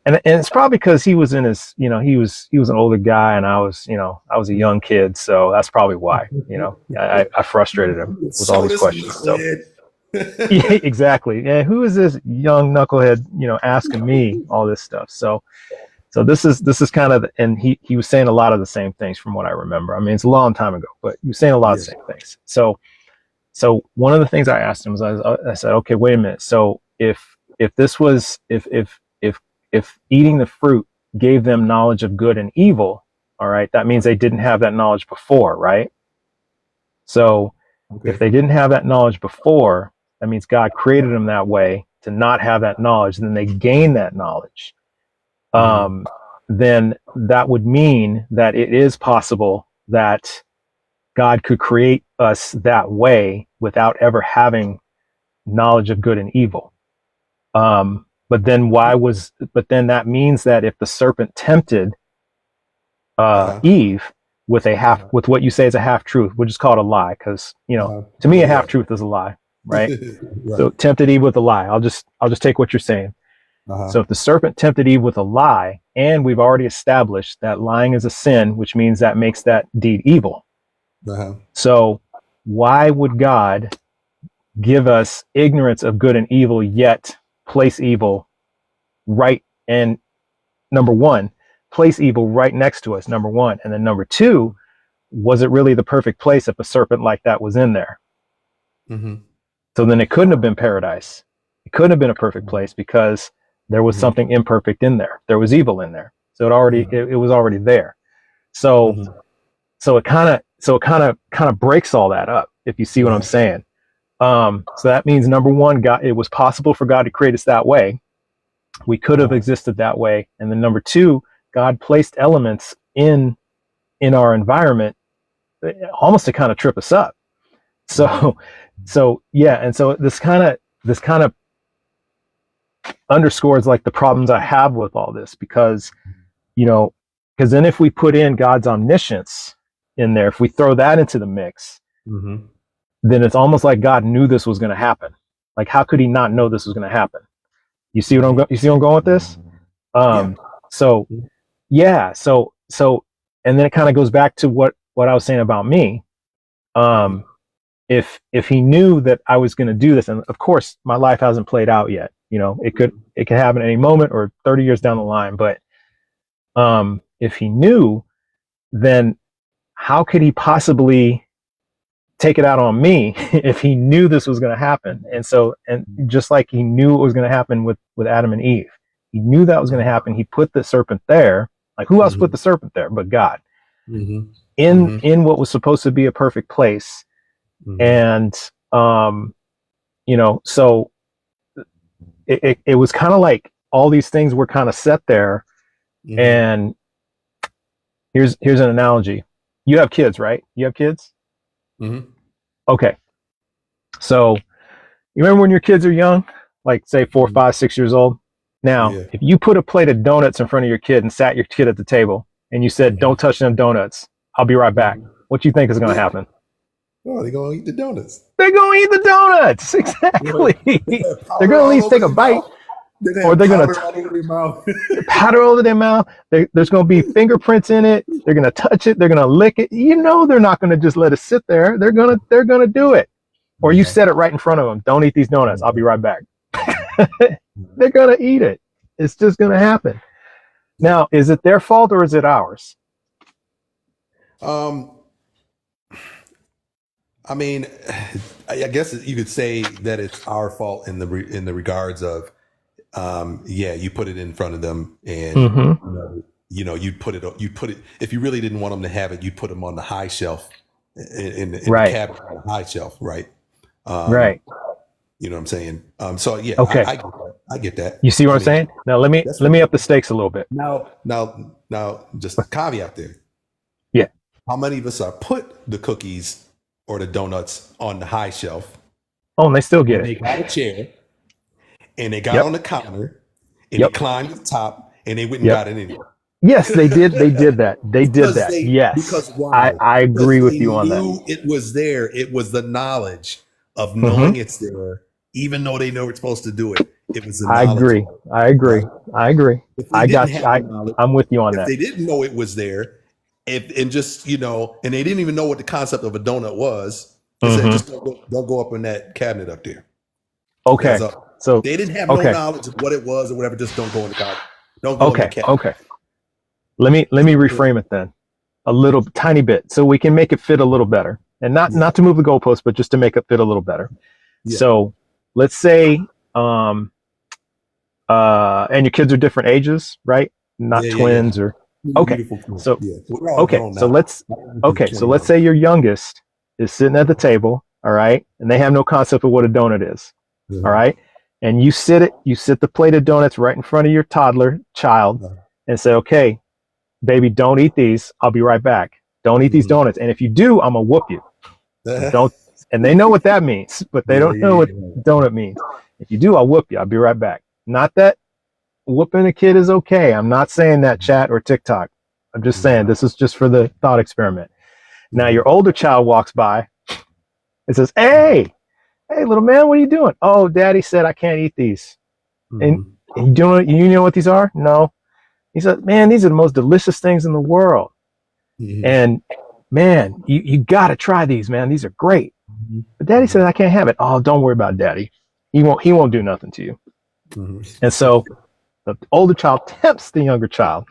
S1: And it's probably because he was in his, he was an older guy and I was a young kid. So that's probably why, I frustrated him with all these questions. So, yeah, exactly. Yeah. Who is this young knucklehead, asking me all this stuff? So this is kind of, and he was saying a lot of the same things from what I remember. I mean, it's a long time ago, but he was saying a lot of the same things. So one of the things I asked him was, I said, okay, wait a minute. So if eating the fruit gave them knowledge of good and evil, all right, that means they didn't have that knowledge before, right? So if they didn't have that knowledge before, that means God created them that way to not have that knowledge, and then they gain that knowledge. Then that would mean that it is possible that God could create us that way without ever having knowledge of good and evil. But then that means that if the serpent tempted Eve with what you say is a half truth, we'll just call it a lie, because to me a half truth is a lie, right? Right. So tempted Eve with a lie. I'll just take what you're saying. So if the serpent tempted Eve with a lie, and we've already established that lying is a sin, which means that makes that deed evil. So why would God give us ignorance of good and evil, yet place evil right, and number one, place evil right next to us, number one, and then number two, was it really the perfect place if a serpent like that was in there? So then it couldn't have been paradise. It couldn't have been a perfect place because there was something imperfect in there. There was evil in there. So it was already there. So it kind of breaks all that up, if you see what I'm saying. So that means number one, it was possible for God to create us that way. We could have existed that way. And then number two, God placed elements in our environment almost to kind of trip us up. So yeah, and so this kind of underscores like the problems I have with all this, because then if we put in God's omniscience in there, if we throw that into the mix, then it's almost like God knew this was going to happen. Like, how could he not know this was going to happen? You see where I'm going with this? So and then it kind of goes back to what I was saying about me. If he knew that I was going to do this, and of course my life hasn't played out yet, it could happen any moment or 30 years down the line. But if he knew, then how could he possibly take it out on me if he knew this was going to happen. And so, and just like he knew it was going to happen with Adam and Eve, he knew that was going to happen. He put the serpent there. Like, who else put the serpent there but God? In what was supposed to be a perfect place. And, you know, so it was kind of like all these things were kind of set there. And here's an analogy. You have kids, right? You have kids? Okay. So you remember when your kids are young, like say 4, 5, 6 years old? Now, if you put a plate of donuts in front of your kid and sat your kid at the table and you said, don't touch them donuts, I'll be right back. What do you think is going to happen?
S5: Oh, they're going to eat the donuts.
S1: They're going to eat the donuts. Exactly. They're going to at least take a bite. Or they're going to powder over their mouth. There's going to be fingerprints in it. They're going to touch it. They're going to lick it. You know, they're not going to just let it sit there. They're going to do it. Or you set it right in front of them. Don't eat these donuts. I'll be right back. They're going to eat it. It's just going to happen. Now, is it their fault or is it ours?
S5: I mean, I guess you could say that it's our fault in the regards of, you put it in front of them, and you know, you'd put it. If you really didn't want them to have it, you'd put them on the high shelf in the cabinet on the high shelf, right?
S1: Right.
S5: You know what I'm saying? So yeah,
S1: okay.
S5: I get that.
S1: You see what I'm saying? Now let me up the stakes a little bit.
S5: Now, just a caveat there.
S1: Yeah.
S5: How many of us are put the cookies or the donuts on the high shelf?
S1: Oh, and they still get it.
S5: They got a chair, and they got on the counter, and they climbed to the top, and they went and got it anyway.
S1: Yes, they did. They did that. They did that. Yes.
S5: Because why?
S1: I agree with you on that.
S5: It was there. It was the knowledge of knowing it's there, even though they know it's supposed to do it. It was the knowledge.
S1: I agree. I got you. I'm with you on that.
S5: If they didn't know it was there, and just, you know, and they didn't even know what the concept of a donut was, they said, just don't go up in that cabinet up there.
S1: Okay. So
S5: they didn't have no knowledge of what it was or whatever. Just don't go in the cabinet. Don't go in the cabinet.
S1: Okay. Let me reframe it then a little tiny bit so we can make it fit a little better, and not to move the goalpost, but just to make it fit a little better. Yeah. So let's say, and your kids are different ages, right? Not twins or okay. So so let's say your youngest is sitting at the table, all right, and they have no concept of what a donut is, all right, and you sit the plate of donuts right in front of your toddler child, and say, okay, baby, don't eat these. I'll be right back. Don't eat these donuts, and if you do, I'm gonna whoop you. Don't. And they know what that means, but they don't know what donut means. If you do, I'll whoop you. I'll be right back. Not that whooping a kid is okay. I'm not saying that, chat or TikTok. I'm just saying this is just for the thought experiment. Now your older child walks by and says, hey, little man, what are you doing? Oh, daddy said I can't eat these. And you know what these are? No. He said, man, these are the most delicious things in the world. And man, you got to try these, man. These are great. But daddy said I can't have it. Oh, don't worry about daddy. He won't do nothing to you. And so the older child tempts the younger child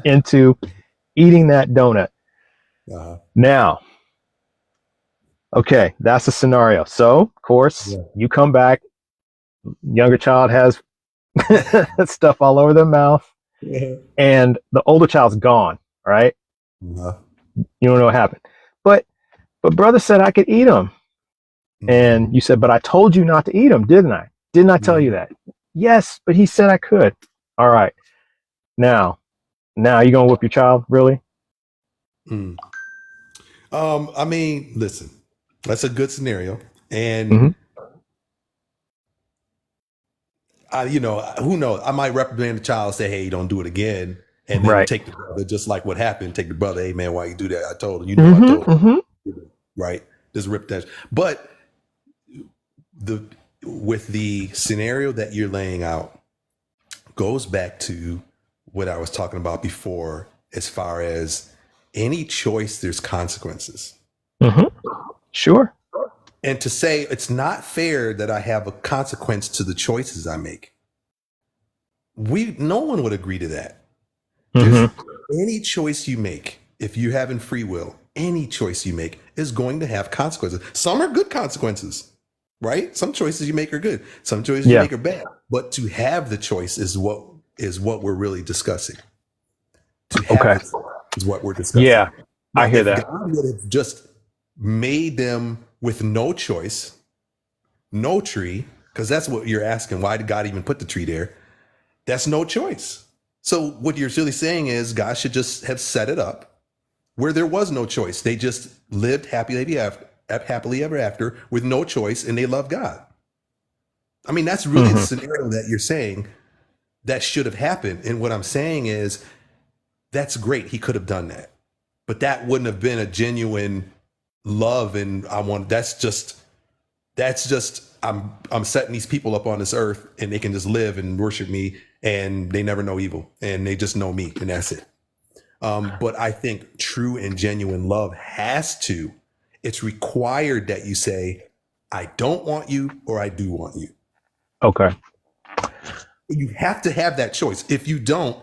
S1: into eating that donut. Now, okay, that's the scenario. So, of course, you come back, younger child has stuff all over their mouth, and the older child's gone, right? You don't know what happened. But brother said I could eat them. And you said, but I told you not to eat them, didn't I? Didn't I tell you that? Yes, but he said I could. All right. Now you gonna whoop your child, really?
S5: I mean, listen, that's a good scenario. And who knows? I might reprimand the child and say, hey, don't do it again. And then take the brother, just like what happened, take the brother, hey man, why you do that? I told him, I told him. Right? Just rip that. But with the scenario that you're laying out goes back to what I was talking about before, as far as any choice, there's consequences.
S1: Sure.
S5: And to say it's not fair that I have a consequence to the choices I make. No one would agree to that. Any choice you make, if you're having free will, any choice you make is going to have consequences. Some are good consequences, right? Some choices you make are good. Some choices you make are bad. But to have the choice is what we're really discussing. To have is what we're discussing.
S1: Yeah,
S5: now,
S1: I hear that.
S5: God would have just made them with no choice, no tree, because that's what you're asking. Why did God even put the tree there? That's no choice. So what you're really saying is God should just have set it up where there was no choice. They just lived happily ever after with no choice, and they love God. I mean, that's really the scenario that you're saying that should have happened. And what I'm saying is that's great. He could have done that, but that wouldn't have been a genuine love. And that's just I'm setting these people up on this earth and they can just live and worship me and they never know evil and they just know me and that's it. But I think true and genuine love it's required that you say, I don't want you or I do want you.
S1: Okay.
S5: You have to have that choice. If you don't,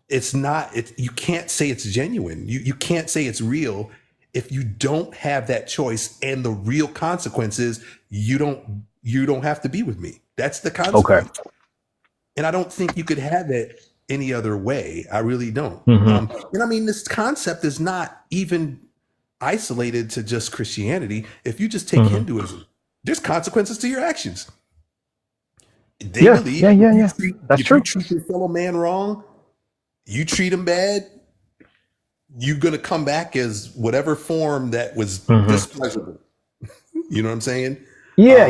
S5: you can't say it's genuine. You can't say it's real if you don't have that choice, and the real consequence is you don't have to be with me. That's the consequence. Okay. And I don't think you could have it any other way. I really don't. And I mean, this concept is not even isolated to just Christianity. If you just take Hinduism, there's consequences to your actions. They believe
S1: That's true.
S5: You treat your fellow man wrong, you treat him bad, you're going to come back as whatever form that was displeasurable. You know what I'm saying?
S1: Yeah.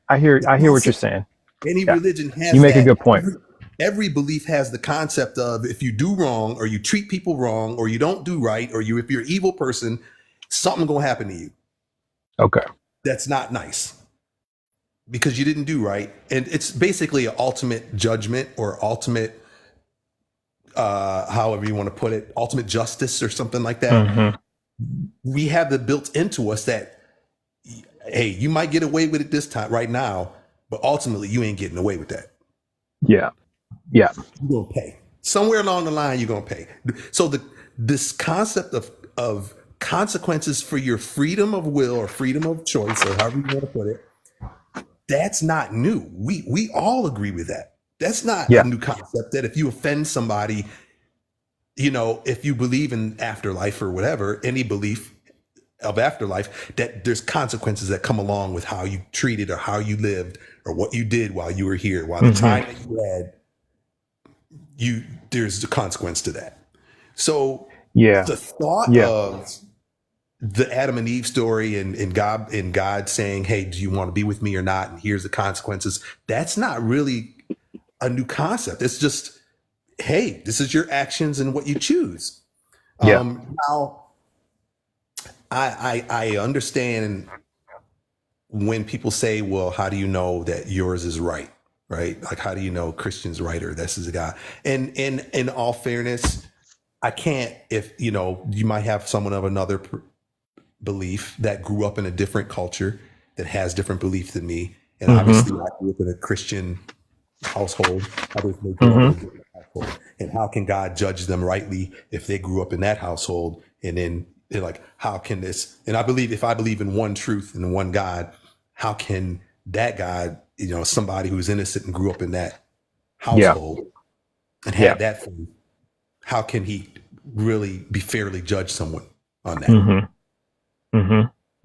S1: I hear what you're saying.
S5: Any religion has
S1: You make a good point.
S5: Every belief has the concept of if you do wrong or you treat people wrong or you don't do right or if you're an evil person, something going to happen to you. Okay. That's not nice because you didn't do right. And it's basically an ultimate judgment or ultimate however you want to put it, ultimate justice or something like that. We have the built into us that, hey, you might get away with it this time right now, but ultimately you ain't getting away with that. Yeah. You're going to pay. Somewhere along the line, you're going to pay. So this concept of consequences for your freedom of will or freedom of choice or however you want to put it, that's not new. We all agree with that. That's not a new concept that if you offend somebody, if you believe in afterlife or whatever, any belief of afterlife, that there's consequences that come along with how you treated or how you lived or what you did while you were here, while the time that you had, there's a consequence to that. So the thought of the Adam and Eve story and God saying, hey, do you want to be with me or not? And here's the consequences. That's not really a new concept. It's just, hey, this is your actions and what you choose. Now, I understand when people say, well, how do you know that yours is right? Right? Like, how do you know Christian's right or this is a guy? And in all fairness, I can't, if, you might have someone of another belief that grew up in a different culture that has different belief than me. And obviously I grew up in a Christian household, others may grow up in a different household. And how can God judge them rightly if they grew up in that household? And then they're like, how can this? And if I believe in one truth and one God, how can that God, somebody who's innocent and grew up in that household and had that faith, how can he really be fairly judge someone on that?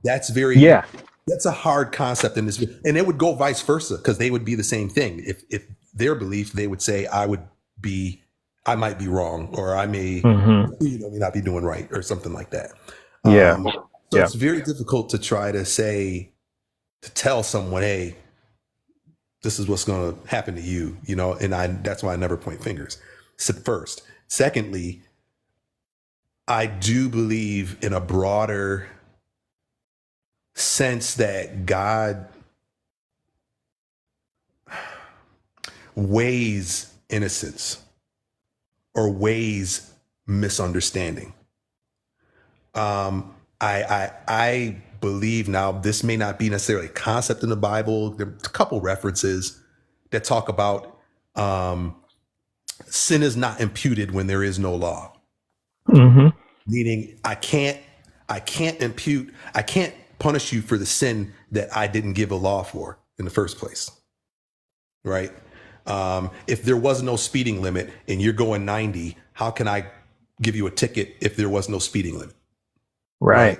S5: That's that's a hard concept in this, and it would go vice versa because they would be the same thing. If their belief, they would say, I might be wrong, or I may, may not be doing right, or something like that. So it's very difficult to try to tell someone, hey, this is what's going to happen to you, and that's why I never point fingers. So first, secondly, I do believe in a broader sense that God weighs innocence or weighs misunderstanding. I believe, now this may not be necessarily a concept in the Bible. There are a couple references that talk about sin is not imputed when there is no law. Meaning I I can't punish you for the sin that I didn't give a law for in the first place. Right? If there was no speeding limit and you're going 90, how can I give you a ticket if there was no speeding limit?
S1: Right.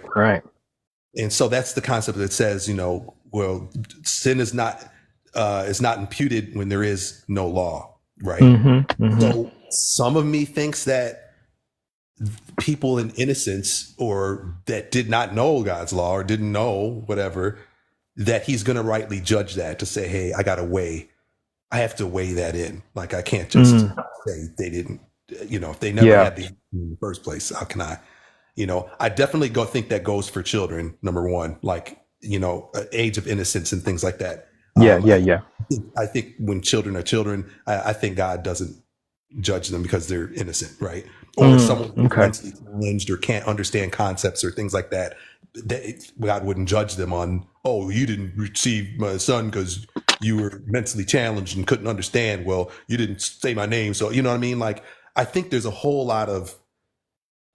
S5: And so that's the concept that says, well, sin is not imputed when there is no law, right? So some of me thinks that people in innocence or that did not know God's law or didn't know whatever, that he's going to rightly judge that, to say, hey, I have to weigh that in. Like, I can't just say they didn't, if they never had the in the first place, how can I? I definitely think that goes for children, number one, like, age of innocence and things like that. I think when children are children, I think God doesn't judge them because they're innocent, right? Or someone who's mentally challenged or can't understand concepts or things like that. God wouldn't judge them on, oh, you didn't receive my son because you were mentally challenged and couldn't understand. Well, you didn't say my name. So, you know what I mean? Like, I think there's a whole lot of,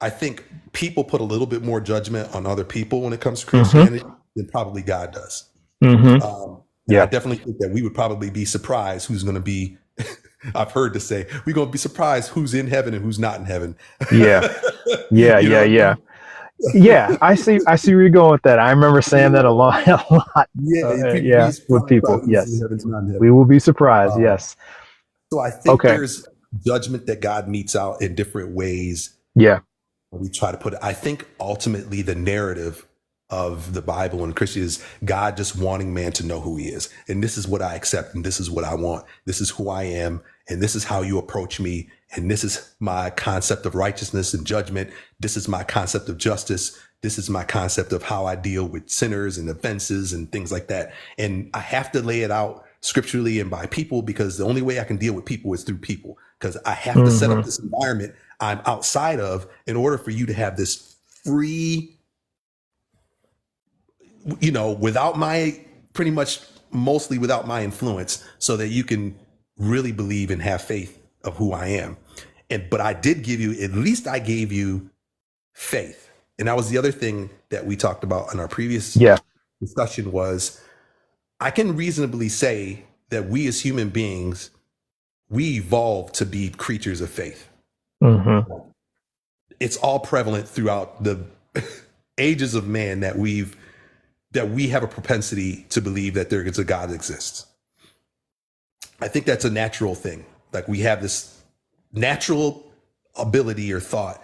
S5: I think people put a little bit more judgment on other people when it comes to Christianity than probably God does. I definitely think that we would probably be surprised who's going to be, I've heard to say, we're going to be surprised who's in heaven and who's not in heaven.
S1: Yeah, I see where you're going with that. I remember saying that a lot. With people. Yes. We will be surprised. Yes.
S5: So I think there's judgment that God metes out in different ways.
S1: Yeah.
S5: We try to put it. I think ultimately the narrative of the Bible and Christianity is God just wanting man to know who he is. And this is what I accept. And this is what I want. This is who I am. And this is how you approach me. And this is my concept of righteousness and judgment. This is my concept of justice. This is my concept of how I deal with sinners and offenses and things like that. And I have to lay it out scripturally and by people, because the only way I can deal with people is through people, because I have to set up this environment I'm outside of in order for you to have this free, without my, pretty much mostly without my influence, so that you can really believe and have faith of who I am. But I did give you, at least I gave you faith. And that was the other thing that we talked about in our previous discussion, was I can reasonably say that we as human beings, we evolved to be creatures of faith. It's all prevalent throughout the ages of man that we have a propensity to believe that there is a God that exists. I think that's a natural thing. Like, we have this natural ability or thought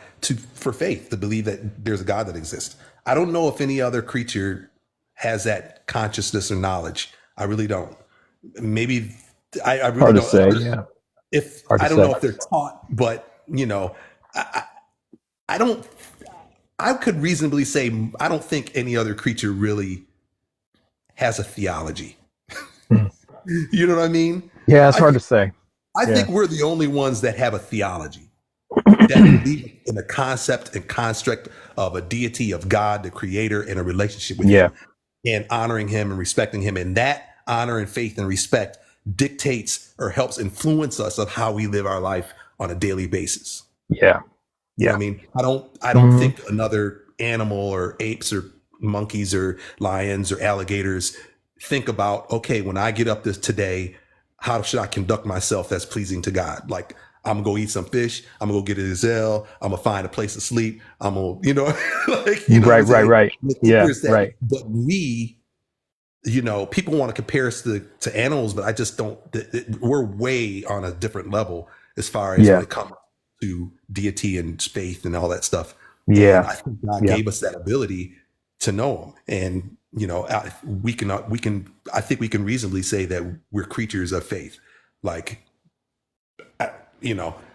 S5: for faith, to believe that there's a God that exists. I don't know if any other creature has that consciousness or knowledge. I really don't. Maybe I really
S1: hard
S5: don't.
S1: To say,
S5: I don't know if they're taught, but I could reasonably say I don't think any other creature really has a theology. You know what I mean?
S1: Yeah, it's hard to say.
S5: I think we're the only ones that have a theology, that believe in the concept and construct of a deity, of God, the creator, and a relationship with him, and honoring him and respecting him. And that honor and faith and respect dictates or helps influence us of how we live our life on a daily basis.
S1: Yeah.
S5: You know what I mean, I don't think another animal or apes or monkeys or lions or alligators think about, okay, when I get up today, how should I conduct myself that's pleasing to God? Like, I'm gonna go eat some fish. I'm gonna go get a gazelle. I'm gonna find a place to sleep. I'm gonna,
S1: right. Yeah, right.
S5: But we, people want to compare us to animals, but I just don't. We're way on a different level as far as when it comes to deity and faith and all that stuff.
S1: Yeah,
S5: and I think God gave us that ability to know him, and I think we can reasonably say that we're creatures of faith. Like,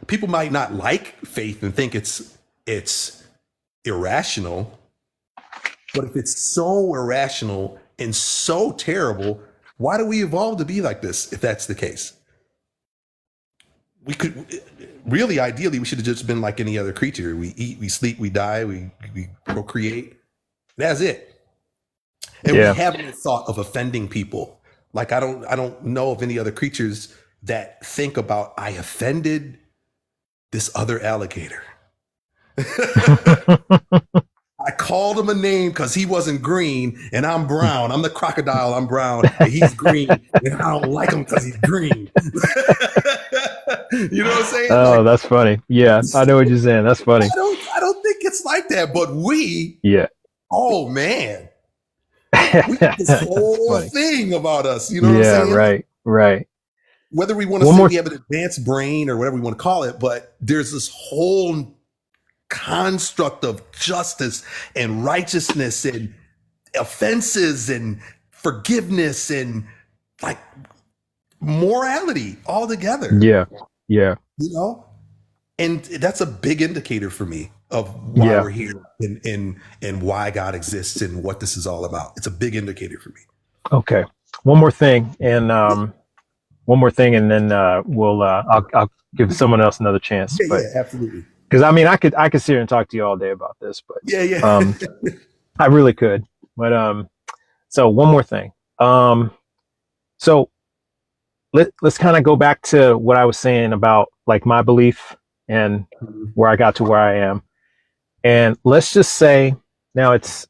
S5: people might not like faith and think it's irrational, but if it's so irrational and so terrible, why do we evolve to be like this? If that's the case, we could really, ideally, we should have just been like any other creature. We eat, we sleep, we die, we procreate. That's it. And we haven't thought of offending people. Like, I don't know of any other creatures that think about, I offended this other alligator. I called him a name because he wasn't green and I'm brown. I'm the crocodile. I'm brown and he's green and I don't like him because he's green. You know what I'm saying?
S1: Oh, like, that's funny. Yeah, I know what you're saying. That's funny.
S5: I don't think it's like that, but
S1: yeah.
S5: Oh man, we got this whole thing about us. You know what I'm saying?
S1: Yeah, right.
S5: Whether we want to say we have an advanced brain or whatever we want to call it, but there's this whole construct of justice and righteousness and offenses and forgiveness and like morality all together.
S1: Yeah.
S5: You know, and that's a big indicator for me of why we're here and why God exists and what this is all about. It's a big indicator for me.
S1: Okay. One more thing, and then I'll give someone else another chance.
S5: Yeah, absolutely.
S1: Because I mean, I could sit here and talk to you all day about this, but I really could. But so one more thing. So let's kind of go back to what I was saying about like my belief and where I got to where I am. And let's just say now it's,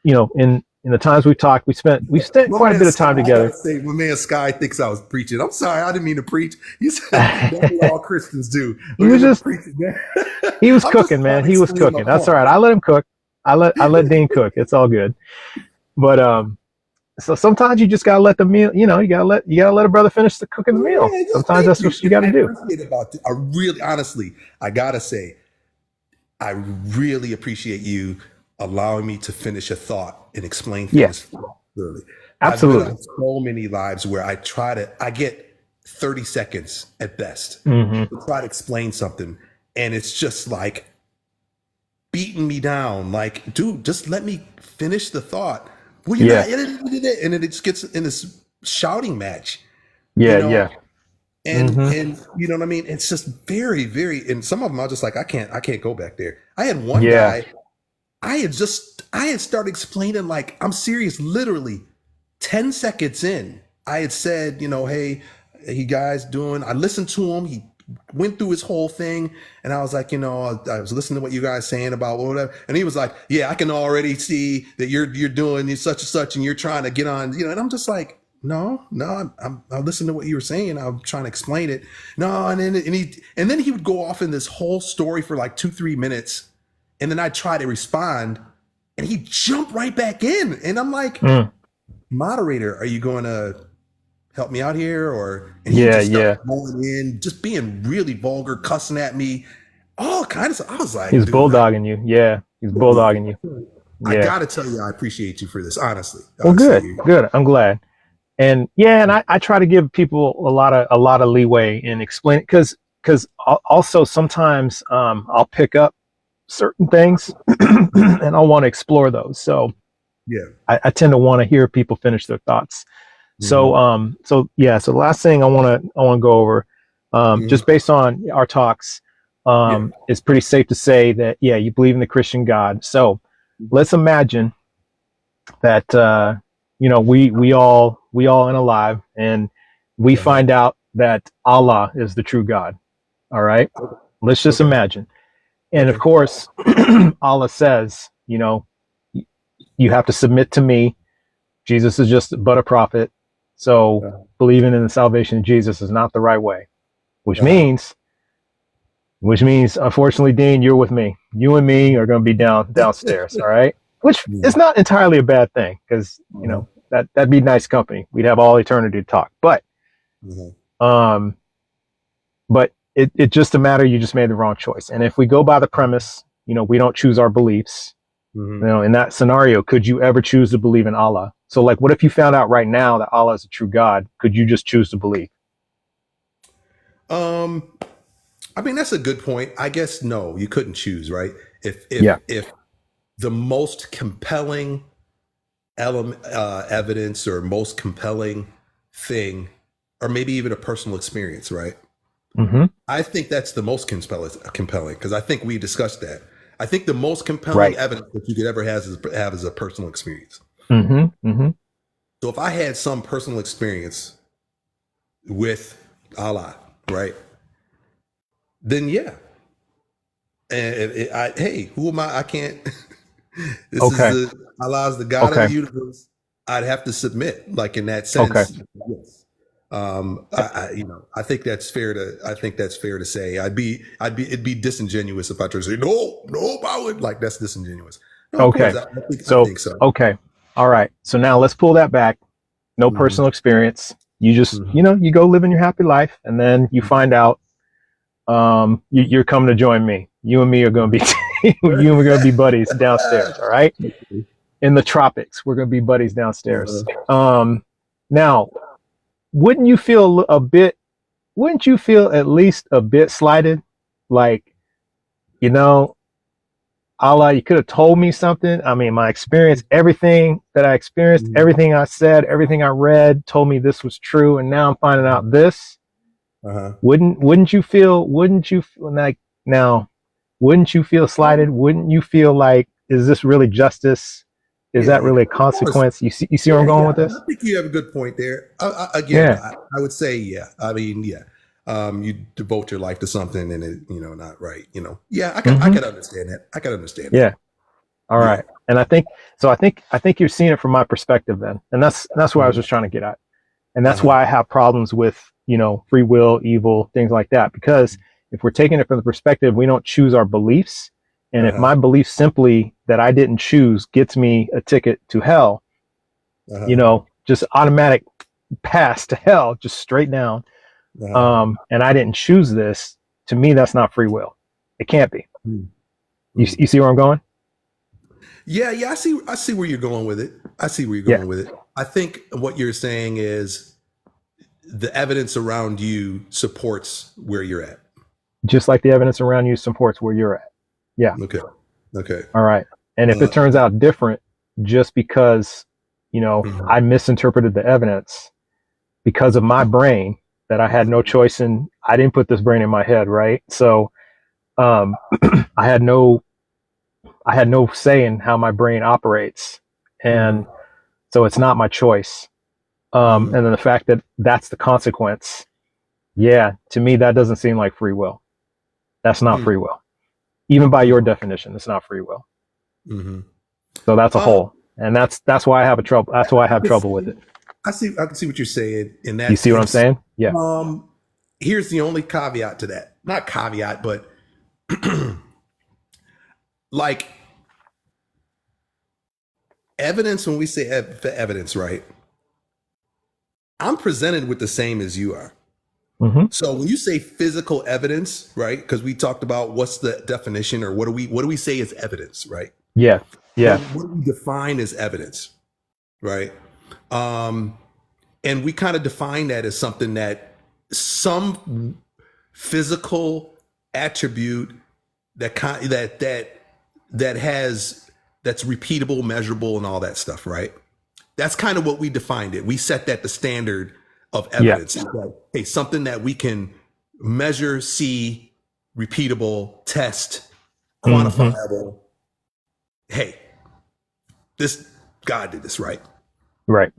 S1: in the times we've talked, we spent quite a bit of time together.
S5: My man Sky thinks I was preaching. I'm sorry, I didn't mean to preach. You said that's what all Christians do.
S1: He was just preaching, man. He was cooking, man. He was cooking. That's all right. I let him cook. I let Dean cook. It's all good. But so sometimes you just gotta let the meal. You gotta let a brother finish the cooking the meal. Sometimes that's what you gotta do.
S5: I really, honestly, I gotta say, I really appreciate you allowing me to finish a thought and explain things clearly.
S1: Absolutely.
S5: I've been on so many lives where I get 30 seconds at best
S1: to
S5: try to explain something, and it's just like beating me down. Like, dude, just let me finish the thought. Well, you're not, and it just gets in this shouting match. And you know what I mean? It's just very, very, and some of them are just like, I can't go back there. I had one guy, I had started explaining, like, I'm serious, literally 10 seconds in, I had said, hey, you guys doing, I listened to him. He went through his whole thing. And I was like, I was listening to what you guys saying about whatever. And he was like, yeah, I can already see that you're doing such and such, and you're trying to get on, and I'm just like, no, I'm listening to what you were saying. I'm trying to explain it. No. And then he would go off in this whole story for like 2-3 minutes. And then I'd try to respond and he'd jump right back in. And I'm like, moderator, are you going to help me out here? Or and he just started going in, just being really vulgar, cussing at me, all kinds of. I was like,
S1: he's bulldogging you. Yeah, he's bulldogging you.
S5: I gotta tell you, I appreciate you for this, honestly.
S1: Well, good. I'm glad. And I try to give people a lot of leeway in explaining, because also sometimes I'll pick up certain things and I want to explore those. So I tend to want to hear people finish their thoughts. So the last thing I want to go over, just based on our talks, it's pretty safe to say that you believe in the Christian God. So let's imagine that we all unalive, and we find out that Allah is the true God. All right, let's just imagine. And of course, Allah says, you have to submit to me. Jesus is just but a prophet. So believing in the salvation of Jesus is not the right way, which means, unfortunately, Dean, you're with me. You and me are going to be downstairs. All right. Which is not entirely a bad thing, because, that'd be nice company. We'd have all eternity to talk, but it's just a matter, you just made the wrong choice. And if we go by the premise, we don't choose our beliefs, in that scenario, could you ever choose to believe in Allah? So like, what if you found out right now that Allah is a true God? Could you just choose to believe?
S5: I mean, that's a good point. I guess, no, you couldn't choose, right? If the most compelling evidence or most compelling thing, or maybe even a personal experience, right? I think that's the most compelling, because I think we discussed that. I think the most compelling evidence that you could ever have is a personal experience. So if I had some personal experience with Allah, right, then and hey, who am I? I can't. This
S1: Okay.
S5: is Allah's the God
S1: Okay.
S5: of the universe. I'd have to submit, like in that
S1: Okay.
S5: sense. Yes. I think that's fair to say. It'd be disingenuous if I tried to say, no, I would, like, that's disingenuous. No, of
S1: Okay.
S5: course, I
S1: So,
S5: think so.
S1: okay. All right. So now let's pull that back. No personal experience. You just, you go living your happy life, and then you find out, you're coming to join me. You and me are going to be, you and we're going to be buddies downstairs. All right. In the tropics, we're going to be buddies downstairs. Now, wouldn't you feel at least a bit slighted? Like, Allah, you could have told me something. I mean, my experience, everything that I experienced, everything I said, everything I read told me this was true. And now I'm finding out this. Wouldn't you feel like, now, wouldn't you feel slighted? Wouldn't you feel like, is this really justice? Is that really a consequence? You see where I'm going with this?
S5: I think you have a good point there. I would say, yeah. I mean, yeah. You devote your life to something and it, not right. Yeah, I can understand that. I can understand.
S1: Yeah. All right. And I think you're seeing it from my perspective then. And that's what I was just trying to get at. And that's why I have problems with, free will, evil, things like that. Because if we're taking it from the perspective, we don't choose our beliefs. And if my belief simply that I didn't choose gets me a ticket to hell, just automatic pass to hell, just straight down. And I didn't choose this, to me, that's not free will. It can't be. You see where I'm going?
S5: Yeah. I see where you're going with it. With it. I think what you're saying is the evidence around you supports where you're at.
S1: Just like the evidence around you supports where you're at. Yeah.
S5: Okay.
S1: All right. And if it turns out different, just because, I misinterpreted the evidence because of my brain that I had no choice in, I didn't put this brain in my head, right? So I had no say in how my brain operates. And so it's not my choice. And then the fact that that's the consequence, to me, that doesn't seem like free will. That's not free will. Even by your definition, it's not free will. So that's a whole, and that's why I have trouble. That's why I have trouble with it.
S5: I can see what you're saying in that.
S1: You see what I'm saying? Yeah.
S5: Here's the only caveat to that. Not caveat, but like evidence. When we say evidence, right? I'm presented with the same as you are. So when you say physical evidence, right? Because we talked about what's the definition, or what do we say is evidence, right?
S1: Yeah.
S5: What do we define as evidence, right? And we kind of define that as something that some physical attribute that's repeatable, measurable, and all that stuff, right? That's kind of what we defined it. We set that the standard of evidence. It's like, hey, something that we can measure, see, repeatable, test, quantifiable. Hey, this God did this, right?
S1: Right.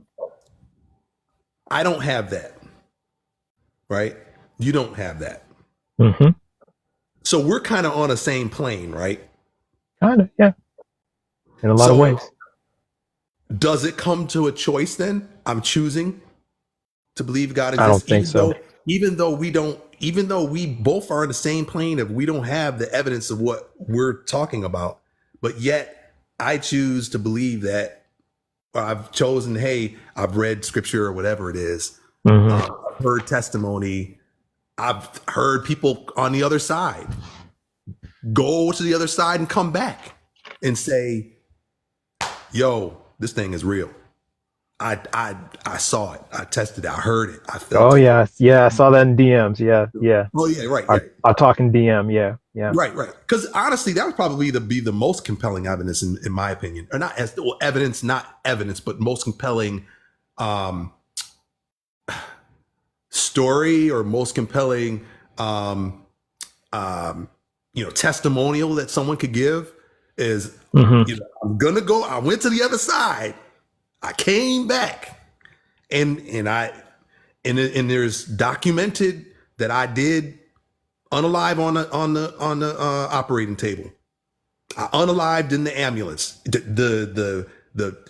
S5: I don't have that. Right? You don't have that. So we're kind of on the same plane, right?
S1: Kind of, yeah. In a lot of ways.
S5: Does it come to a choice then? I'm choosing to believe God exists.
S1: I don't think so.
S5: Even though we both are in the same plane of we don't have the evidence of what we're talking about, but yet I choose to believe that, or I've chosen, hey, I've read scripture or whatever it is. I've heard testimony. I've heard people on the other side go to the other side and come back and say, yo, this thing is real. I saw it. I tested it. I heard it. I felt it.
S1: Yeah. I saw that in DMs. Yeah.
S5: Oh yeah, right.
S1: I'm talking DM. Yeah.
S5: Right. Because honestly, that would probably be the most compelling evidence in my opinion, or not as evidence, but most compelling story, or most compelling testimonial that someone could give is I'm gonna go. I went to the other side. I came back, and there's documented that I did unalive on the operating table. I unalived in the ambulance. The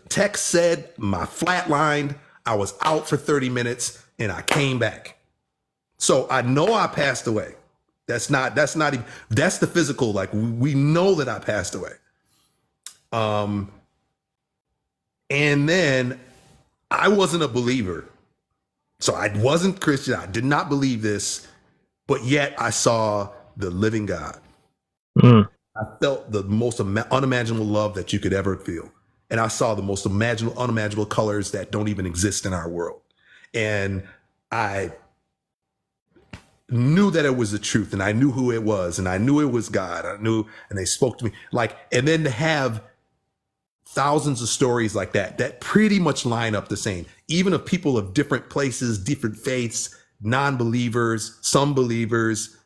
S5: text said my flatlined. I was out for 30 minutes and I came back. So I know I passed away. That's not even, that's the physical. Like we know that I passed away. And then I wasn't a believer. So I wasn't Christian. I did not believe this, but yet I saw the living God. I felt the most unimaginable love that you could ever feel. And I saw the most unimaginable colors that don't even exist in our world. And I knew that it was the truth, and I knew who it was, and I knew it was God. I knew, and they spoke to me and then to have thousands of stories like that pretty much line up the same, even of people of different places, different faiths, non-believers, some believers,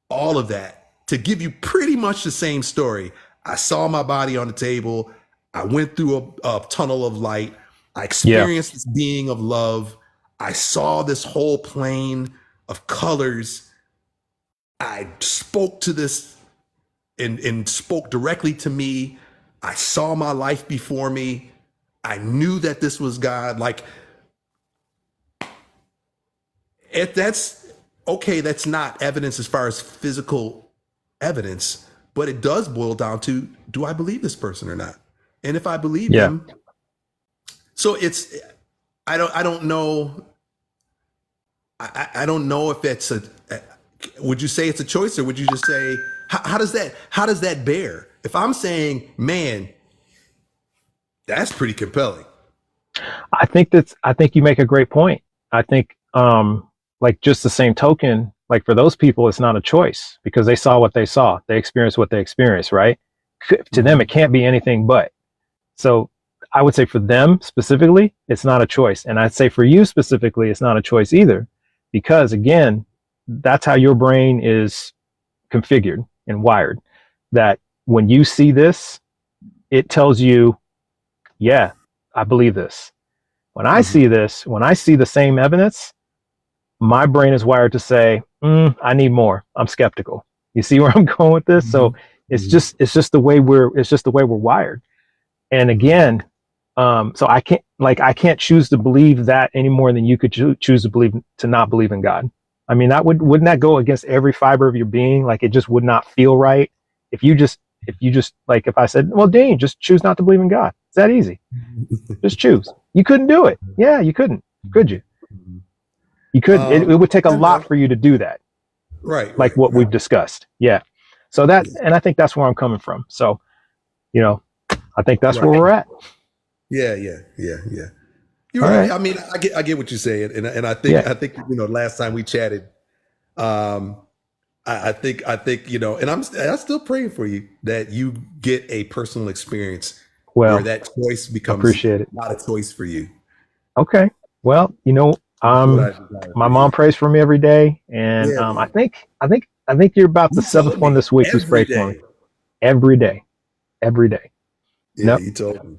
S5: all of that, to give you pretty much the same story. I saw my body on the table. I went through a tunnel of light. I experienced this being of love. I saw this whole plane of colors. I spoke to this and spoke directly to me. I saw my life before me. I knew that this was God. Like, that's okay. That's not evidence as far as physical evidence, but it does boil down to, do I believe this person or not? And if I believe him, so it's, I don't know. I don't know if it's would you say it's a choice, or would you just say, how does that bear? If I'm saying, man, that's pretty compelling.
S1: I think you make a great point. I think, like, just the same token, like, for those people, it's not a choice because they saw what they saw. They experienced what they experienced, right? To them, it can't be anything but. So I would say for them specifically, it's not a choice. And I'd say for you specifically, it's not a choice either, because again, that's how your brain is configured and wired, that when you see this, it tells you, yeah, I believe this. When I see this, when I see the same evidence, my brain is wired to say, I need more. I'm skeptical. You see where I'm going with this? So it's just the way we're wired. And again, so I can't choose to believe that any more than you could choose to not believe in God. I mean, wouldn't that go against every fiber of your being? Like, it just would not feel right if you just like, if I said, well, Dean, just choose not to believe in God. It's that easy. Just choose. You couldn't do it. Yeah, you couldn't. Could you? You couldn't. It would take a lot for you to do that.
S5: Right.
S1: Like what we've discussed. Yeah. So and I think that's where I'm coming from. So, I think that's where we're at.
S5: Yeah. You're right. I mean, I get what you're saying, and I think last time we chatted, I think and I'm still praying for you that you get a personal experience where that choice becomes not a choice for you.
S1: Okay. Well, my mom prays for me every day, and I think you're about the seventh one this week who's prayed for me every day.
S5: Yeah, you told me.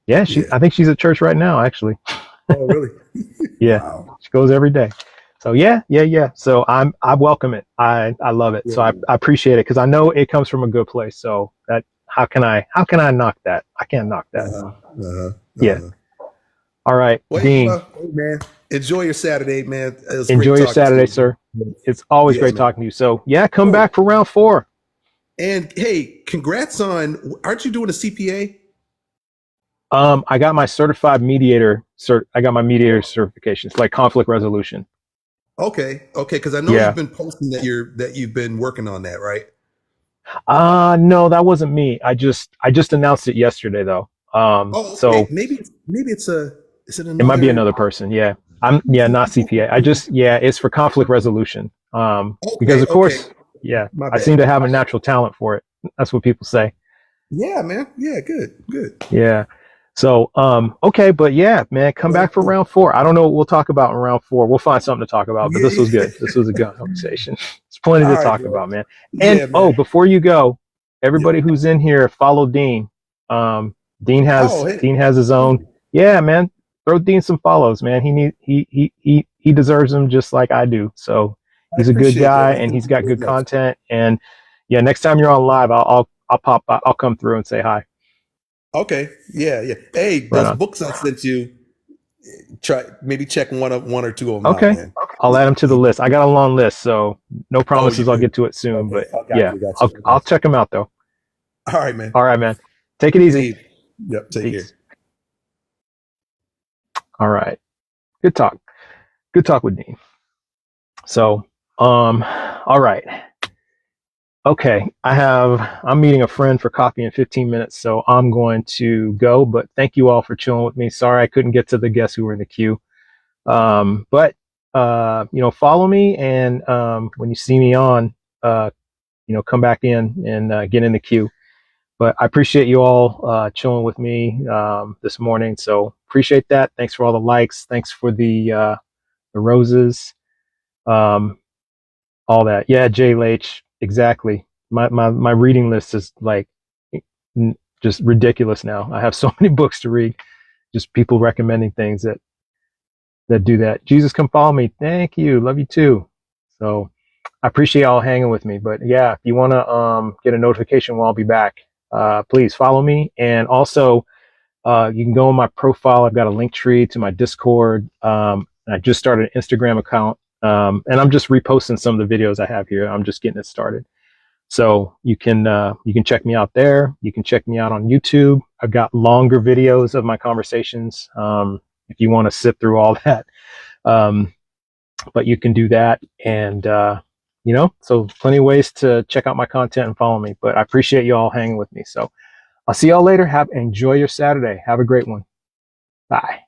S1: Yeah, I think she's at church right now, actually.
S5: Oh, really?
S1: Yeah, wow. She goes every day. So yeah. So I welcome it. I love it. Yeah. So I appreciate it because I know it comes from a good place. So that how can I knock that? I can't knock that. Yeah. All right, well, Dean.
S5: Hey, man, enjoy your Saturday, man.
S1: Enjoy your Saturday, sir. It's always great talking to you. So come back for round 4.
S5: And hey, congrats on, aren't you doing a CPA?
S1: I got my certified mediator. I got my mediator certification. It's like conflict resolution.
S5: Okay. Because I know you've been posting that you've been working on that, right?
S1: No, that wasn't me. I just announced it yesterday, though.
S5: Okay. So maybe
S1: it might be another person. Yeah, not CPA. It's for conflict resolution. Because of course, I seem to have a natural talent for it. That's what people say.
S5: Yeah, man. Yeah, good.
S1: Yeah. So, okay, but yeah, man, come back for round 4. I don't know what we'll talk about in round 4. We'll find something to talk about, but this was good. This was a good conversation. There's plenty to talk about, man. And before you go, everybody who's in here, follow Dean. Dean has his own. Yeah, man. Throw Dean some follows, man. He deserves them just like I do. So he's a good guy and he's got good content. And yeah, next time you're on live, I'll I'll come through and say hi.
S5: Okay. Yeah. Hey,
S1: Right
S5: those
S1: on.
S5: books I sent you, maybe check one or two of them
S1: Okay.
S5: out, man.
S1: I'll add them to the list. I got a long list, so no promises I'll
S5: do?
S1: get to it soon,
S5: Okay.
S1: but yeah,
S5: Got you.
S1: I'll check them out though.
S5: All right, man.
S1: All right, man. Take it easy.
S5: Yep. Take
S1: Peace.
S5: care.
S1: All right. Good talk. Good talk with Dean. So, all right. Okay. I'm meeting a friend for coffee in 15 minutes, so I'm going to go, but thank you all for chilling with me. Sorry I couldn't get to the guests who were in the queue. But follow me, and when you see me on, come back in and get in the queue. But I appreciate you all chilling with me this morning. So appreciate that. Thanks for all the likes. Thanks for the roses, all that. Yeah, Jay Leach, exactly. My reading list is like just ridiculous now. I have so many books to read. Just people recommending things that do that. Jesus, come follow me. Thank you. Love you too. So I appreciate y'all hanging with me. But yeah, if you want to get a notification when I'll be back, please follow me. And also, you can go on my profile. I've got a link tree to my Discord. I just started an Instagram account. And I'm just reposting some of the videos I have here. I'm just getting it started. So you can check me out there. You can check me out on YouTube. I've got longer videos of my conversations. If you want to sit through all that. But you can do that. And, so plenty of ways to check out my content and follow me. But I appreciate you all hanging with me. So I'll see y'all later. Enjoy your Saturday. Have a great one. Bye.